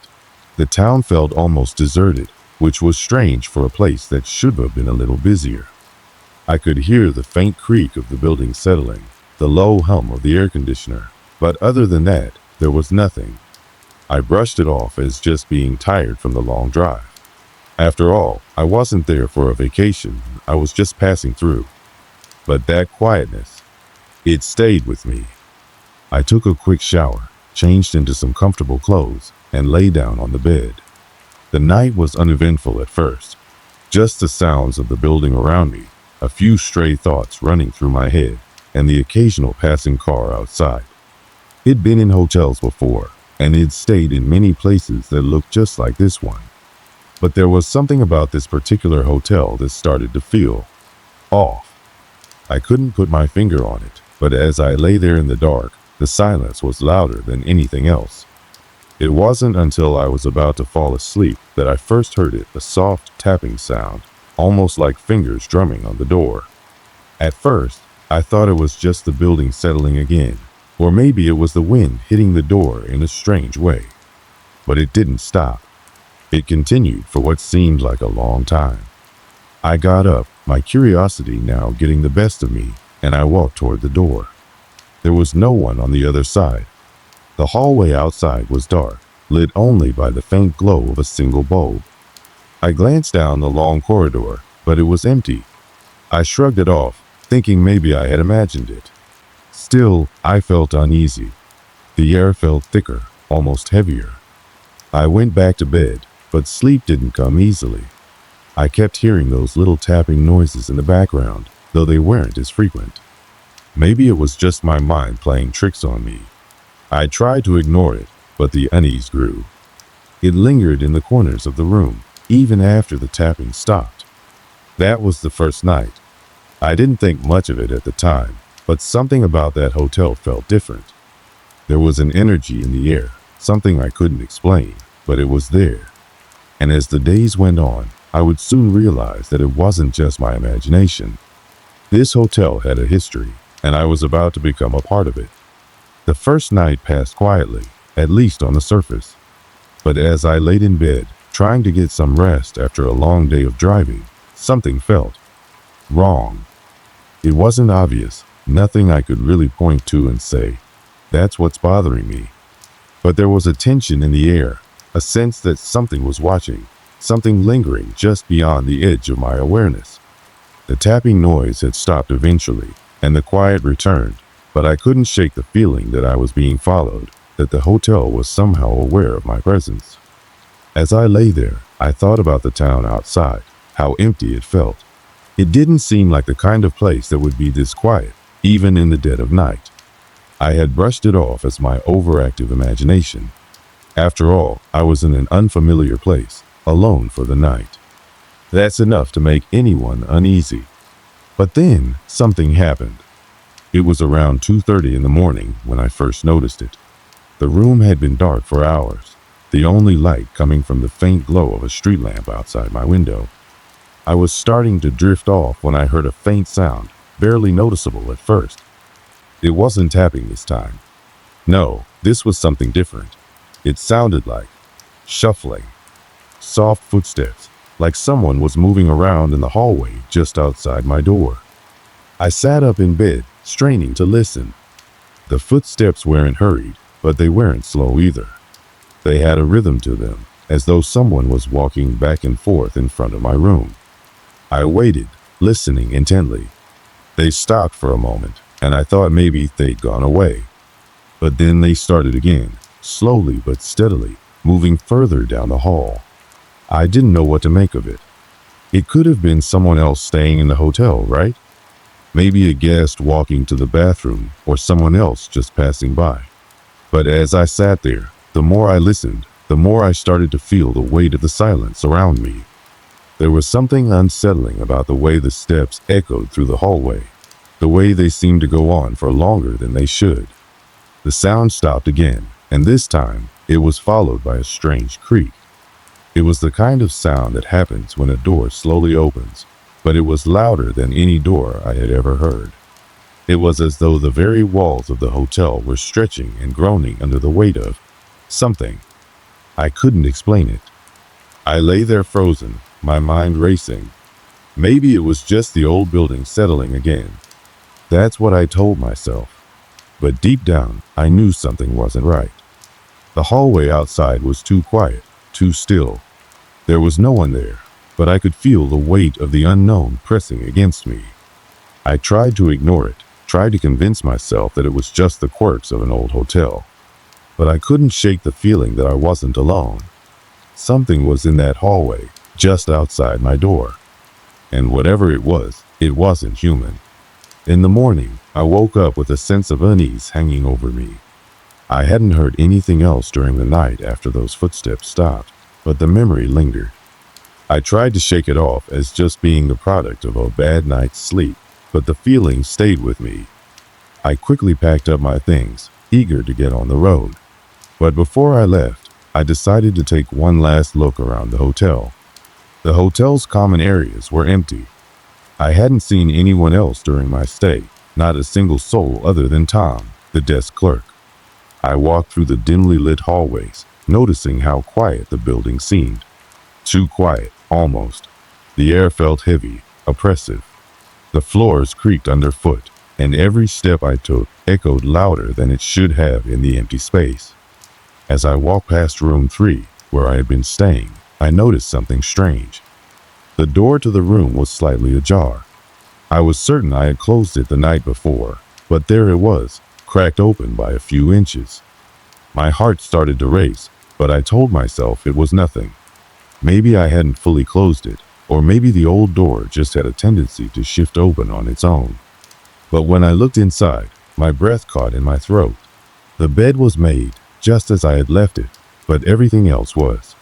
S1: The town felt almost deserted, which was strange for a place that should have been a little busier. I could hear the faint creak of the building settling, the low hum of the air conditioner, but other than that, there was nothing. I brushed it off as just being tired from the long drive. After all, I wasn't there for a vacation, I was just passing through. But that quietness, it stayed with me. I took a quick shower, changed into some comfortable clothes, and lay down on the bed. The night was uneventful at first. Just the sounds of the building around me, a few stray thoughts running through my head, and the occasional passing car outside. It'd been in hotels before, and it'd stayed in many places that looked just like this one. But there was something about this particular hotel that started to feel off. I couldn't put my finger on it, but as I lay there in the dark, the silence was louder than anything else. It wasn't until I was about to fall asleep that I first heard it, a soft tapping sound, almost like fingers drumming on the door. At first, I thought it was just the building settling again, or maybe it was the wind hitting the door in a strange way. But it didn't stop. It continued for what seemed like a long time. I got up, my curiosity now getting the best of me, and I walked toward the door. There was no one on the other side. The hallway outside was dark, lit only by the faint glow of a single bulb. I glanced down the long corridor, but it was empty. I shrugged it off, thinking maybe I had imagined it. Still, I felt uneasy. The air felt thicker, almost heavier. I went back to bed, but sleep didn't come easily. I kept hearing those little tapping noises in the background, though they weren't as frequent. Maybe it was just my mind playing tricks on me. I tried to ignore it, but the unease grew. It lingered in the corners of the room, even after the tapping stopped. That was the first night. I didn't think much of it at the time, but something about that hotel felt different. There was an energy in the air, something I couldn't explain, but it was there. And as the days went on, I would soon realize that it wasn't just my imagination. This hotel had a history, and I was about to become a part of it. The first night passed quietly, at least on the surface. But as I laid in bed, trying to get some rest after a long day of driving, something felt wrong. It wasn't obvious, nothing I could really point to and say, that's what's bothering me. But there was a tension in the air, a sense that something was watching, something lingering just beyond the edge of my awareness. The tapping noise had stopped eventually, and the quiet returned, but I couldn't shake the feeling that I was being followed, that the hotel was somehow aware of my presence. As I lay there, I thought about the town outside, how empty it felt. It didn't seem like the kind of place that would be this quiet, even in the dead of night. I had brushed it off as my overactive imagination. After all, I was in an unfamiliar place, alone for the night. That's enough to make anyone uneasy. But then something happened. It was around 2:30 in the morning when I first noticed it. The room had been dark for hours, the only light coming from the faint glow of a street lamp outside my window. I was starting to drift off when I heard a faint sound, barely noticeable at first. It wasn't tapping this time. No, this was something different. It sounded like shuffling, soft footsteps, like someone was moving around in the hallway just outside my door. I sat up in bed, straining to listen. The footsteps weren't hurried, but they weren't slow either. They had a rhythm to them, as though someone was walking back and forth in front of my room. I waited, listening intently. They stopped for a moment, and I thought maybe they'd gone away. But then they started again, slowly but steadily, moving further down the hall. I didn't know what to make of it. It could have been someone else staying in the hotel, right? Maybe a guest walking to the bathroom, or someone else just passing by. But as I sat there, the more I listened, the more I started to feel the weight of the silence around me. There was something unsettling about the way the steps echoed through the hallway, the way they seemed to go on for longer than they should. The sound stopped again, and this time it was followed by a strange creak. It was the kind of sound that happens when a door slowly opens, but it was louder than any door I had ever heard. It was as though the very walls of the hotel were stretching and groaning under the weight of something. I couldn't explain it. I lay there frozen, my mind racing. Maybe it was just the old building settling again. That's what I told myself. But deep down, I knew something wasn't right. The hallway outside was too quiet, too still. There was no one there, but I could feel the weight of the unknown pressing against me. I tried to ignore it, tried to convince myself that it was just the quirks of an old hotel. But I couldn't shake the feeling that I wasn't alone. Something was in that hallway, just outside my door. And whatever it wasn't human. In the morning, I woke up with a sense of unease hanging over me. I hadn't heard anything else during the night after those footsteps stopped, but the memory lingered. I tried to shake it off as just being the product of a bad night's sleep, but the feeling stayed with me. I quickly packed up my things, eager to get on the road. But before I left, I decided to take one last look around the hotel. The hotel's common areas were empty. I hadn't seen anyone else during my stay, not a single soul other than Tom, the desk clerk. I walked through the dimly lit hallways, noticing how quiet the building seemed. Too quiet, almost. The air felt heavy, oppressive. The floors creaked underfoot, and every step I took echoed louder than it should have in the empty space. As I walked past room 3, where I had been staying, I noticed something strange. The door to the room was slightly ajar. I was certain I had closed it the night before, but there it was, cracked open by a few inches. My heart started to race, but I told myself it was nothing. Maybe I hadn't fully closed it, or maybe the old door just had a tendency to shift open on its own. But when I looked inside, my breath caught in my throat. The bed was made just as I had left it, but everything else was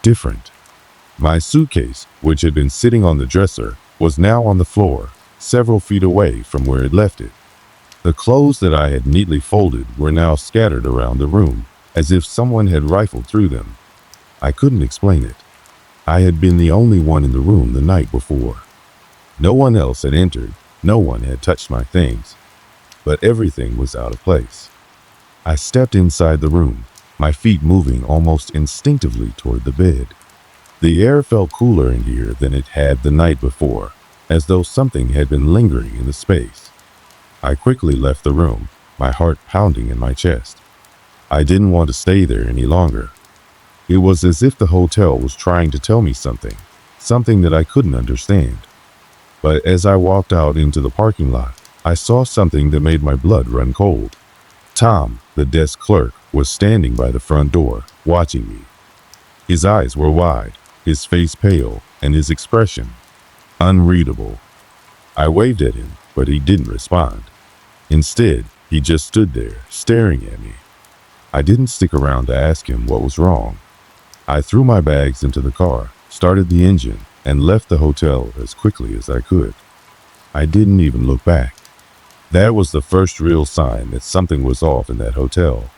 S1: different. My suitcase, which had been sitting on the dresser, was now on the floor, several feet away from where I'd left it. The clothes that I had neatly folded were now scattered around the room, as if someone had rifled through them. I couldn't explain it. I had been the only one in the room the night before. No one else had entered, no one had touched my things, but everything was out of place. I stepped inside the room, my feet moving almost instinctively toward the bed. The air felt cooler in here than it had the night before, as though something had been lingering in the space. I quickly left the room, my heart pounding in my chest. I didn't want to stay there any longer. It was as if the hotel was trying to tell me something that I couldn't understand. But as I walked out into the parking lot, I saw something that made my blood run cold. Tom, the desk clerk, was standing by the front door, watching me. His eyes were wide, his face pale, and his expression unreadable. I waved at him, but he didn't respond. Instead, he just stood there, staring at me. I didn't stick around to ask him what was wrong. I threw my bags into the car, started the engine, and left the hotel as quickly as I could. I didn't even look back. That was the first real sign that something was off in that hotel.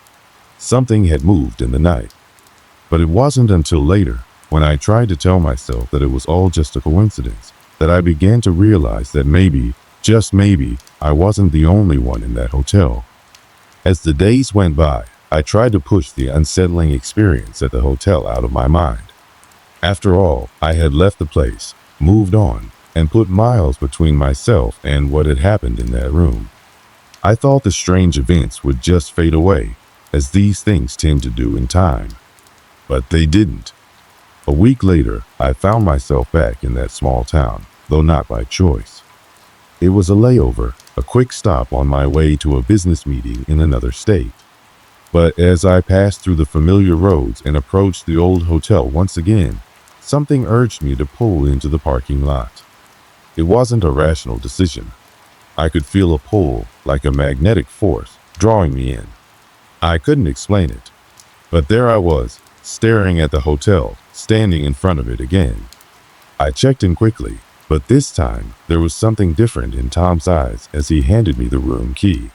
S1: Something had moved in the night. But it wasn't until later, when I tried to tell myself that it was all just a coincidence, that I began to realize that maybe, just maybe, I wasn't the only one in that hotel. As the days went by, I tried to push the unsettling experience at the hotel out of my mind. After all, I had left the place, moved on, and put miles between myself and what had happened in that room. I thought the strange events would just fade away, as these things tend to do in time. But they didn't. A week later, I found myself back in that small town, though not by choice. It was a layover, a quick stop on my way to a business meeting in another state. But as I passed through the familiar roads and approached the old hotel once again, something urged me to pull into the parking lot. It wasn't a rational decision. I could feel a pull, like a magnetic force, drawing me in. I couldn't explain it. But there I was, staring at the hotel, standing in front of it again. I checked in quickly, but this time there was something different in Tom's eyes as he handed me the room key.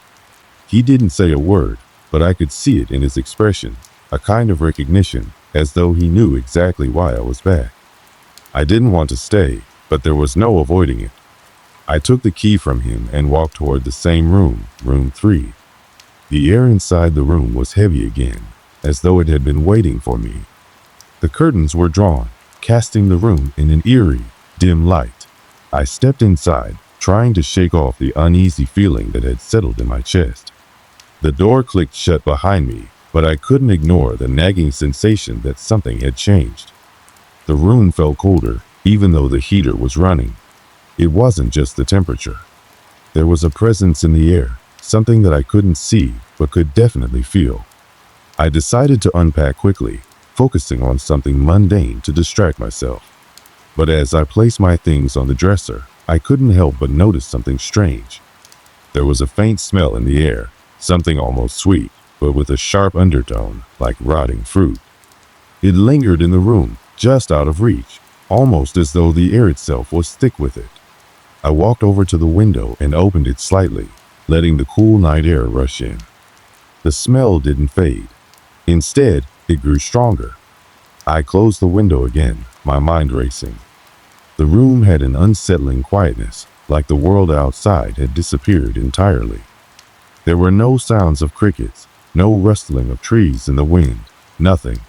S1: He didn't say a word, but I could see it in his expression, a kind of recognition, as though he knew exactly why I was back. I didn't want to stay, but there was no avoiding it. I took the key from him and walked toward the same room, room 3. The air inside the room was heavy again, as though it had been waiting for me. The curtains were drawn, casting the room in an eerie, dim light. I stepped inside, trying to shake off the uneasy feeling that had settled in my chest. The door clicked shut behind me, but I couldn't ignore the nagging sensation that something had changed. The room felt colder, even though the heater was running. It wasn't just the temperature. There was a presence in the air, something that I couldn't see but could definitely feel. I decided to unpack quickly, focusing on something mundane to distract myself. But as I placed my things on the dresser, I couldn't help but notice something strange. There was a faint smell in the air, something almost sweet, but with a sharp undertone, like rotting fruit. It lingered in the room, just out of reach, almost as though the air itself was thick with it. I walked over to the window and opened it slightly, letting the cool night air rush in. The smell didn't fade. Instead, it grew stronger. I closed the window again, my mind racing. The room had an unsettling quietness, like the world outside had disappeared entirely. There were no sounds of crickets, no rustling of trees in the wind, nothing.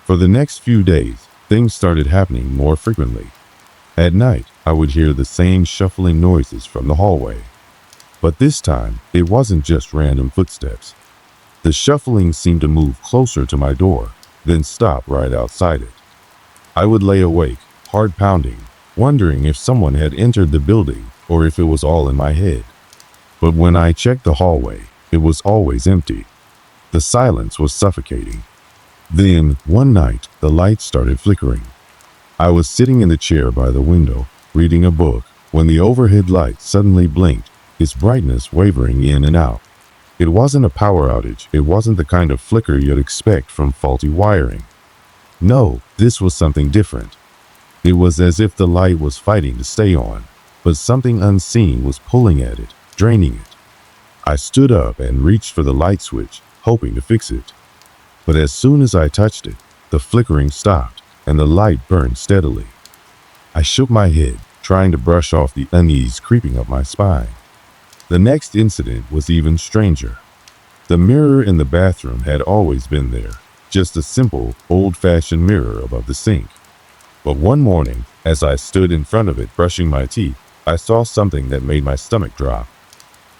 S1: For the next few days, things started happening more frequently. At night, I would hear the same shuffling noises from the hallway. But this time, it wasn't just random footsteps. The shuffling seemed to move closer to my door, then stop right outside it. I would lay awake, heart pounding, wondering if someone had entered the building or if it was all in my head. But when I checked the hallway, it was always empty. The silence was suffocating. Then, one night, the lights started flickering. I was sitting in the chair by the window, reading a book, when the overhead light suddenly blinked, its brightness wavering in and out. It wasn't a power outage. It wasn't the kind of flicker you'd expect from faulty wiring. No, this was something different. It was as if the light was fighting to stay on, but something unseen was pulling at it, draining it. I stood up and reached for the light switch, hoping to fix it. But as soon as I touched it, the flickering stopped and the light burned steadily. I shook my head, trying to brush off the unease creeping up my spine. The next incident was even stranger. The mirror in the bathroom had always been there, just a simple, old-fashioned mirror above the sink. But one morning, as I stood in front of it brushing my teeth, I saw something that made my stomach drop.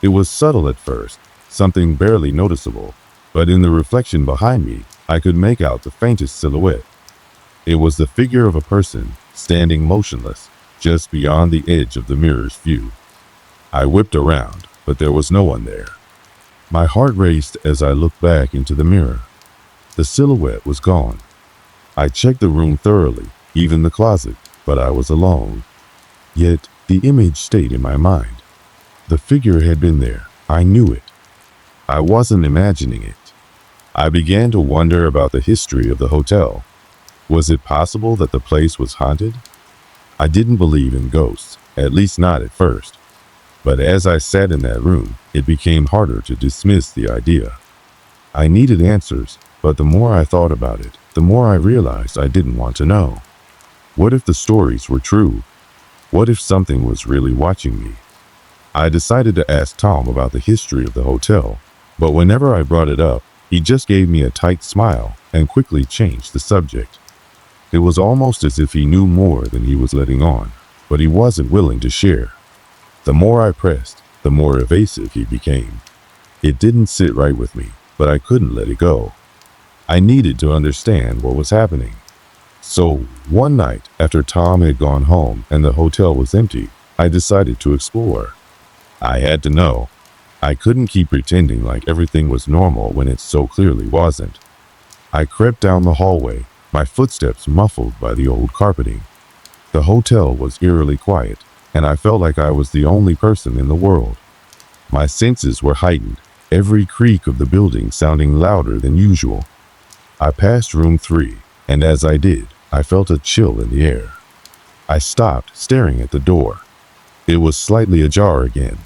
S1: It was subtle at first, something barely noticeable, but in the reflection behind me, I could make out the faintest silhouette. It was the figure of a person, standing motionless, just beyond the edge of the mirror's view. I whipped around, but there was no one there. My heart raced as I looked back into the mirror. The silhouette was gone. I checked the room thoroughly, even the closet, but I was alone. Yet, the image stayed in my mind. The figure had been there. I knew it. I wasn't imagining it. I began to wonder about the history of the hotel. Was it possible that the place was haunted? I didn't believe in ghosts, at least not at first. But as I sat in that room, it became harder to dismiss the idea. I needed answers, but the more I thought about it, the more I realized I didn't want to know. What if the stories were true? What if something was really watching me? I decided to ask Tom about the history of the hotel, but whenever I brought it up, he just gave me a tight smile and quickly changed the subject. It was almost as if he knew more than he was letting on, but he wasn't willing to share. The more I pressed, the more evasive he became. It didn't sit right with me, but I couldn't let it go. I needed to understand what was happening. So, one night, after Tom had gone home and the hotel was empty, I decided to explore. I had to know. I couldn't keep pretending like everything was normal when it so clearly wasn't. I crept down the hallway, my footsteps muffled by the old carpeting. The hotel was eerily quiet, and I felt like I was the only person in the world. My senses were heightened, every creak of the building sounding louder than usual. I passed room 3, and as I did, I felt a chill in the air. I stopped, staring at the door. It was slightly ajar again.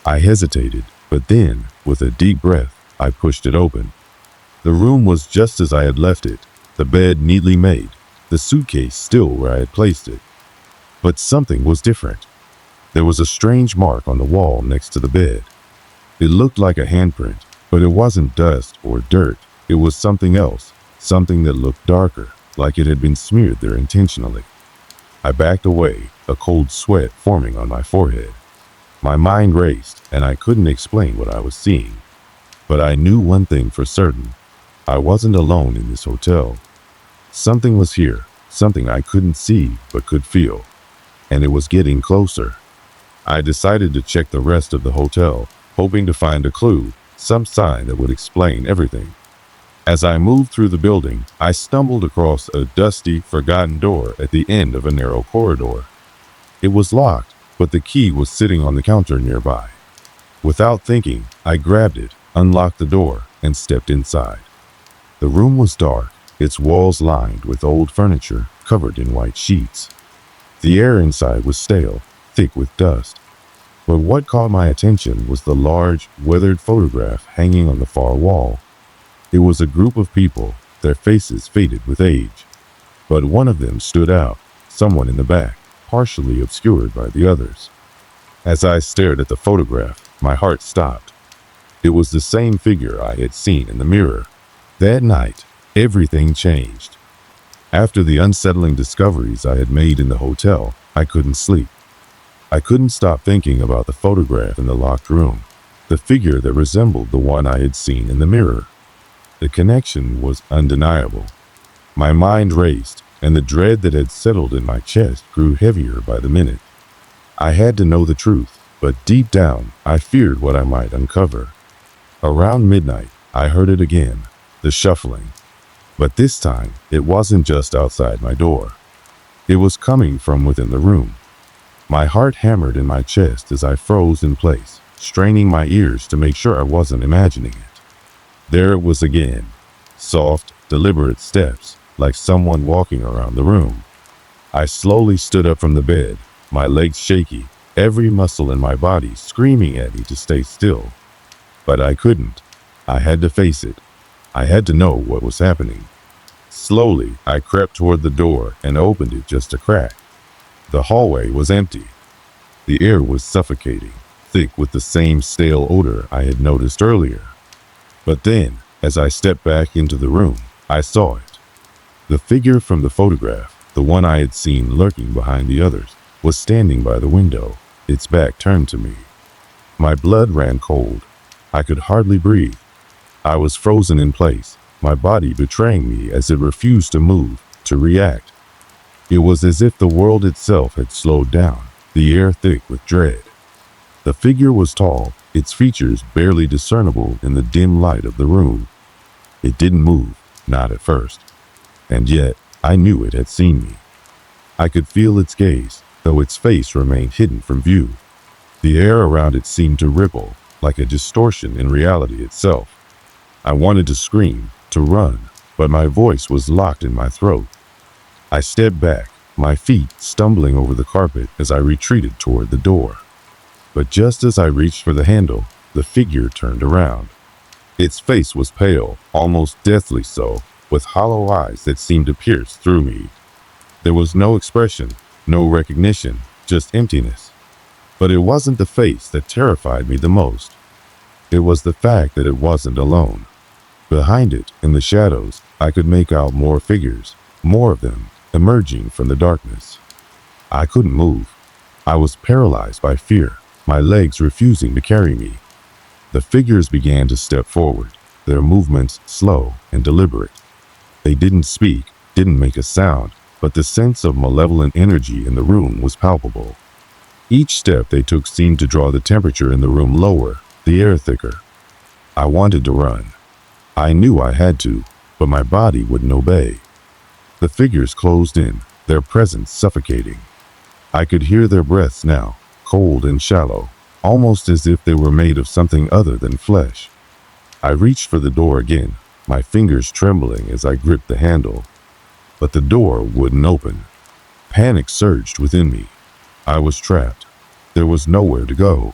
S1: I hesitated, but then, with a deep breath, I pushed it open. The room was just as I had left it, the bed neatly made, the suitcase still where I had placed it. But something was different. There was a strange mark on the wall next to the bed. It looked like a handprint, but it wasn't dust or dirt. It was something else, something that looked darker, like it had been smeared there intentionally. I backed away, a cold sweat forming on my forehead. My mind raced, and I couldn't explain what I was seeing. But I knew one thing for certain. I wasn't alone in this hotel. Something was here, something I couldn't see but could feel, and it was getting closer. I decided to check the rest of the hotel, hoping to find a clue, some sign that would explain everything. As I moved through the building, I stumbled across a dusty, forgotten door at the end of a narrow corridor. It was locked, but the key was sitting on the counter nearby. Without thinking, I grabbed it, unlocked the door, and stepped inside. The room was dark, its walls lined with old furniture covered in white sheets. The air inside was stale, thick with dust. But what caught my attention was the large, weathered photograph hanging on the far wall. It was a group of people, their faces faded with age. But one of them stood out, someone in the back, partially obscured by the others. As I stared at the photograph, my heart stopped. It was the same figure I had seen in the mirror. That night, everything changed. After the unsettling discoveries I had made in the hotel, I couldn't sleep. I couldn't stop thinking about the photograph in the locked room, the figure that resembled the one I had seen in the mirror. The connection was undeniable. My mind raced, and the dread that had settled in my chest grew heavier by the minute. I had to know the truth, but deep down, I feared what I might uncover. Around midnight, I heard it again, the shuffling. But this time, it wasn't just outside my door. It was coming from within the room. My heart hammered in my chest as I froze in place, straining my ears to make sure I wasn't imagining it. There it was again, soft, deliberate steps, like someone walking around the room. I slowly stood up from the bed, my legs shaky, every muscle in my body screaming at me to stay still. But I couldn't. I had to face it. I had to know what was happening. Slowly, I crept toward the door and opened it just a crack. The hallway was empty. The air was suffocating, thick with the same stale odor I had noticed earlier. But then, as I stepped back into the room, I saw it. The figure from the photograph, the one I had seen lurking behind the others, was standing by the window, its back turned to me. My blood ran cold. I could hardly breathe. I was frozen in place, my body betraying me as it refused to move, to react. It was as if the world itself had slowed down, the air thick with dread. The figure was tall, its features barely discernible in the dim light of the room. It didn't move, not at first. And yet, I knew it had seen me. I could feel its gaze, though its face remained hidden from view. The air around it seemed to ripple, like a distortion in reality itself. I wanted to scream, to run, but my voice was locked in my throat. I stepped back, my feet stumbling over the carpet as I retreated toward the door. But just as I reached for the handle, the figure turned around. Its face was pale, almost deathly so, with hollow eyes that seemed to pierce through me. There was no expression, no recognition, just emptiness. But it wasn't the face that terrified me the most. It was the fact that it wasn't alone. Behind it, in the shadows, I could make out more figures, more of them, emerging from the darkness. I couldn't move. I was paralyzed by fear, my legs refusing to carry me. The figures began to step forward, their movements slow and deliberate. They didn't speak, didn't make a sound, but the sense of malevolent energy in the room was palpable. Each step they took seemed to draw the temperature in the room lower, the air thicker. I wanted to run. I knew I had to, but my body wouldn't obey. The figures closed in, their presence suffocating. I could hear their breaths now, cold and shallow, almost as if they were made of something other than flesh. I reached for the door again, my fingers trembling as I gripped the handle. But the door wouldn't open. Panic surged within me. I was trapped. There was nowhere to go.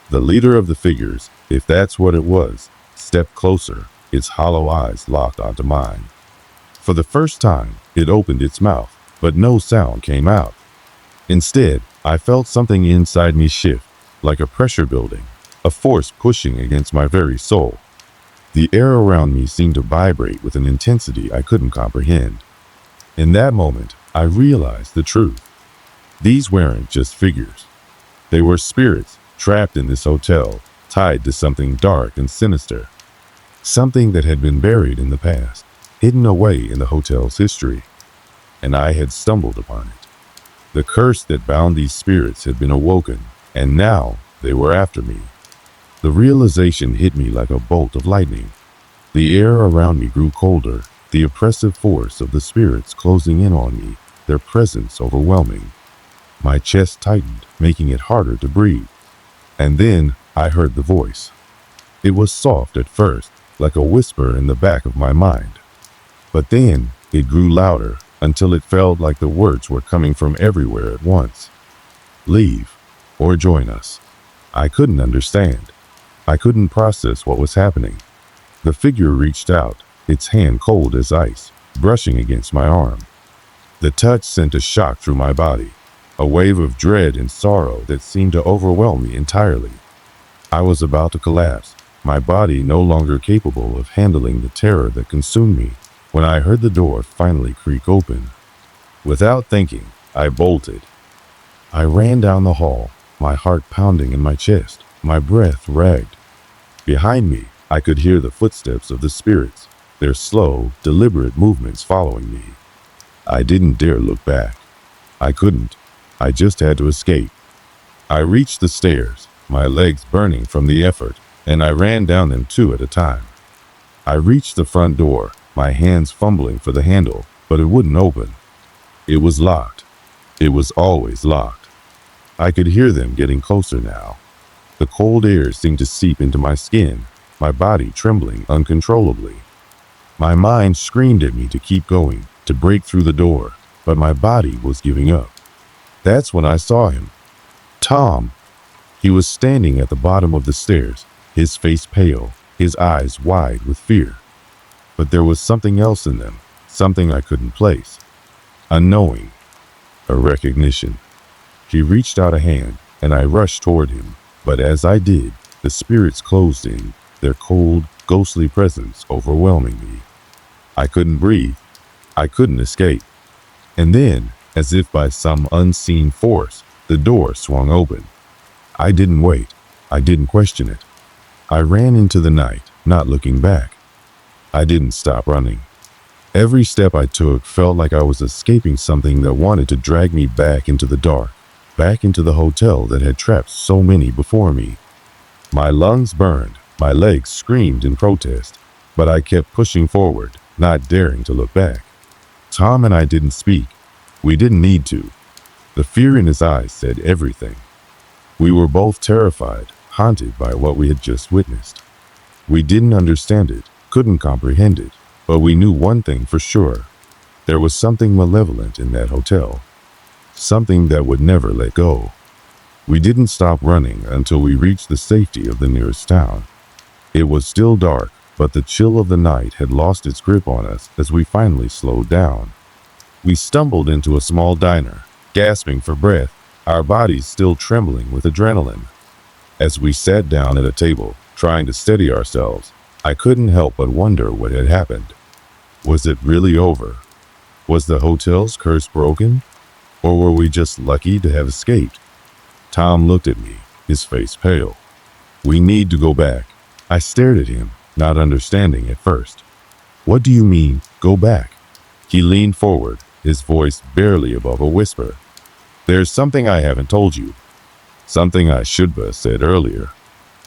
S1: The leader of the figures, if that's what it was, stepped closer, its hollow eyes locked onto mine. For the first time, it opened its mouth, but no sound came out. Instead, I felt something inside me shift, like a pressure building, a force pushing against my very soul. The air around me seemed to vibrate with an intensity I couldn't comprehend. In that moment, I realized the truth. These weren't just figures. They were spirits trapped in this hotel, tied to something dark and sinister. Something that had been buried in the past, hidden away in the hotel's history. and I had stumbled upon it. The curse that bound these spirits had been awoken, and now they were after me. The realization hit me like a bolt of lightning. The air around me grew colder, the oppressive force of the spirits closing in on me, their presence overwhelming. My chest tightened, making it harder to breathe. And then I heard the voice. It was soft at first, like a whisper in the back of my mind. But then it grew louder until it felt like the words were coming from everywhere at once. Leave, or join us. I couldn't understand. I couldn't process what was happening. The figure reached out, its hand cold as ice, brushing against my arm. The touch sent a shock through my body, a wave of dread and sorrow that seemed to overwhelm me entirely. I was about to collapse, my body no longer capable of handling the terror that consumed me, when I heard the door finally creak open. Without thinking, I bolted. I ran down the hall, my heart pounding in my chest, my breath ragged. Behind me, I could hear the footsteps of the spirits, their slow, deliberate movements following me. I didn't dare look back. I couldn't. I just had to escape. I reached the stairs, my legs burning from the effort, and I ran down them two at a time. I reached the front door, my hands fumbling for the handle, but it wouldn't open. It was locked. It was always locked. I could hear them getting closer now. The cold air seemed to seep into my skin, my body trembling uncontrollably. My mind screamed at me to keep going, to break through the door, but my body was giving up. That's when I saw him. Tom. He was standing at the bottom of the stairs, his face pale, his eyes wide with fear. But there was something else in them, something I couldn't place. A knowing, a recognition. He reached out a hand, and I rushed toward him, but as I did, the spirits closed in, their cold, ghostly presence overwhelming me. I couldn't breathe. I couldn't escape. And then, as if by some unseen force, the door swung open. I didn't wait. I didn't question it. I ran into the night, not looking back. I didn't stop running. Every step I took felt like I was escaping something that wanted to drag me back into the dark, back into the hotel that had trapped so many before me. My lungs burned, my legs screamed in protest, but I kept pushing forward, not daring to look back. Tom and I didn't speak. We didn't need to. The fear in his eyes said everything. We were both terrified, haunted by what we had just witnessed. We didn't understand it, couldn't comprehend it, but we knew one thing for sure. There was something malevolent in that hotel. Something that would never let go. We didn't stop running until we reached the safety of the nearest town. It was still dark, but the chill of the night had lost its grip on us as we finally slowed down. We stumbled into a small diner, gasping for breath, our bodies still trembling with adrenaline. As we sat down at a table, trying to steady ourselves, I couldn't help but wonder what had happened. Was it really over? Was the hotel's curse broken? Or were we just lucky to have escaped? Tom looked at me, his face pale. We need to go back. I stared at him, not understanding at first. What do you mean, go back? He leaned forward, his voice barely above a whisper. There's something I haven't told you. Something I should have said earlier.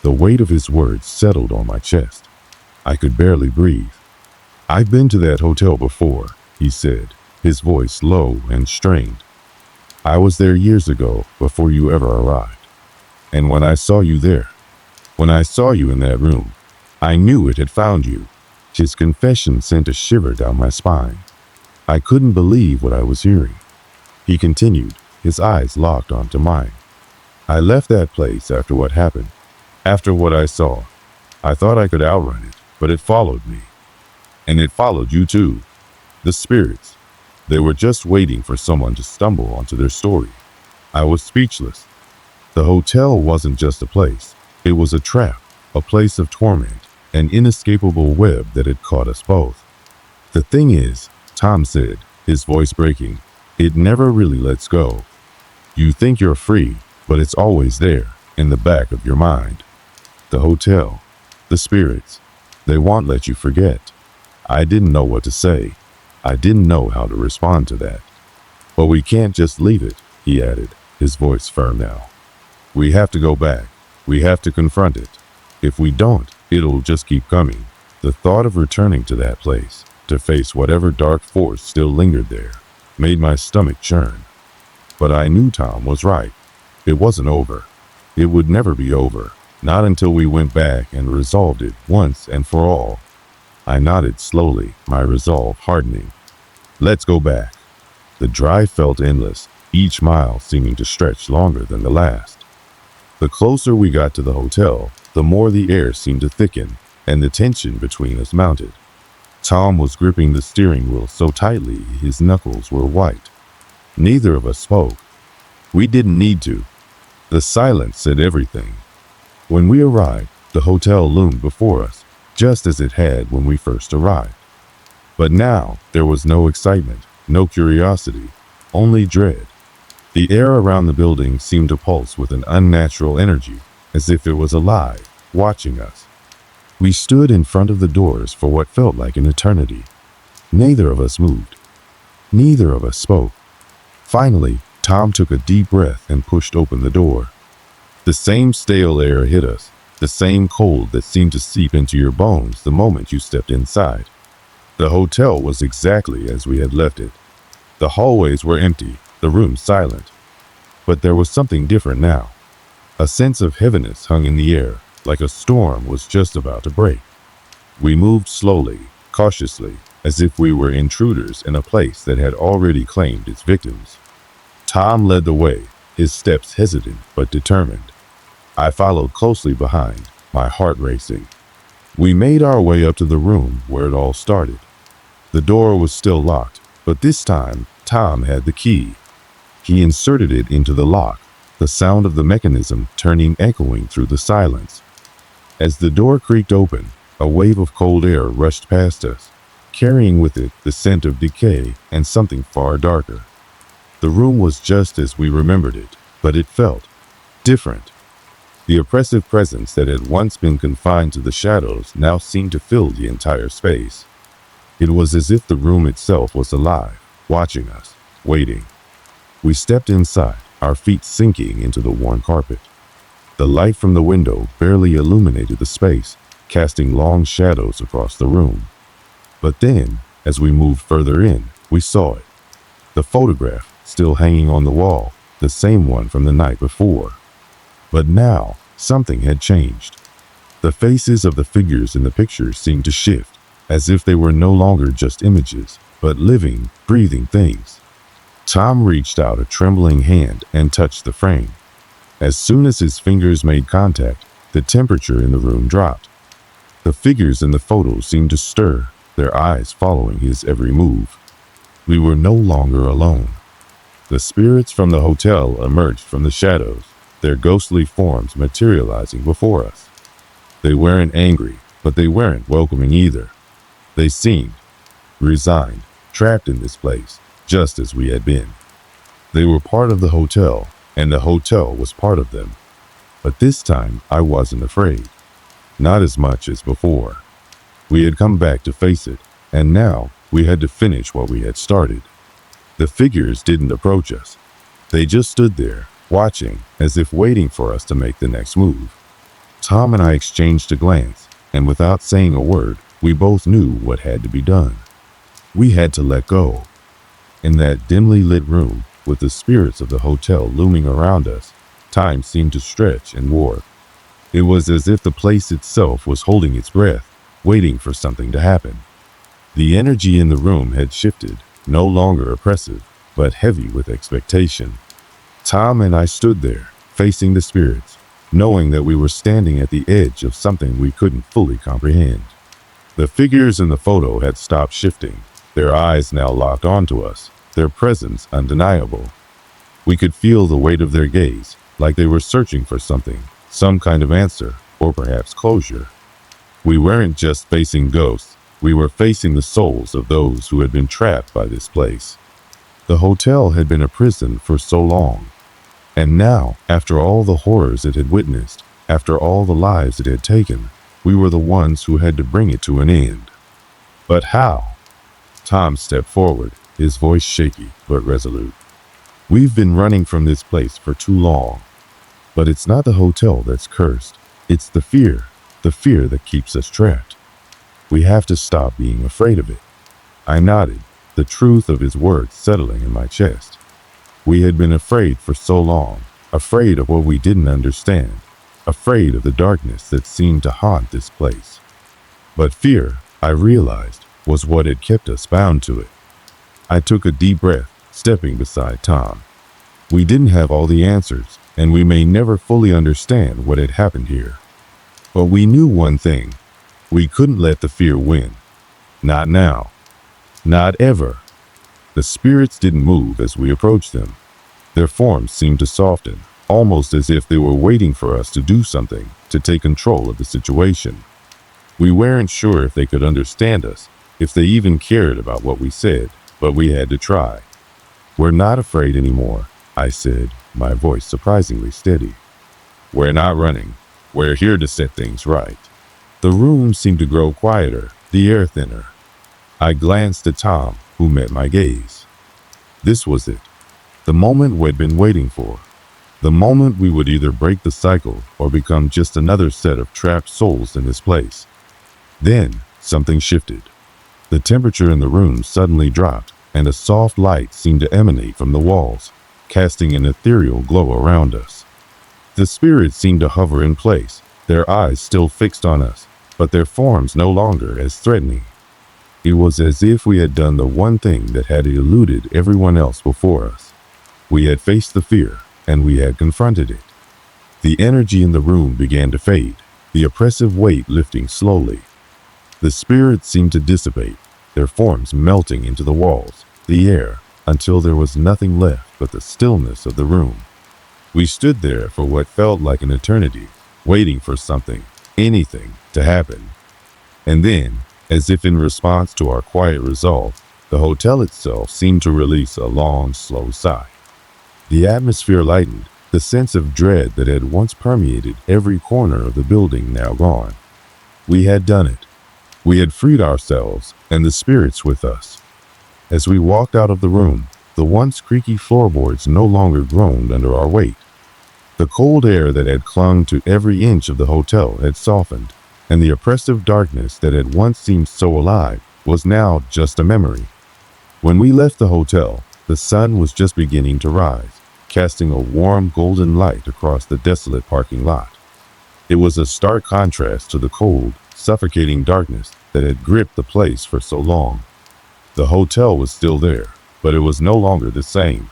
S1: The weight of his words settled on my chest. I could barely breathe. I've been to that hotel before, he said, his voice low and strained. I was there years ago, before you ever arrived. And when I saw you there, when I saw you in that room, I knew it had found you. His confession sent a shiver down my spine. I couldn't believe what I was hearing. He continued, his eyes locked onto mine. I left that place after what happened, after what I saw. I thought I could outrun it, but it followed me. And it followed you too. The spirits. They were just waiting for someone to stumble onto their story. I was speechless. The hotel wasn't just a place. It was a trap, a place of torment, an inescapable web that had caught us both. The thing is, Tom said, his voice breaking, it never really lets go. You think you're free, but it's always there, in the back of your mind. The hotel, the spirits, they won't let you forget. I didn't know what to say. I didn't know how to respond to that. But we can't just leave it, he added, his voice firm now. We have to go back. We have to confront it. If we don't, it'll just keep coming. The thought of returning to that place, to face whatever dark force still lingered there, made my stomach churn. But I knew Tom was right. It wasn't over. It would never be over, not until we went back and resolved it once and for all. I nodded slowly, my resolve hardening. Let's go back. The drive felt endless, each mile seeming to stretch longer than the last. The closer we got to the hotel, the more the air seemed to thicken, and the tension between us mounted. Tom was gripping the steering wheel so tightly his knuckles were white. Neither of us spoke. We didn't need to. The silence said everything. When we arrived, the hotel loomed before us, just as it had when we first arrived. But now, there was no excitement, no curiosity, only dread. The air around the building seemed to pulse with an unnatural energy, as if it was alive, watching us. We stood in front of the doors for what felt like an eternity. Neither of us moved. Neither of us spoke. Finally, Tom took a deep breath and pushed open the door. The same stale air hit us, the same cold that seemed to seep into your bones the moment you stepped inside. The hotel was exactly as we had left it. The hallways were empty, the rooms silent. But there was something different now. A sense of heaviness hung in the air, like a storm was just about to break. We moved slowly, cautiously, as if we were intruders in a place that had already claimed its victims. Tom led the way, his steps hesitant but determined. I followed closely behind, my heart racing. We made our way up to the room where it all started. The door was still locked, but this time, Tom had the key. He inserted it into the lock, the sound of the mechanism turning echoing through the silence. As the door creaked open, a wave of cold air rushed past us, carrying with it the scent of decay and something far darker. The room was just as we remembered it, but it felt different. The oppressive presence that had once been confined to the shadows now seemed to fill the entire space. It was as if the room itself was alive, watching us, waiting. We stepped inside, our feet sinking into the worn carpet. The light from the window barely illuminated the space, casting long shadows across the room. But then, as we moved further in, we saw it. The photograph, still hanging on the wall, the same one from the night before. But now, something had changed. The faces of the figures in the picture seemed to shift, as if they were no longer just images, but living, breathing things. Tom reached out a trembling hand and touched the frame. As soon as his fingers made contact, the temperature in the room dropped. The figures in the photo seemed to stir, their eyes following his every move. We were no longer alone. The spirits from the hotel emerged from the shadows, their ghostly forms materializing before us. They weren't angry, but they weren't welcoming either. They seemed resigned, trapped in this place, just as we had been. They were part of the hotel, and the hotel was part of them. But this time, I wasn't afraid. Not as much as before. We had come back to face it, and now we had to finish what we had started. The figures didn't approach us. They just stood there, watching, as if waiting for us to make the next move. Tom and I exchanged a glance, and without saying a word, we both knew what had to be done. We had to let go. In that dimly lit room, with the spirits of the hotel looming around us, time seemed to stretch and warp. It was as if the place itself was holding its breath, waiting for something to happen. The energy in the room had shifted, no longer oppressive, but heavy with expectation. Tom and I stood there, facing the spirits, knowing that we were standing at the edge of something we couldn't fully comprehend. The figures in the photo had stopped shifting, their eyes now locked onto us, their presence undeniable. We could feel the weight of their gaze, like they were searching for something, some kind of answer, or perhaps closure. We weren't just facing ghosts, we were facing the souls of those who had been trapped by this place. The hotel had been a prison for so long. And now, after all the horrors it had witnessed, after all the lives it had taken, we were the ones who had to bring it to an end. But how? Tom stepped forward, his voice shaky but resolute. We've been running from this place for too long. But it's not the hotel that's cursed. It's the fear that keeps us trapped. We have to stop being afraid of it. I nodded, the truth of his words settling in my chest. We had been afraid for so long, afraid of what we didn't understand, afraid of the darkness that seemed to haunt this place. But fear, I realized, was what had kept us bound to it. I took a deep breath, stepping beside Tom. We didn't have all the answers, and we may never fully understand what had happened here. But we knew one thing. We couldn't let the fear win. Not now. Not ever. The spirits didn't move as we approached them. Their forms seemed to soften, almost as if they were waiting for us to do something, to take control of the situation. We weren't sure if they could understand us, if they even cared about what we said, but we had to try. "We're not afraid anymore," I said, my voice surprisingly steady. "We're not running. We're here to set things right." The room seemed to grow quieter, the air thinner. I glanced at Tom, who met my gaze. This was it. The moment we'd been waiting for. The moment we would either break the cycle or become just another set of trapped souls in this place. Then, something shifted. The temperature in the room suddenly dropped, and a soft light seemed to emanate from the walls, casting an ethereal glow around us. The spirits seemed to hover in place, their eyes still fixed on us, but their forms no longer as threatening. It was as if we had done the one thing that had eluded everyone else before us. We had faced the fear, and we had confronted it. The energy in the room began to fade, the oppressive weight lifting slowly. The spirits seemed to dissipate, their forms melting into the walls, the air, until there was nothing left but the stillness of the room. We stood there for what felt like an eternity, waiting for something, anything, to happen. And then, as if in response to our quiet resolve, the hotel itself seemed to release a long, slow sigh. The atmosphere lightened, the sense of dread that had once permeated every corner of the building now gone. We had done it. We had freed ourselves, and the spirits with us. As we walked out of the room, the once creaky floorboards no longer groaned under our weight. The cold air that had clung to every inch of the hotel had softened, and the oppressive darkness that had once seemed so alive was now just a memory. When we left the hotel, the sun was just beginning to rise, casting a warm golden light across the desolate parking lot. It was a stark contrast to the cold, suffocating darkness that had gripped the place for so long. The hotel was still there, but it was no longer the same.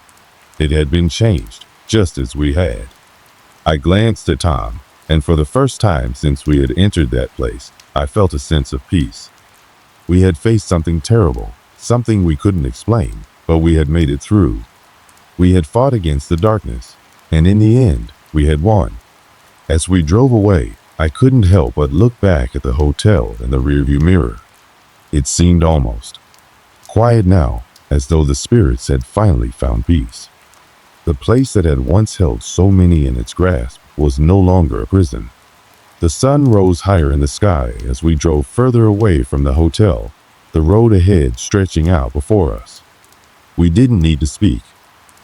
S1: It had been changed, just as we had. I glanced at Tom, and for the first time since we had entered that place, I felt a sense of peace. We had faced something terrible, something we couldn't explain, but we had made it through. We had fought against the darkness, and in the end, we had won. As we drove away, I couldn't help but look back at the hotel in the rearview mirror. It seemed almost quiet now, as though the spirits had finally found peace. The place that had once held so many in its grasp was no longer a prison. The sun rose higher in the sky as we drove further away from the hotel, the road ahead stretching out before us. We didn't need to speak.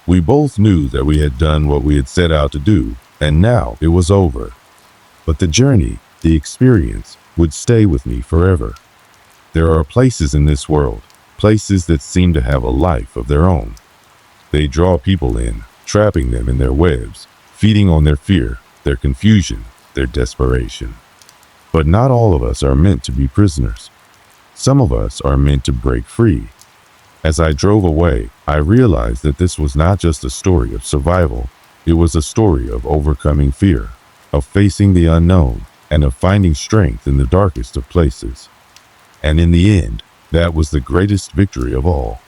S1: We both knew that we had done what we had set out to do, and now it was over. But the journey, the experience, would stay with me forever. There are places in this world, places that seem to have a life of their own. They draw people in, trapping them in their webs, feeding on their fear, their confusion, their desperation. But not all of us are meant to be prisoners. Some of us are meant to break free. As I drove away, I realized that this was not just a story of survival. It was a story of overcoming fear, of facing the unknown, and of finding strength in the darkest of places. And in the end, that was the greatest victory of all.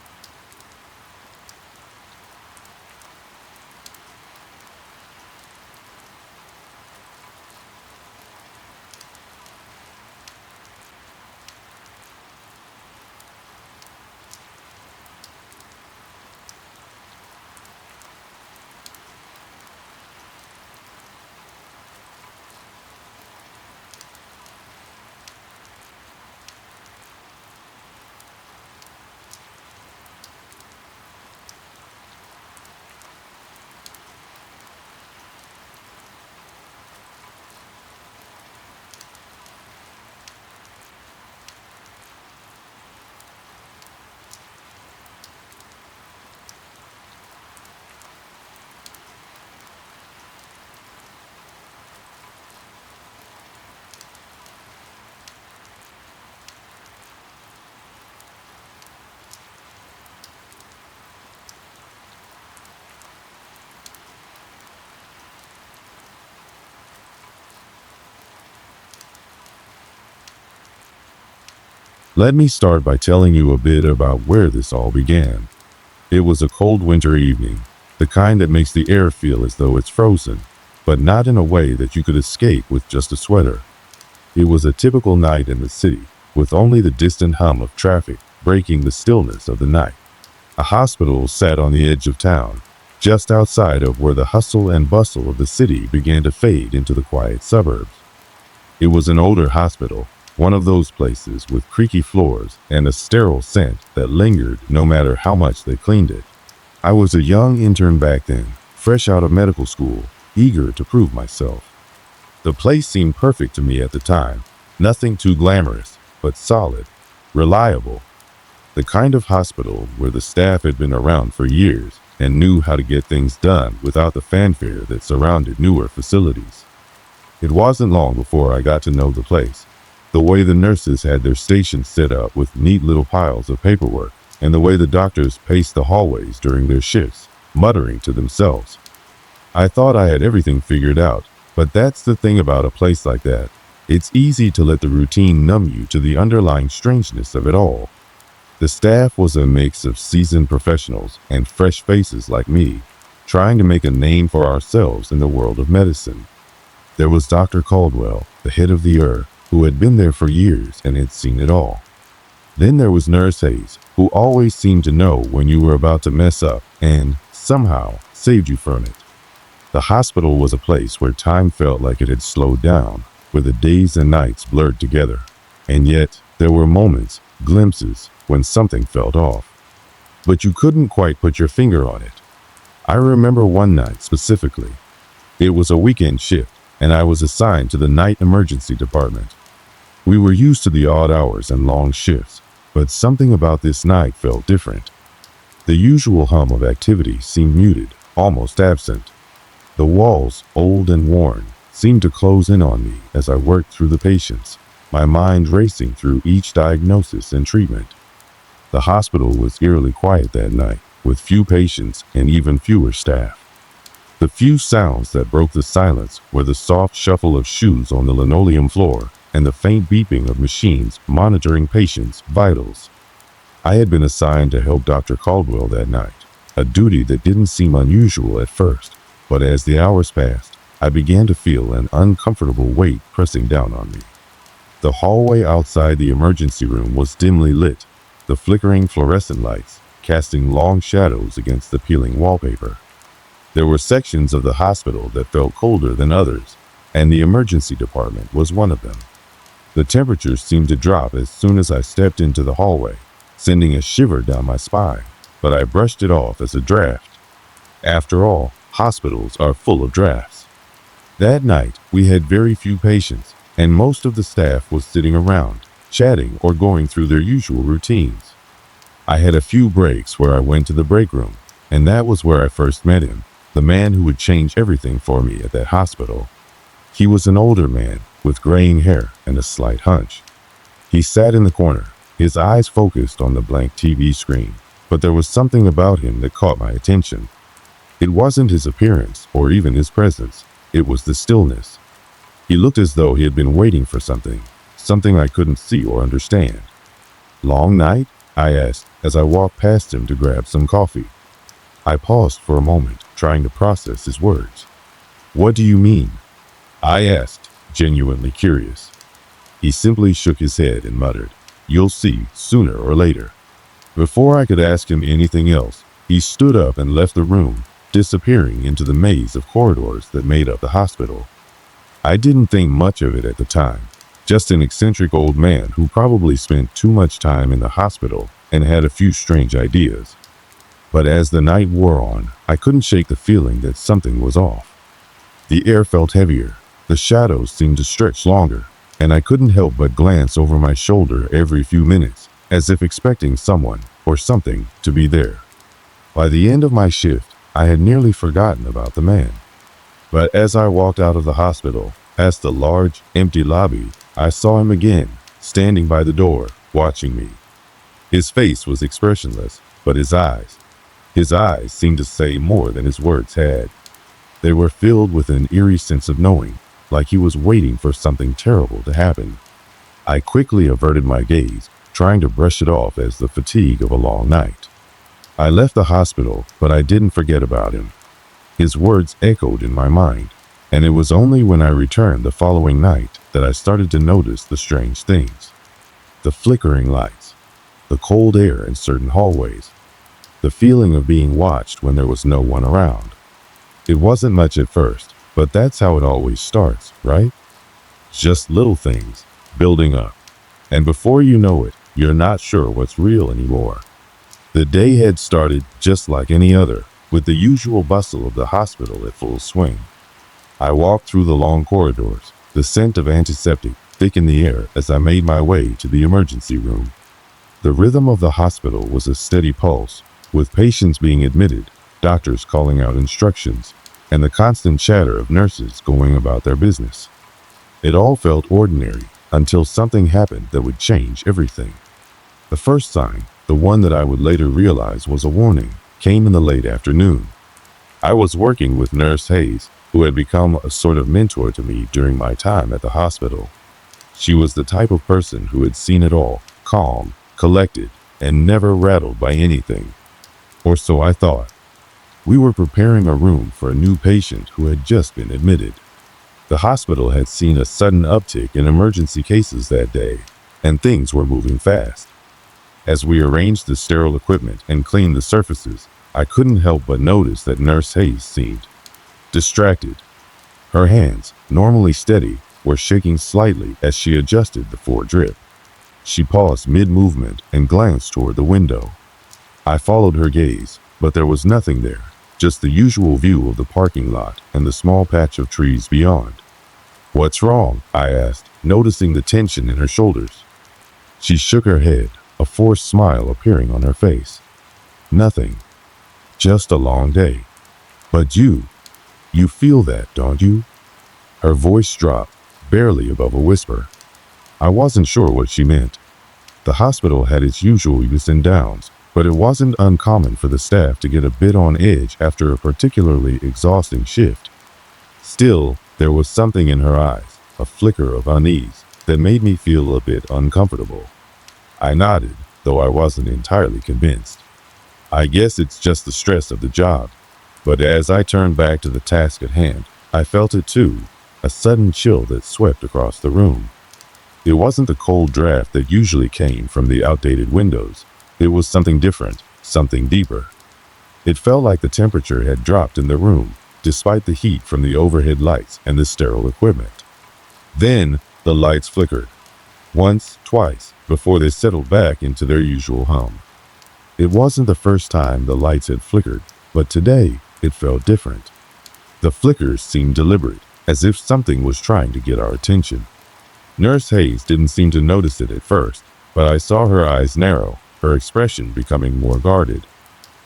S1: Let me start by telling you a bit about where this all began. It was a cold winter evening, the kind that makes the air feel as though it's frozen, but not in a way that you could escape with just a sweater. It was a typical night in the city, with only the distant hum of traffic breaking the stillness of the night. A hospital sat on the edge of town, just outside of where the hustle and bustle of the city began to fade into the quiet suburbs. It was an older hospital, one of those places with creaky floors and a sterile scent that lingered no matter how much they cleaned it. I was a young intern back then, fresh out of medical school, eager to prove myself. The place seemed perfect to me at the time, nothing too glamorous, but solid, reliable. The kind of hospital where the staff had been around for years and knew how to get things done without the fanfare that surrounded newer facilities. It wasn't long before I got to know the place. The way the nurses had their stations set up with neat little piles of paperwork, and the way the doctors paced the hallways during their shifts, muttering to themselves. I thought I had everything figured out, but that's the thing about a place like that. It's easy to let the routine numb you to the underlying strangeness of it all. The staff was a mix of seasoned professionals and fresh faces like me, trying to make a name for ourselves in the world of medicine. There was Dr. Caldwell, the head of the who had been there for years and had seen it all. Then there was Nurse Hayes, who always seemed to know when you were about to mess up and, somehow, saved you from it. The hospital was a place where time felt like it had slowed down, where the days and nights blurred together. And yet, there were moments, glimpses, when something felt off. But you couldn't quite put your finger on it. I remember one night specifically. It was a weekend shift, and I was assigned to the night emergency department. We were used to the odd hours and long shifts, but something about this night felt different. The usual hum of activity seemed muted, almost absent. The walls, old and worn, seemed to close in on me as I worked through the patients, my mind racing through each diagnosis and treatment. The hospital was eerily quiet that night, with few patients and even fewer staff. The few sounds that broke the silence were the soft shuffle of shoes on the linoleum floor and the faint beeping of machines monitoring patients' vitals. I had been assigned to help Dr. Caldwell that night, a duty that didn't seem unusual at first, but as the hours passed, I began to feel an uncomfortable weight pressing down on me. The hallway outside the emergency room was dimly lit, the flickering fluorescent lights casting long shadows against the peeling wallpaper. There were sections of the hospital that felt colder than others, and the emergency department was one of them. The temperature seemed to drop as soon as I stepped into the hallway, sending a shiver down my spine, but I brushed it off as a draft. After all, hospitals are full of drafts. That night, we had very few patients, and most of the staff was sitting around, chatting or going through their usual routines. I had a few breaks where I went to the break room, and that was where I first met him, the man who would change everything for me at that hospital. He was an older man with graying hair and a slight hunch. He sat in the corner, his eyes focused on the blank TV screen, but there was something about him that caught my attention. It wasn't his appearance or even his presence, it was the stillness. He looked as though he had been waiting for something I couldn't see or understand. "Long night?" I asked as I walked past him to grab some coffee. I paused for a moment, trying to process his words. "What do you mean?" I asked, genuinely curious. He simply shook his head and muttered, "You'll see, sooner or later." Before I could ask him anything else, he stood up and left the room, disappearing into the maze of corridors that made up the hospital. I didn't think much of it at the time, just an eccentric old man who probably spent too much time in the hospital and had a few strange ideas. But as the night wore on, I couldn't shake the feeling that something was off. The air felt heavier, the shadows seemed to stretch longer, and I couldn't help but glance over my shoulder every few minutes, as if expecting someone or something to be there. By the end of my shift, I had nearly forgotten about the man. But as I walked out of the hospital, past the large, empty lobby, I saw him again, standing by the door, watching me. His face was expressionless, but his eyes seemed to say more than his words had. They were filled with an eerie sense of knowing, like he was waiting for something terrible to happen. I quickly averted my gaze, trying to brush it off as the fatigue of a long night. I left the hospital, but I didn't forget about him. His words echoed in my mind, and it was only when I returned the following night that I started to notice the strange things. The flickering lights, the cold air in certain hallways, the feeling of being watched when there was no one around. It wasn't much at first, but that's how it always starts, right? Just little things, building up. And before you know it, you're not sure what's real anymore. The day had started just like any other, with the usual bustle of the hospital at full swing. I walked through the long corridors, the scent of antiseptic thick in the air as I made my way to the emergency room. The rhythm of the hospital was a steady pulse, with patients being admitted, doctors calling out instructions, and the constant chatter of nurses going about their business. It all felt ordinary until something happened that would change everything. The first sign, the one that I would later realize was a warning, came in the late afternoon. I was working with Nurse Hayes, who had become a sort of mentor to me during my time at the hospital. She was the type of person who had seen it all, calm, collected, and never rattled by anything. Or so I thought. We were preparing a room for a new patient who had just been admitted. The hospital had seen a sudden uptick in emergency cases that day, and things were moving fast. As we arranged the sterile equipment and cleaned the surfaces, I couldn't help but notice that Nurse Hayes seemed distracted. Her hands, normally steady, were shaking slightly as she adjusted the fore-drip. She paused mid-movement and glanced toward the window. I followed her gaze, but there was nothing there, just the usual view of the parking lot and the small patch of trees beyond. "What's wrong?" I asked, noticing the tension in her shoulders. She shook her head, a forced smile appearing on her face. "Nothing. Just a long day. But you feel that, don't you?" Her voice dropped, barely above a whisper. I wasn't sure what she meant. The hospital had its usual ups and downs, but it wasn't uncommon for the staff to get a bit on edge after a particularly exhausting shift. Still, there was something in her eyes, a flicker of unease, that made me feel a bit uncomfortable. I nodded, though I wasn't entirely convinced. "I guess it's just the stress of the job." But as I turned back to the task at hand, I felt it too, a sudden chill that swept across the room. It wasn't the cold draft that usually came from the outdated windows. It was something different, something deeper. It felt like the temperature had dropped in the room, despite the heat from the overhead lights and the sterile equipment. Then, the lights flickered. Once, twice, before they settled back into their usual hum. It wasn't the first time the lights had flickered, but today, it felt different. The flickers seemed deliberate, as if something was trying to get our attention. Nurse Hayes didn't seem to notice it at first, but I saw her eyes narrow, her expression becoming more guarded.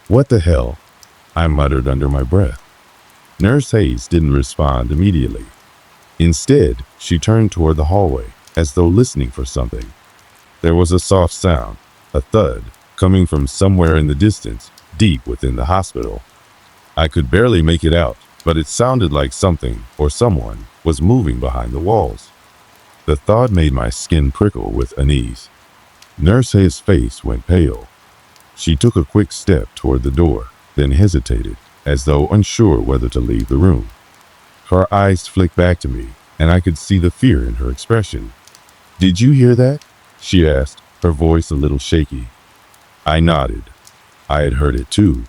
S1: "What the hell?" I muttered under my breath. Nurse Hayes didn't respond immediately. Instead, she turned toward the hallway, as though listening for something. There was a soft sound, a thud, coming from somewhere in the distance, deep within the hospital. I could barely make it out, but it sounded like something, or someone, was moving behind the walls. The thought made my skin prickle with unease. Nurse Hayes' face went pale. She took a quick step toward the door, then hesitated, as though unsure whether to leave the room. Her eyes flicked back to me, and I could see the fear in her expression. "Did you hear that?" she asked, her voice a little shaky. I nodded. I had heard it too.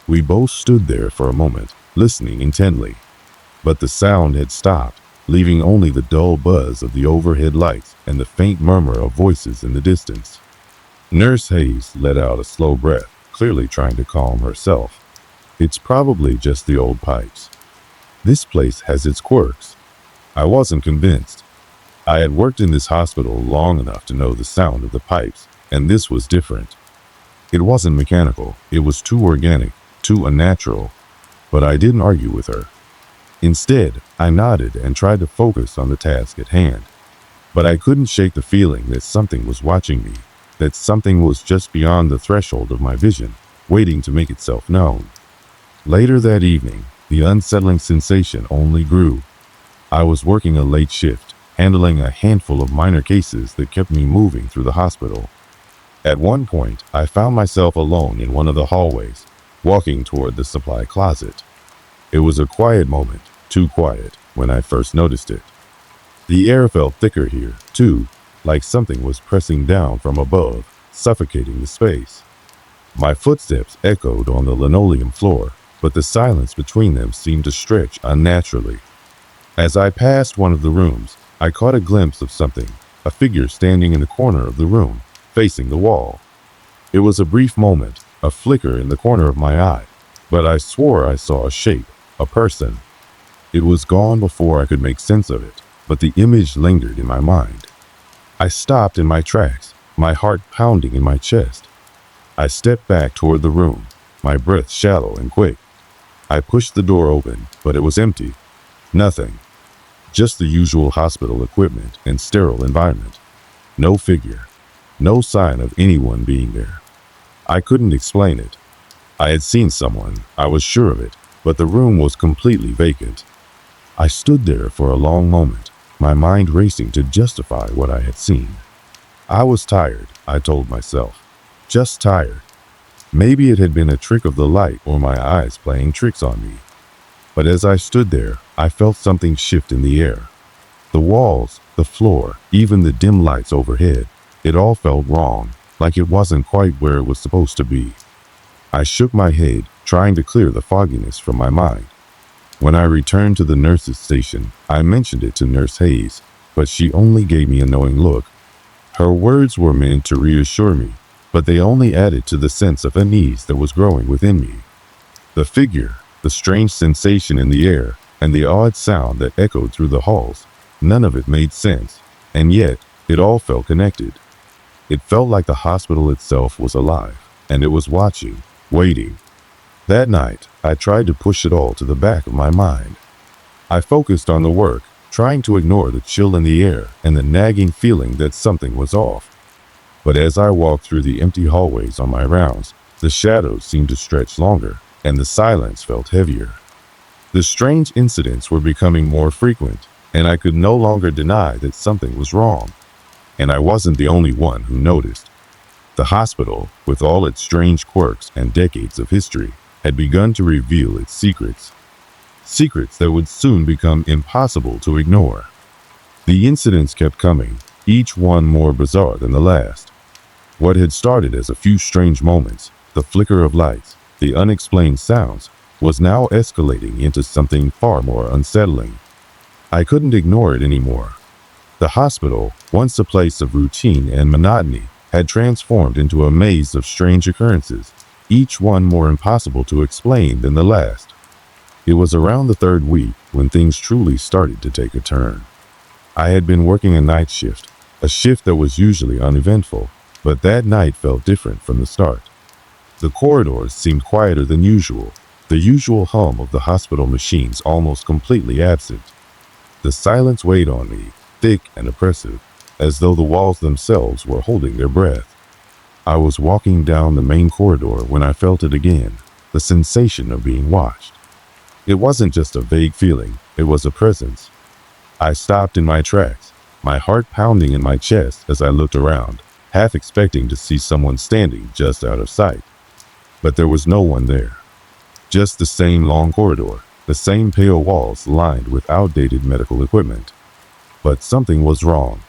S1: We both stood there for a moment, listening intently. But the sound had stopped, leaving only the dull buzz of the overhead lights and the faint murmur of voices in the distance. Nurse Hayes let out a slow breath, clearly trying to calm herself. "It's probably just the old pipes. This place has its quirks." I wasn't convinced. I had worked in this hospital long enough to know the sound of the pipes, and this was different. It wasn't mechanical, it was too organic, too unnatural. But I didn't argue with her. Instead, I nodded and tried to focus on the task at hand. But I couldn't shake the feeling that something was watching me, that something was just beyond the threshold of my vision, waiting to make itself known. Later that evening, the unsettling sensation only grew. I was working a late shift, handling a handful of minor cases that kept me moving through the hospital. At one point, I found myself alone in one of the hallways, walking toward the supply closet. It was a quiet moment, too quiet, when I first noticed it. The air felt thicker here, too, like something was pressing down from above, suffocating the space. My footsteps echoed on the linoleum floor, but the silence between them seemed to stretch unnaturally. As I passed one of the rooms, I caught a glimpse of something, a figure standing in the corner of the room, facing the wall. It was a brief moment, a flicker in the corner of my eye, but I swore I saw a shape, a person. It was gone before I could make sense of it, but the image lingered in my mind. I stopped in my tracks, my heart pounding in my chest. I stepped back toward the room, my breath shallow and quick. I pushed the door open, but it was empty. Nothing. Just the usual hospital equipment and sterile environment. No figure. No sign of anyone being there. I couldn't explain it. I had seen someone, I was sure of it, but the room was completely vacant. I stood there for a long moment, my mind racing to justify what I had seen. I was tired, I told myself. Just tired. Maybe it had been a trick of the light or my eyes playing tricks on me. But as I stood there, I felt something shift in the air. The walls, the floor, even the dim lights overhead, it all felt wrong, like it wasn't quite where it was supposed to be. I shook my head, trying to clear the fogginess from my mind. When I returned to the nurse's station, I mentioned it to Nurse Hayes, but she only gave me a knowing look. Her words were meant to reassure me, but they only added to the sense of unease that was growing within me. The figure, the strange sensation in the air, and the odd sound that echoed through the halls, none of it made sense, and yet it all felt connected. It felt like the hospital itself was alive, and it was watching, waiting. That night, I tried to push it all to the back of my mind. I focused on the work, trying to ignore the chill in the air and the nagging feeling that something was off. But as I walked through the empty hallways on my rounds, the shadows seemed to stretch longer, and the silence felt heavier. The strange incidents were becoming more frequent, and I could no longer deny that something was wrong. And I wasn't the only one who noticed. The hospital, with all its strange quirks and decades of history, had begun to reveal its secrets. Secrets that would soon become impossible to ignore. The incidents kept coming, each one more bizarre than the last. What had started as a few strange moments, the flicker of lights, the unexplained sounds, was now escalating into something far more unsettling. I couldn't ignore it anymore. The hospital, once a place of routine and monotony, had transformed into a maze of strange occurrences, each one more impossible to explain than the last. It was around the third week when things truly started to take a turn. I had been working a night shift, a shift that was usually uneventful, but that night felt different from the start. The corridors seemed quieter than usual, the usual hum of the hospital machines almost completely absent. The silence weighed on me, thick and oppressive, as though the walls themselves were holding their breath. I was walking down the main corridor when I felt it again, the sensation of being watched. It wasn't just a vague feeling, it was a presence. I stopped in my tracks, my heart pounding in my chest as I looked around, half expecting to see someone standing just out of sight. But there was no one there. Just the same long corridor, the same pale walls lined with outdated medical equipment. But something was wrong.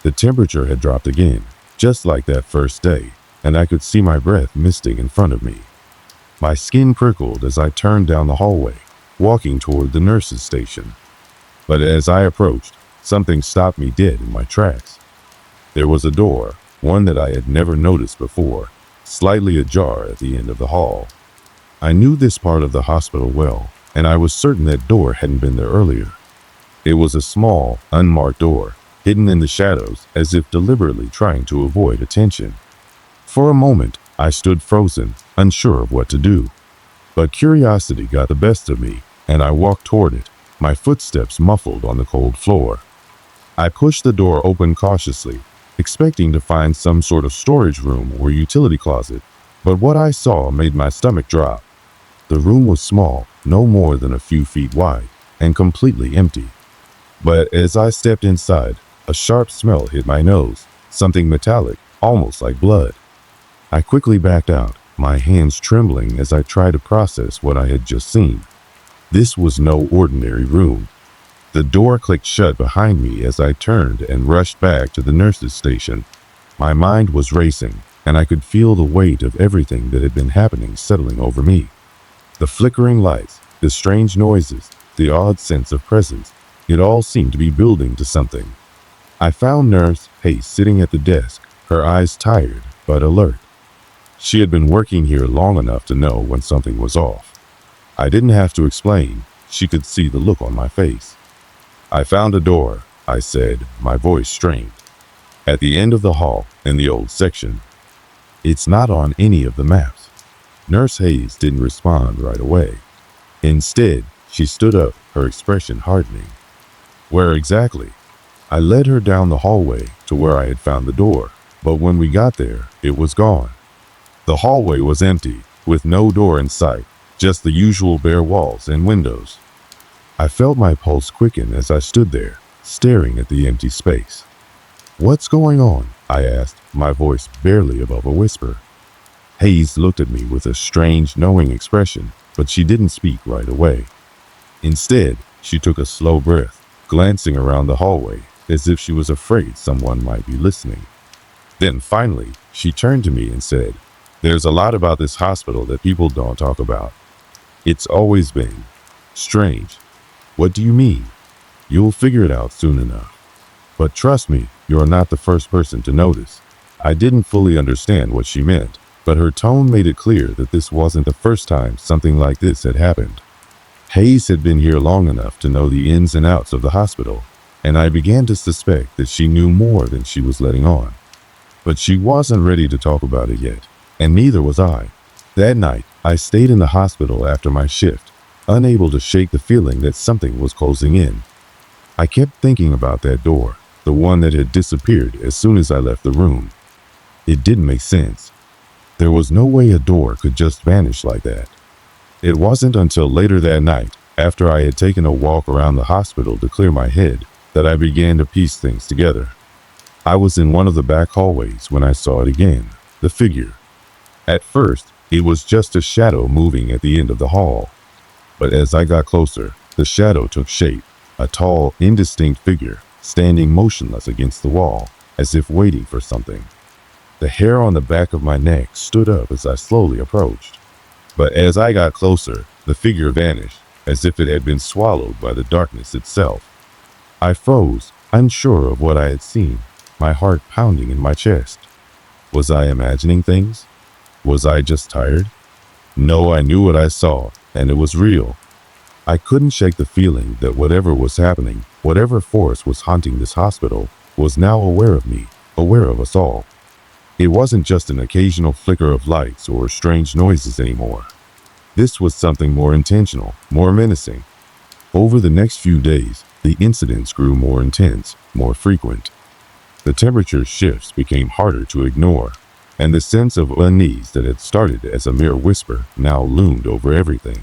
S1: The temperature had dropped again, just like that first day, and I could see my breath misting in front of me. My skin prickled as I turned down the hallway, walking toward the nurse's station. But as I approached, something stopped me dead in my tracks. There was a door, one that I had never noticed before, slightly ajar at the end of the hall. I knew this part of the hospital well, and I was certain that door hadn't been there earlier. It was a small, unmarked door, hidden in the shadows as if deliberately trying to avoid attention. For a moment, I stood frozen, unsure of what to do. But curiosity got the best of me, and I walked toward it, my footsteps muffled on the cold floor. I pushed the door open cautiously, expecting to find some sort of storage room or utility closet, but what I saw made my stomach drop. The room was small, no more than a few feet wide, and completely empty. But as I stepped inside, a sharp smell hit my nose, something metallic, almost like blood. I quickly backed out, my hands trembling as I tried to process what I had just seen. This was no ordinary room. The door clicked shut behind me as I turned and rushed back to the nurse's station. My mind was racing, and I could feel the weight of everything that had been happening settling over me. The flickering lights, the strange noises, the odd sense of presence, it all seemed to be building to something. I found Nurse Hayes sitting at the desk, her eyes tired but alert. She had been working here long enough to know when something was off. I didn't have to explain, she could see the look on my face. "I found a door," I said, my voice strained. "At the end of the hall, in the old section. It's not on any of the maps." Nurse Hayes didn't respond right away. Instead, she stood up, her expression hardening. "Where exactly?" I led her down the hallway to where I had found the door, but when we got there, it was gone. The hallway was empty, with no door in sight, just the usual bare walls and windows. I felt my pulse quicken as I stood there, staring at the empty space. "What's going on?" I asked, my voice barely above a whisper. Hayes looked at me with a strange, knowing expression, but she didn't speak right away. Instead, she took a slow breath, glancing around the hallway, as if she was afraid someone might be listening. Then finally, she turned to me and said, "There's a lot about this hospital that people don't talk about. It's always been strange." "What do you mean?" "You'll figure it out soon enough. But trust me, you're not the first person to notice." I didn't fully understand what she meant, but her tone made it clear that this wasn't the first time something like this had happened. Hayes had been here long enough to know the ins and outs of the hospital, and I began to suspect that she knew more than she was letting on. But she wasn't ready to talk about it yet, and neither was I. That night, I stayed in the hospital after my shift, unable to shake the feeling that something was closing in. I kept thinking about that door, the one that had disappeared as soon as I left the room. It didn't make sense. There was no way a door could just vanish like that. It wasn't until later that night, after I had taken a walk around the hospital to clear my head, that I began to piece things together. I was in one of the back hallways when I saw it again, the figure. At first, it was just a shadow moving at the end of the hall. But as I got closer, the shadow took shape, a tall, indistinct figure, standing motionless against the wall, as if waiting for something. The hair on the back of my neck stood up as I slowly approached. But as I got closer, the figure vanished, as if it had been swallowed by the darkness itself. I froze, unsure of what I had seen, my heart pounding in my chest. Was I imagining things? Was I just tired? No, I knew what I saw, and it was real. I couldn't shake the feeling that whatever was happening, whatever force was haunting this hospital, was now aware of me, aware of us all. It wasn't just an occasional flicker of lights or strange noises anymore. This was something more intentional, more menacing. Over the next few days, the incidents grew more intense, more frequent. The temperature shifts became harder to ignore, and the sense of unease that had started as a mere whisper now loomed over everything.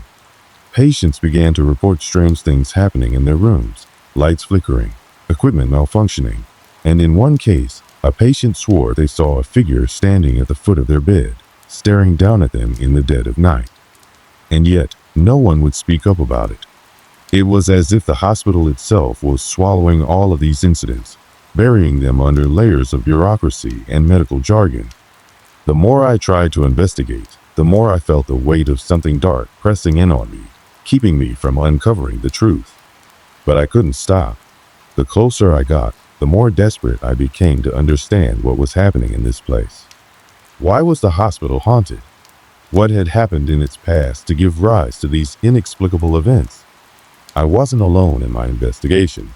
S1: Patients began to report strange things happening in their rooms, lights flickering, equipment malfunctioning, and in one case, a patient swore they saw a figure standing at the foot of their bed, staring down at them in the dead of night. And yet, no one would speak up about it. It was as if the hospital itself was swallowing all of these incidents, burying them under layers of bureaucracy and medical jargon. The more I tried to investigate, the more I felt the weight of something dark pressing in on me, keeping me from uncovering the truth. But I couldn't stop. The closer I got, the more desperate I became to understand what was happening in this place. Why was the hospital haunted? What had happened in its past to give rise to these inexplicable events? I wasn't alone in my investigation.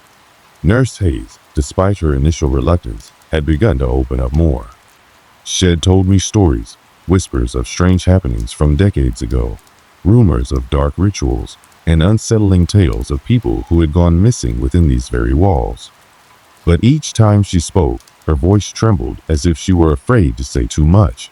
S1: Nurse Hayes, despite her initial reluctance, had begun to open up more. She had told me stories, whispers of strange happenings from decades ago, rumors of dark rituals, and unsettling tales of people who had gone missing within these very walls. But each time she spoke, her voice trembled as if she were afraid to say too much.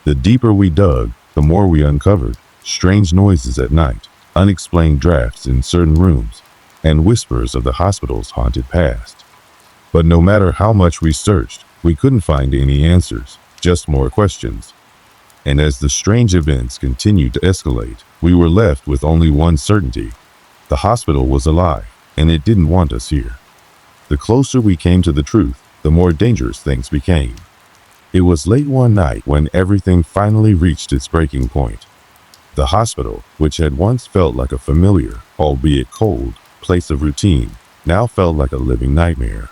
S1: The deeper we dug, the more we uncovered strange noises at night, unexplained drafts in certain rooms, and whispers of the hospital's haunted past. But no matter how much we searched, we couldn't find any answers, just more questions. And as the strange events continued to escalate, we were left with only one certainty. The hospital was alive, and it didn't want us here. The closer we came to the truth, the more dangerous things became. It was late one night when everything finally reached its breaking point. The hospital, which had once felt like a familiar, albeit cold, place of routine, now felt like a living nightmare.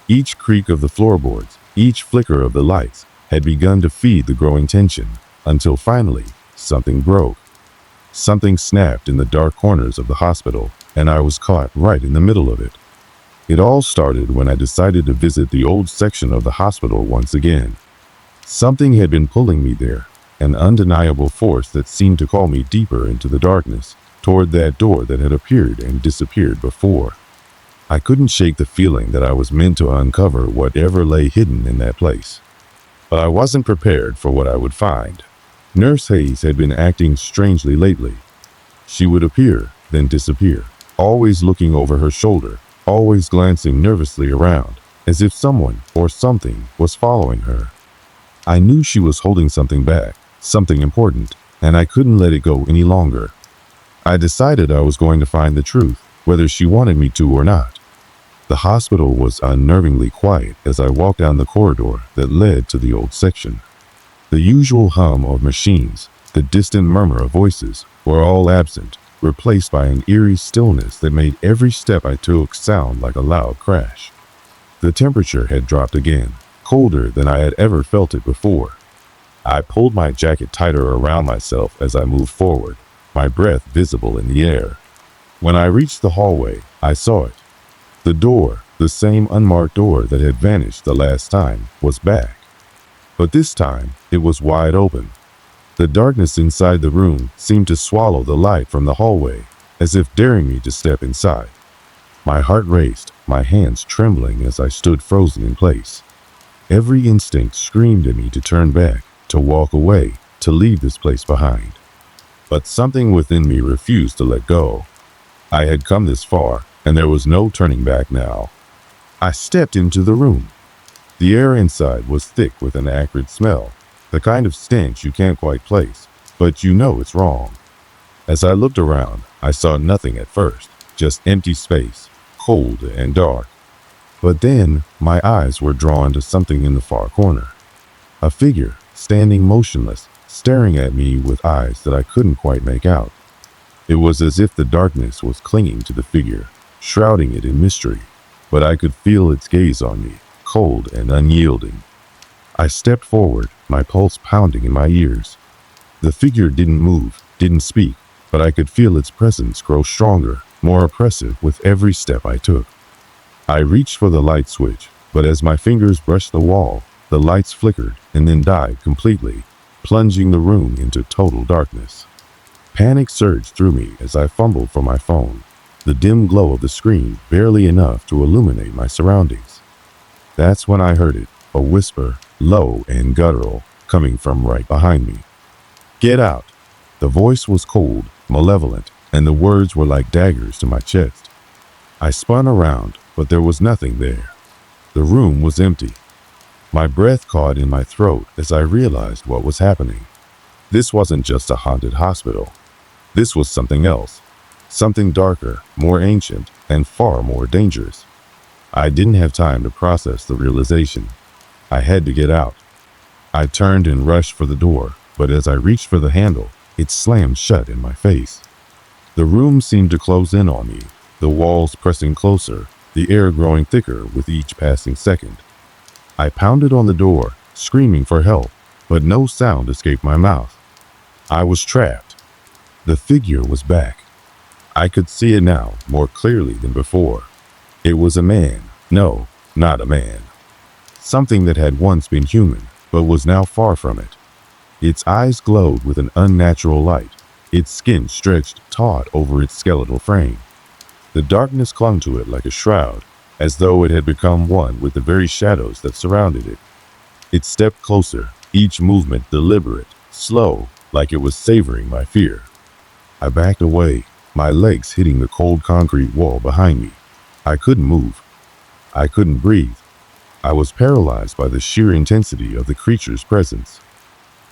S1: Each creak of the floorboards, each flicker of the lights, had begun to feed the growing tension, until finally, something broke. Something snapped in the dark corners of the hospital, and I was caught right in the middle of it. It all started when I decided to visit the old section of the hospital once again. Something had been pulling me there, an undeniable force that seemed to call me deeper into the darkness, toward that door that had appeared and disappeared before. I couldn't shake the feeling that I was meant to uncover whatever lay hidden in that place. But I wasn't prepared for what I would find. Nurse Hayes had been acting strangely lately. She would appear, then disappear, always looking over her shoulder, always glancing nervously around, as if someone or something was following her. I knew she was holding something back, something important, and I couldn't let it go any longer. I decided I was going to find the truth, whether she wanted me to or not. The hospital was unnervingly quiet as I walked down the corridor that led to the old section. The usual hum of machines, the distant murmur of voices, were all absent, replaced by an eerie stillness that made every step I took sound like a loud crash. The temperature had dropped again, colder than I had ever felt it before. I pulled my jacket tighter around myself as I moved forward, my breath visible in the air. When I reached the hallway, I saw it. The door, the same unmarked door that had vanished the last time, was back. But this time, it was wide open. The darkness inside the room seemed to swallow the light from the hallway, as if daring me to step inside. My heart raced, my hands trembling as I stood frozen in place. Every instinct screamed at me to turn back, to walk away, to leave this place behind. But something within me refused to let go. I had come this far, and there was no turning back now. I stepped into the room. The air inside was thick with an acrid smell, the kind of stench you can't quite place, but you know it's wrong. As I looked around, I saw nothing at first, just empty space, cold and dark. But then, my eyes were drawn to something in the far corner. A figure, standing motionless, staring at me with eyes that I couldn't quite make out. It was as if the darkness was clinging to the figure, shrouding it in mystery, but I could feel its gaze on me, cold and unyielding. I stepped forward, my pulse pounding in my ears. The figure didn't move, didn't speak, but I could feel its presence grow stronger, more oppressive with every step I took. I reached for the light switch, but as my fingers brushed the wall, the lights flickered and then died completely, plunging the room into total darkness. Panic surged through me as I fumbled for my phone, the dim glow of the screen barely enough to illuminate my surroundings. That's when I heard it, a whisper, low and guttural, coming from right behind me. "Get out!" The voice was cold, malevolent, and the words were like daggers to my chest. I spun around, but there was nothing there. The room was empty. My breath caught in my throat as I realized what was happening. This wasn't just a haunted hospital. This was something else. Something darker, more ancient, and far more dangerous. I didn't have time to process the realization. I had to get out. I turned and rushed for the door, but as I reached for the handle, it slammed shut in my face. The room seemed to close in on me, the walls pressing closer, the air growing thicker with each passing second. I pounded on the door, screaming for help, but no sound escaped my mouth. I was trapped. The figure was back. I could see it now, more clearly than before. It was a man. No, not a man. Something that had once been human, but was now far from it. Its eyes glowed with an unnatural light. Its skin stretched taut over its skeletal frame. The darkness clung to it like a shroud, as though it had become one with the very shadows that surrounded it. It stepped closer, each movement deliberate, slow, like it was savoring my fear. I backed away, my legs hitting the cold concrete wall behind me. I couldn't move. I couldn't breathe. I was paralyzed by the sheer intensity of the creature's presence.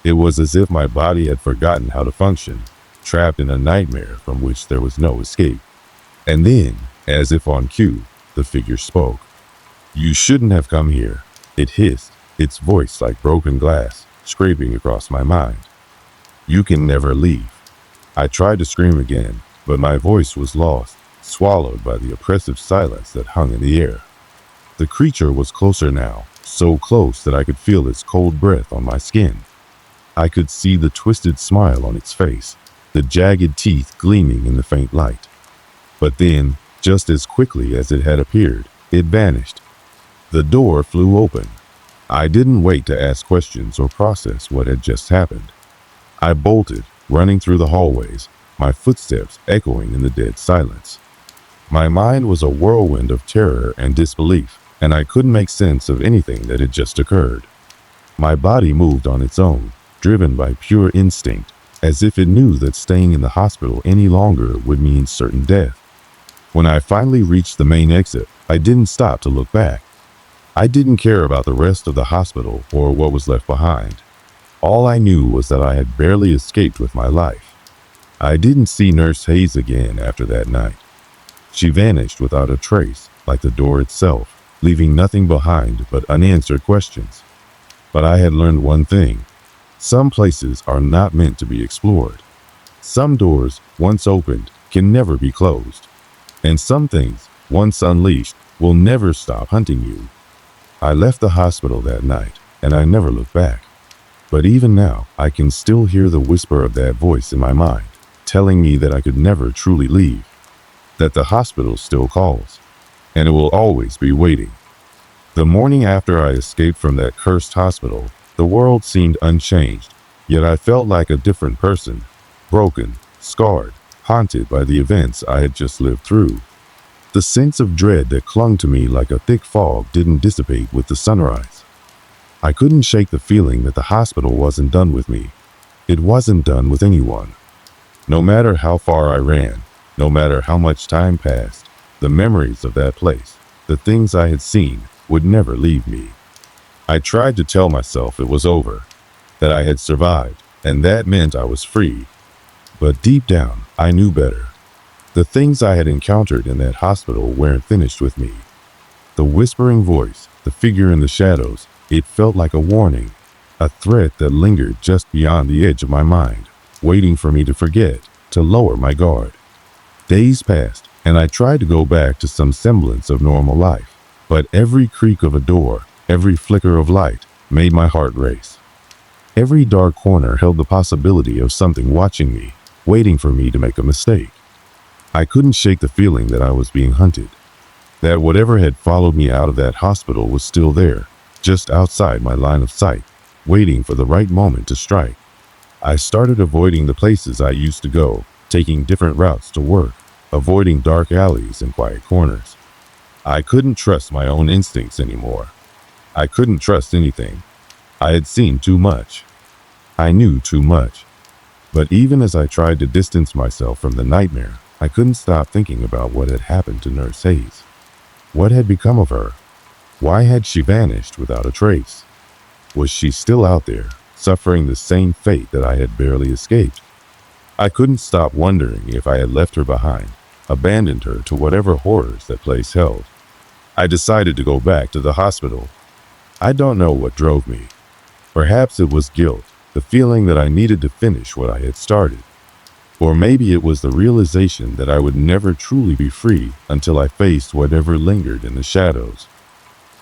S1: It was as if my body had forgotten how to function, trapped in a nightmare from which there was no escape. And then, as if on cue, the figure spoke. "You shouldn't have come here," it hissed, its voice like broken glass, scraping across my mind. "You can never leave." I tried to scream again, but my voice was lost, swallowed by the oppressive silence that hung in the air. The creature was closer now, so close that I could feel its cold breath on my skin. I could see the twisted smile on its face, the jagged teeth gleaming in the faint light. But then, just as quickly as it had appeared, it vanished. The door flew open. I didn't wait to ask questions or process what had just happened. I bolted, running through the hallways, my footsteps echoing in the dead silence. My mind was a whirlwind of terror and disbelief, and I couldn't make sense of anything that had just occurred. My body moved on its own, driven by pure instinct, as if it knew that staying in the hospital any longer would mean certain death. When I finally reached the main exit, I didn't stop to look back. I didn't care about the rest of the hospital or what was left behind. All I knew was that I had barely escaped with my life. I didn't see Nurse Hayes again after that night. She vanished without a trace, like the door itself, leaving nothing behind but unanswered questions. But I had learned one thing. Some places are not meant to be explored. Some doors, once opened, can never be closed. And some things, once unleashed, will never stop hunting you. I left the hospital that night, and I never looked back. But even now, I can still hear the whisper of that voice in my mind, telling me that I could never truly leave, that the hospital still calls, and it will always be waiting. The morning after I escaped from that cursed hospital, the world seemed unchanged, yet I felt like a different person, broken, scarred, haunted by the events I had just lived through. The sense of dread that clung to me like a thick fog didn't dissipate with the sunrise. I couldn't shake the feeling that the hospital wasn't done with me. It wasn't done with anyone. No matter how far I ran, no matter how much time passed, the memories of that place, the things I had seen, would never leave me. I tried to tell myself it was over, that I had survived, and that meant I was free. But deep down, I knew better. The things I had encountered in that hospital weren't finished with me. The whispering voice, the figure in the shadows, it felt like a warning, a threat that lingered just beyond the edge of my mind, waiting for me to forget, to lower my guard. Days passed, and I tried to go back to some semblance of normal life, but every creak of a door, every flicker of light, made my heart race. Every dark corner held the possibility of something watching me, waiting for me to make a mistake. I couldn't shake the feeling that I was being hunted, that whatever had followed me out of that hospital was still there, just outside my line of sight, waiting for the right moment to strike. I started avoiding the places I used to go, taking different routes to work, avoiding dark alleys and quiet corners. I couldn't trust my own instincts anymore. I couldn't trust anything. I had seen too much. I knew too much. But even as I tried to distance myself from the nightmare, I couldn't stop thinking about what had happened to Nurse Hayes. What had become of her? Why had she vanished without a trace? Was she still out there, suffering the same fate that I had barely escaped? I couldn't stop wondering if I had left her behind, abandoned her to whatever horrors that place held. I decided to go back to the hospital. I don't know what drove me. Perhaps it was guilt, the feeling that I needed to finish what I had started. Or maybe it was the realization that I would never truly be free until I faced whatever lingered in the shadows.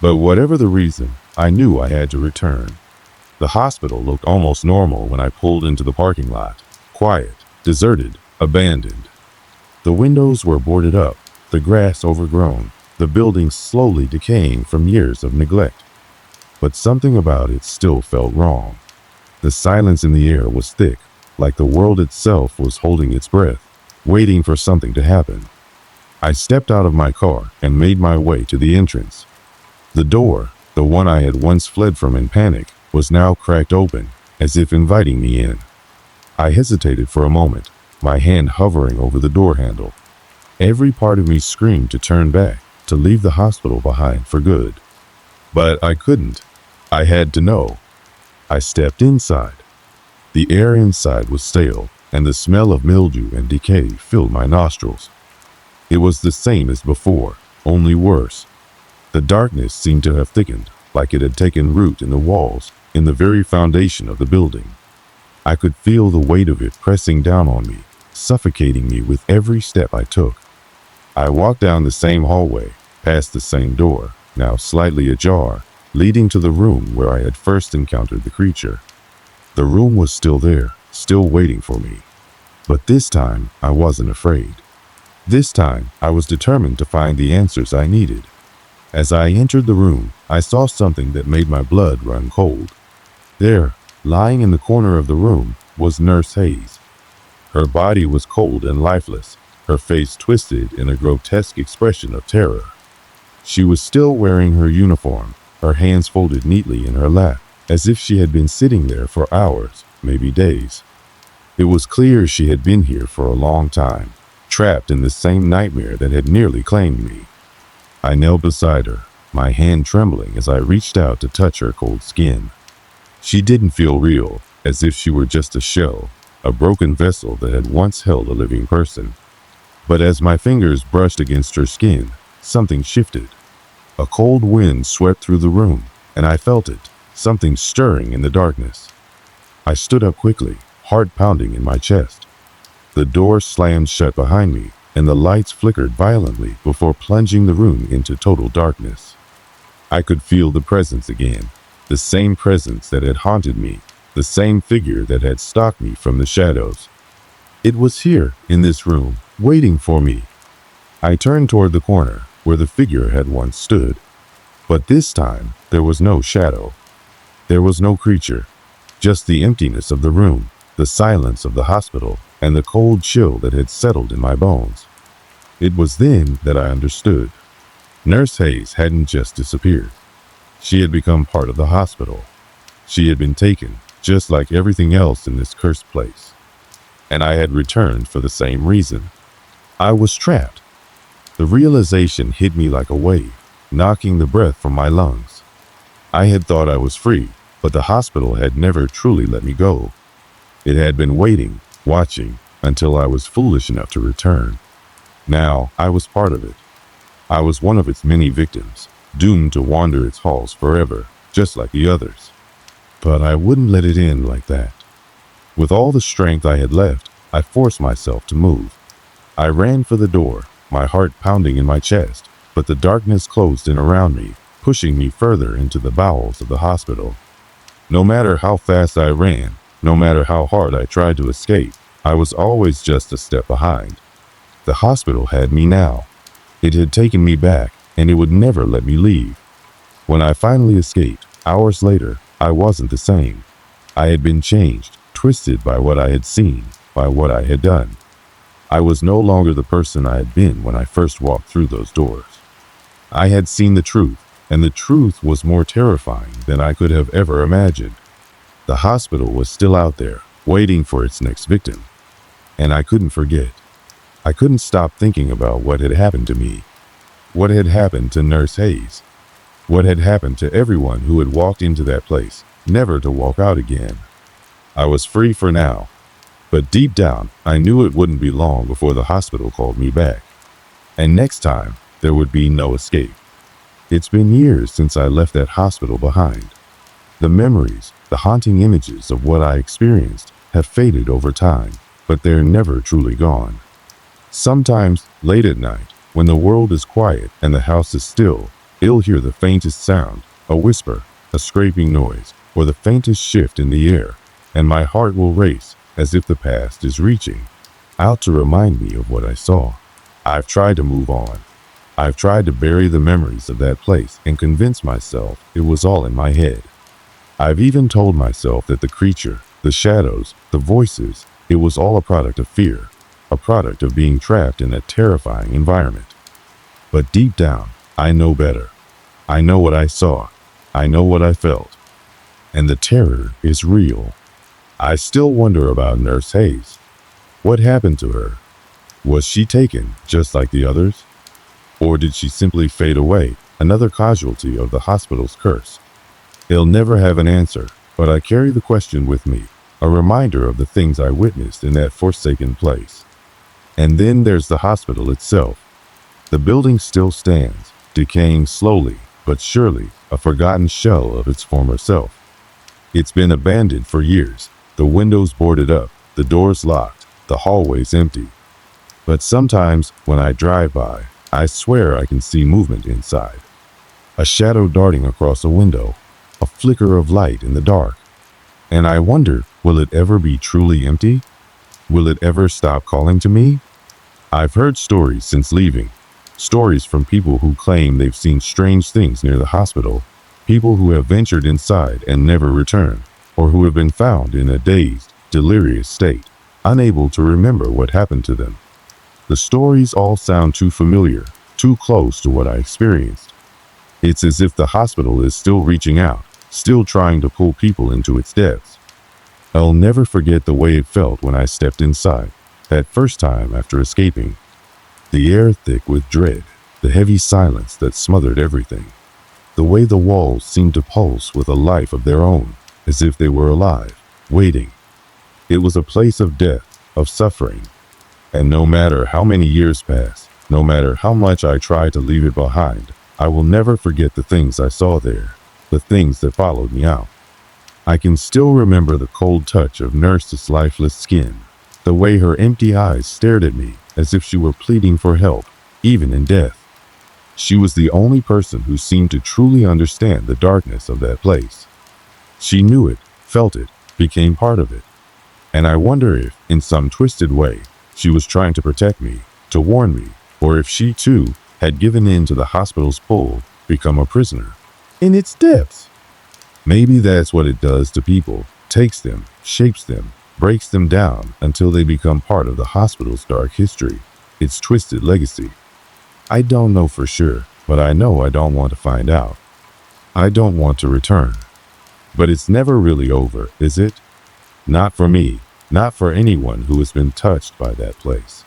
S1: But whatever the reason, I knew I had to return. The hospital looked almost normal when I pulled into the parking lot. Quiet, deserted, abandoned. The windows were boarded up, the grass overgrown, the building slowly decaying from years of neglect. But something about it still felt wrong. The silence in the air was thick, like the world itself was holding its breath, waiting for something to happen. I stepped out of my car and made my way to the entrance. The door, the one I had once fled from in panic, was now cracked open, as if inviting me in. I hesitated for a moment, my hand hovering over the door handle. Every part of me screamed to turn back, to leave the hospital behind for good. But I couldn't. I had to know. I stepped inside. The air inside was stale, and the smell of mildew and decay filled my nostrils. It was the same as before, only worse. The darkness seemed to have thickened, like it had taken root in the walls, in the very foundation of the building. I could feel the weight of it pressing down on me, suffocating me with every step I took. I walked down the same hallway, past the same door, now slightly ajar, leading to the room where I had first encountered the creature. The room was still there, still waiting for me. But this time, I wasn't afraid. This time, I was determined to find the answers I needed. As I entered the room, I saw something that made my blood run cold. There, lying in the corner of the room, was Nurse Hayes. Her body was cold and lifeless, her face twisted in a grotesque expression of terror. She was still wearing her uniform, her hands folded neatly in her lap, as if she had been sitting there for hours, maybe days. It was clear she had been here for a long time, trapped in the same nightmare that had nearly claimed me. I knelt beside her, my hand trembling as I reached out to touch her cold skin. She didn't feel real, as if she were just a shell, a broken vessel that had once held a living person. But as my fingers brushed against her skin, something shifted. A cold wind swept through the room, and I felt it, something stirring in the darkness. I stood up quickly, heart pounding in my chest. The door slammed shut behind me, and the lights flickered violently before plunging the room into total darkness. I could feel the presence again, the same presence that had haunted me, the same figure that had stalked me from the shadows. It was here, in this room, waiting for me. I turned toward the corner, where the figure had once stood. But this time, there was no shadow. There was no creature, just the emptiness of the room, the silence of the hospital, and the cold chill that had settled in my bones. It was then that I understood. Nurse Hayes hadn't just disappeared. She had become part of the hospital. She had been taken, just like everything else in this cursed place. And I had returned for the same reason. I was trapped. The realization hit me like a wave, knocking the breath from my lungs. I had thought I was free, but the hospital had never truly let me go. It had been waiting, watching, until I was foolish enough to return. Now, I was part of it. I was one of its many victims, doomed to wander its halls forever, just like the others. But I wouldn't let it end like that. With all the strength I had left, I forced myself to move. I ran for the door, my heart pounding in my chest, but the darkness closed in around me, pushing me further into the bowels of the hospital. No matter how fast I ran, no matter how hard I tried to escape, I was always just a step behind. The hospital had me now. It had taken me back, and it would never let me leave. When I finally escaped, hours later, I wasn't the same. I had been changed, twisted by what I had seen, by what I had done. I was no longer the person I had been when I first walked through those doors. I had seen the truth, and the truth was more terrifying than I could have ever imagined. The hospital was still out there, waiting for its next victim. And I couldn't forget. I couldn't stop thinking about what had happened to me. What had happened to Nurse Hayes. What had happened to everyone who had walked into that place, never to walk out again. I was free for now. But deep down, I knew it wouldn't be long before the hospital called me back. And next time, there would be no escape. It's been years since I left that hospital behind. The memories, the haunting images of what I experienced have faded over time, but they're never truly gone. Sometimes, late at night, when the world is quiet and the house is still, you'll hear the faintest sound, a whisper, a scraping noise, or the faintest shift in the air, and my heart will race as if the past is reaching out to remind me of what I saw. I've tried to move on. I've tried to bury the memories of that place and convince myself it was all in my head. I've even told myself that the creature, the shadows, the voices, it was all a product of fear, a product of being trapped in a terrifying environment. But deep down, I know better. I know what I saw. I know what I felt. And the terror is real. I still wonder about Nurse Hayes. What happened to her? Was she taken, just like the others? Or did she simply fade away, another casualty of the hospital's curse? They'll never have an answer, but I carry the question with me, a reminder of the things I witnessed in that forsaken place. And then there's the hospital itself. The building still stands, decaying slowly but surely, a forgotten shell of its former self. It's been abandoned for years, the windows boarded up, the doors locked, the hallways empty. But sometimes, when I drive by, I swear I can see movement inside. A shadow darting across a window, a flicker of light in the dark. And I wonder, will it ever be truly empty? Will it ever stop calling to me? I've heard stories since leaving. Stories from people who claim they've seen strange things near the hospital, people who have ventured inside and never returned, or who have been found in a dazed, delirious state, unable to remember what happened to them. The stories all sound too familiar, too close to what I experienced. It's as if the hospital is still reaching out, still trying to pull people into its depths. I'll never forget the way it felt when I stepped inside, that first time after escaping. The air thick with dread, the heavy silence that smothered everything. The way the walls seemed to pulse with a life of their own, as if they were alive, waiting. It was a place of death, of suffering. And no matter how many years pass, no matter how much I try to leave it behind, I will never forget the things I saw there, the things that followed me out. I can still remember the cold touch of Nurse's lifeless skin, the way her empty eyes stared at me as if she were pleading for help, even in death. She was the only person who seemed to truly understand the darkness of that place. She knew it, felt it, became part of it. And I wonder if, in some twisted way, she was trying to protect me, to warn me, or if she too had given in to the hospital's pull, become a prisoner in its depths. Maybe that's what it does to people, takes them, shapes them, breaks them down until they become part of the hospital's dark history, its twisted legacy. I don't know for sure, but I know I don't want to find out. I don't want to return. But it's never really over, is it? Not for me, not for anyone who has been touched by that place.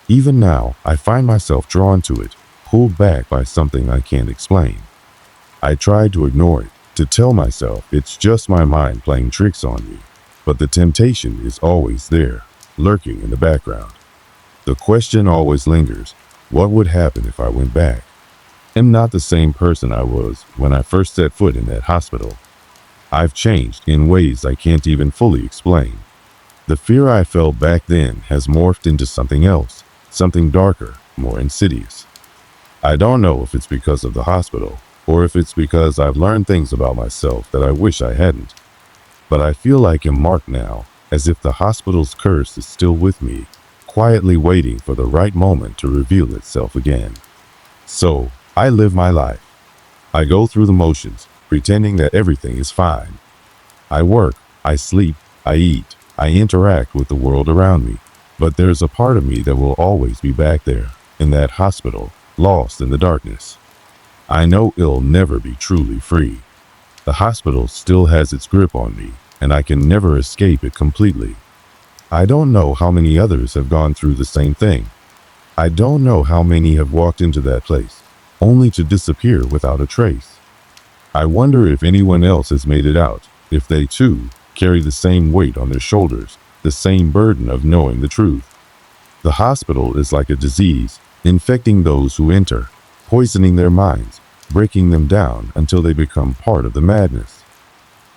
S1: Even now, I find myself drawn to it, pulled back by something I can't explain. I try to ignore it, to tell myself it's just my mind playing tricks on me, but the temptation is always there, lurking in the background. The question always lingers, what would happen if I went back? I'm not the same person I was when I first set foot in that hospital. I've changed in ways I can't even fully explain. The fear I felt back then has morphed into something else, something darker, more insidious. I don't know if it's because of the hospital, or if it's because I've learned things about myself that I wish I hadn't. But I feel like I'm marked now, as if the hospital's curse is still with me, quietly waiting for the right moment to reveal itself again. So, I live my life. I go through the motions, pretending that everything is fine. I work, I sleep, I eat, I interact with the world around me. But there's a part of me that will always be back there, in that hospital, lost in the darkness. I know it'll never be truly free. The hospital still has its grip on me, and I can never escape it completely. I don't know how many others have gone through the same thing. I don't know how many have walked into that place, only to disappear without a trace. I wonder if anyone else has made it out, if they too carry the same weight on their shoulders, the same burden of knowing the truth. The hospital is like a disease, infecting those who enter, poisoning their minds, breaking them down until they become part of the madness.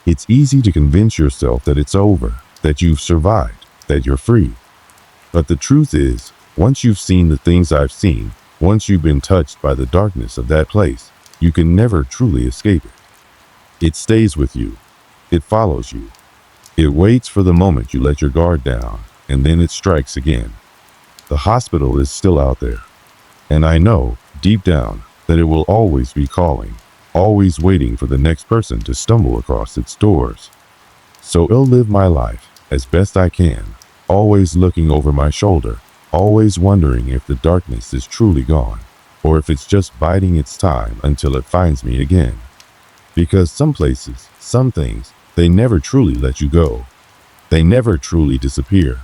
S1: It's easy to convince yourself that it's over, that you've survived, that you're free. But the truth is, once you've seen the things I've seen, once you've been touched by the darkness of that place, you can never truly escape it. It stays with you. It follows you. It waits for the moment you let your guard down, and then it strikes again. The hospital is still out there, and I know, deep down, that it will always be calling, always waiting for the next person to stumble across its doors. So I'll live my life, as best I can, always looking over my shoulder, always wondering if the darkness is truly gone, or if it's just biding its time until it finds me again. Because some places, some things, they never truly let you go. They never truly disappear.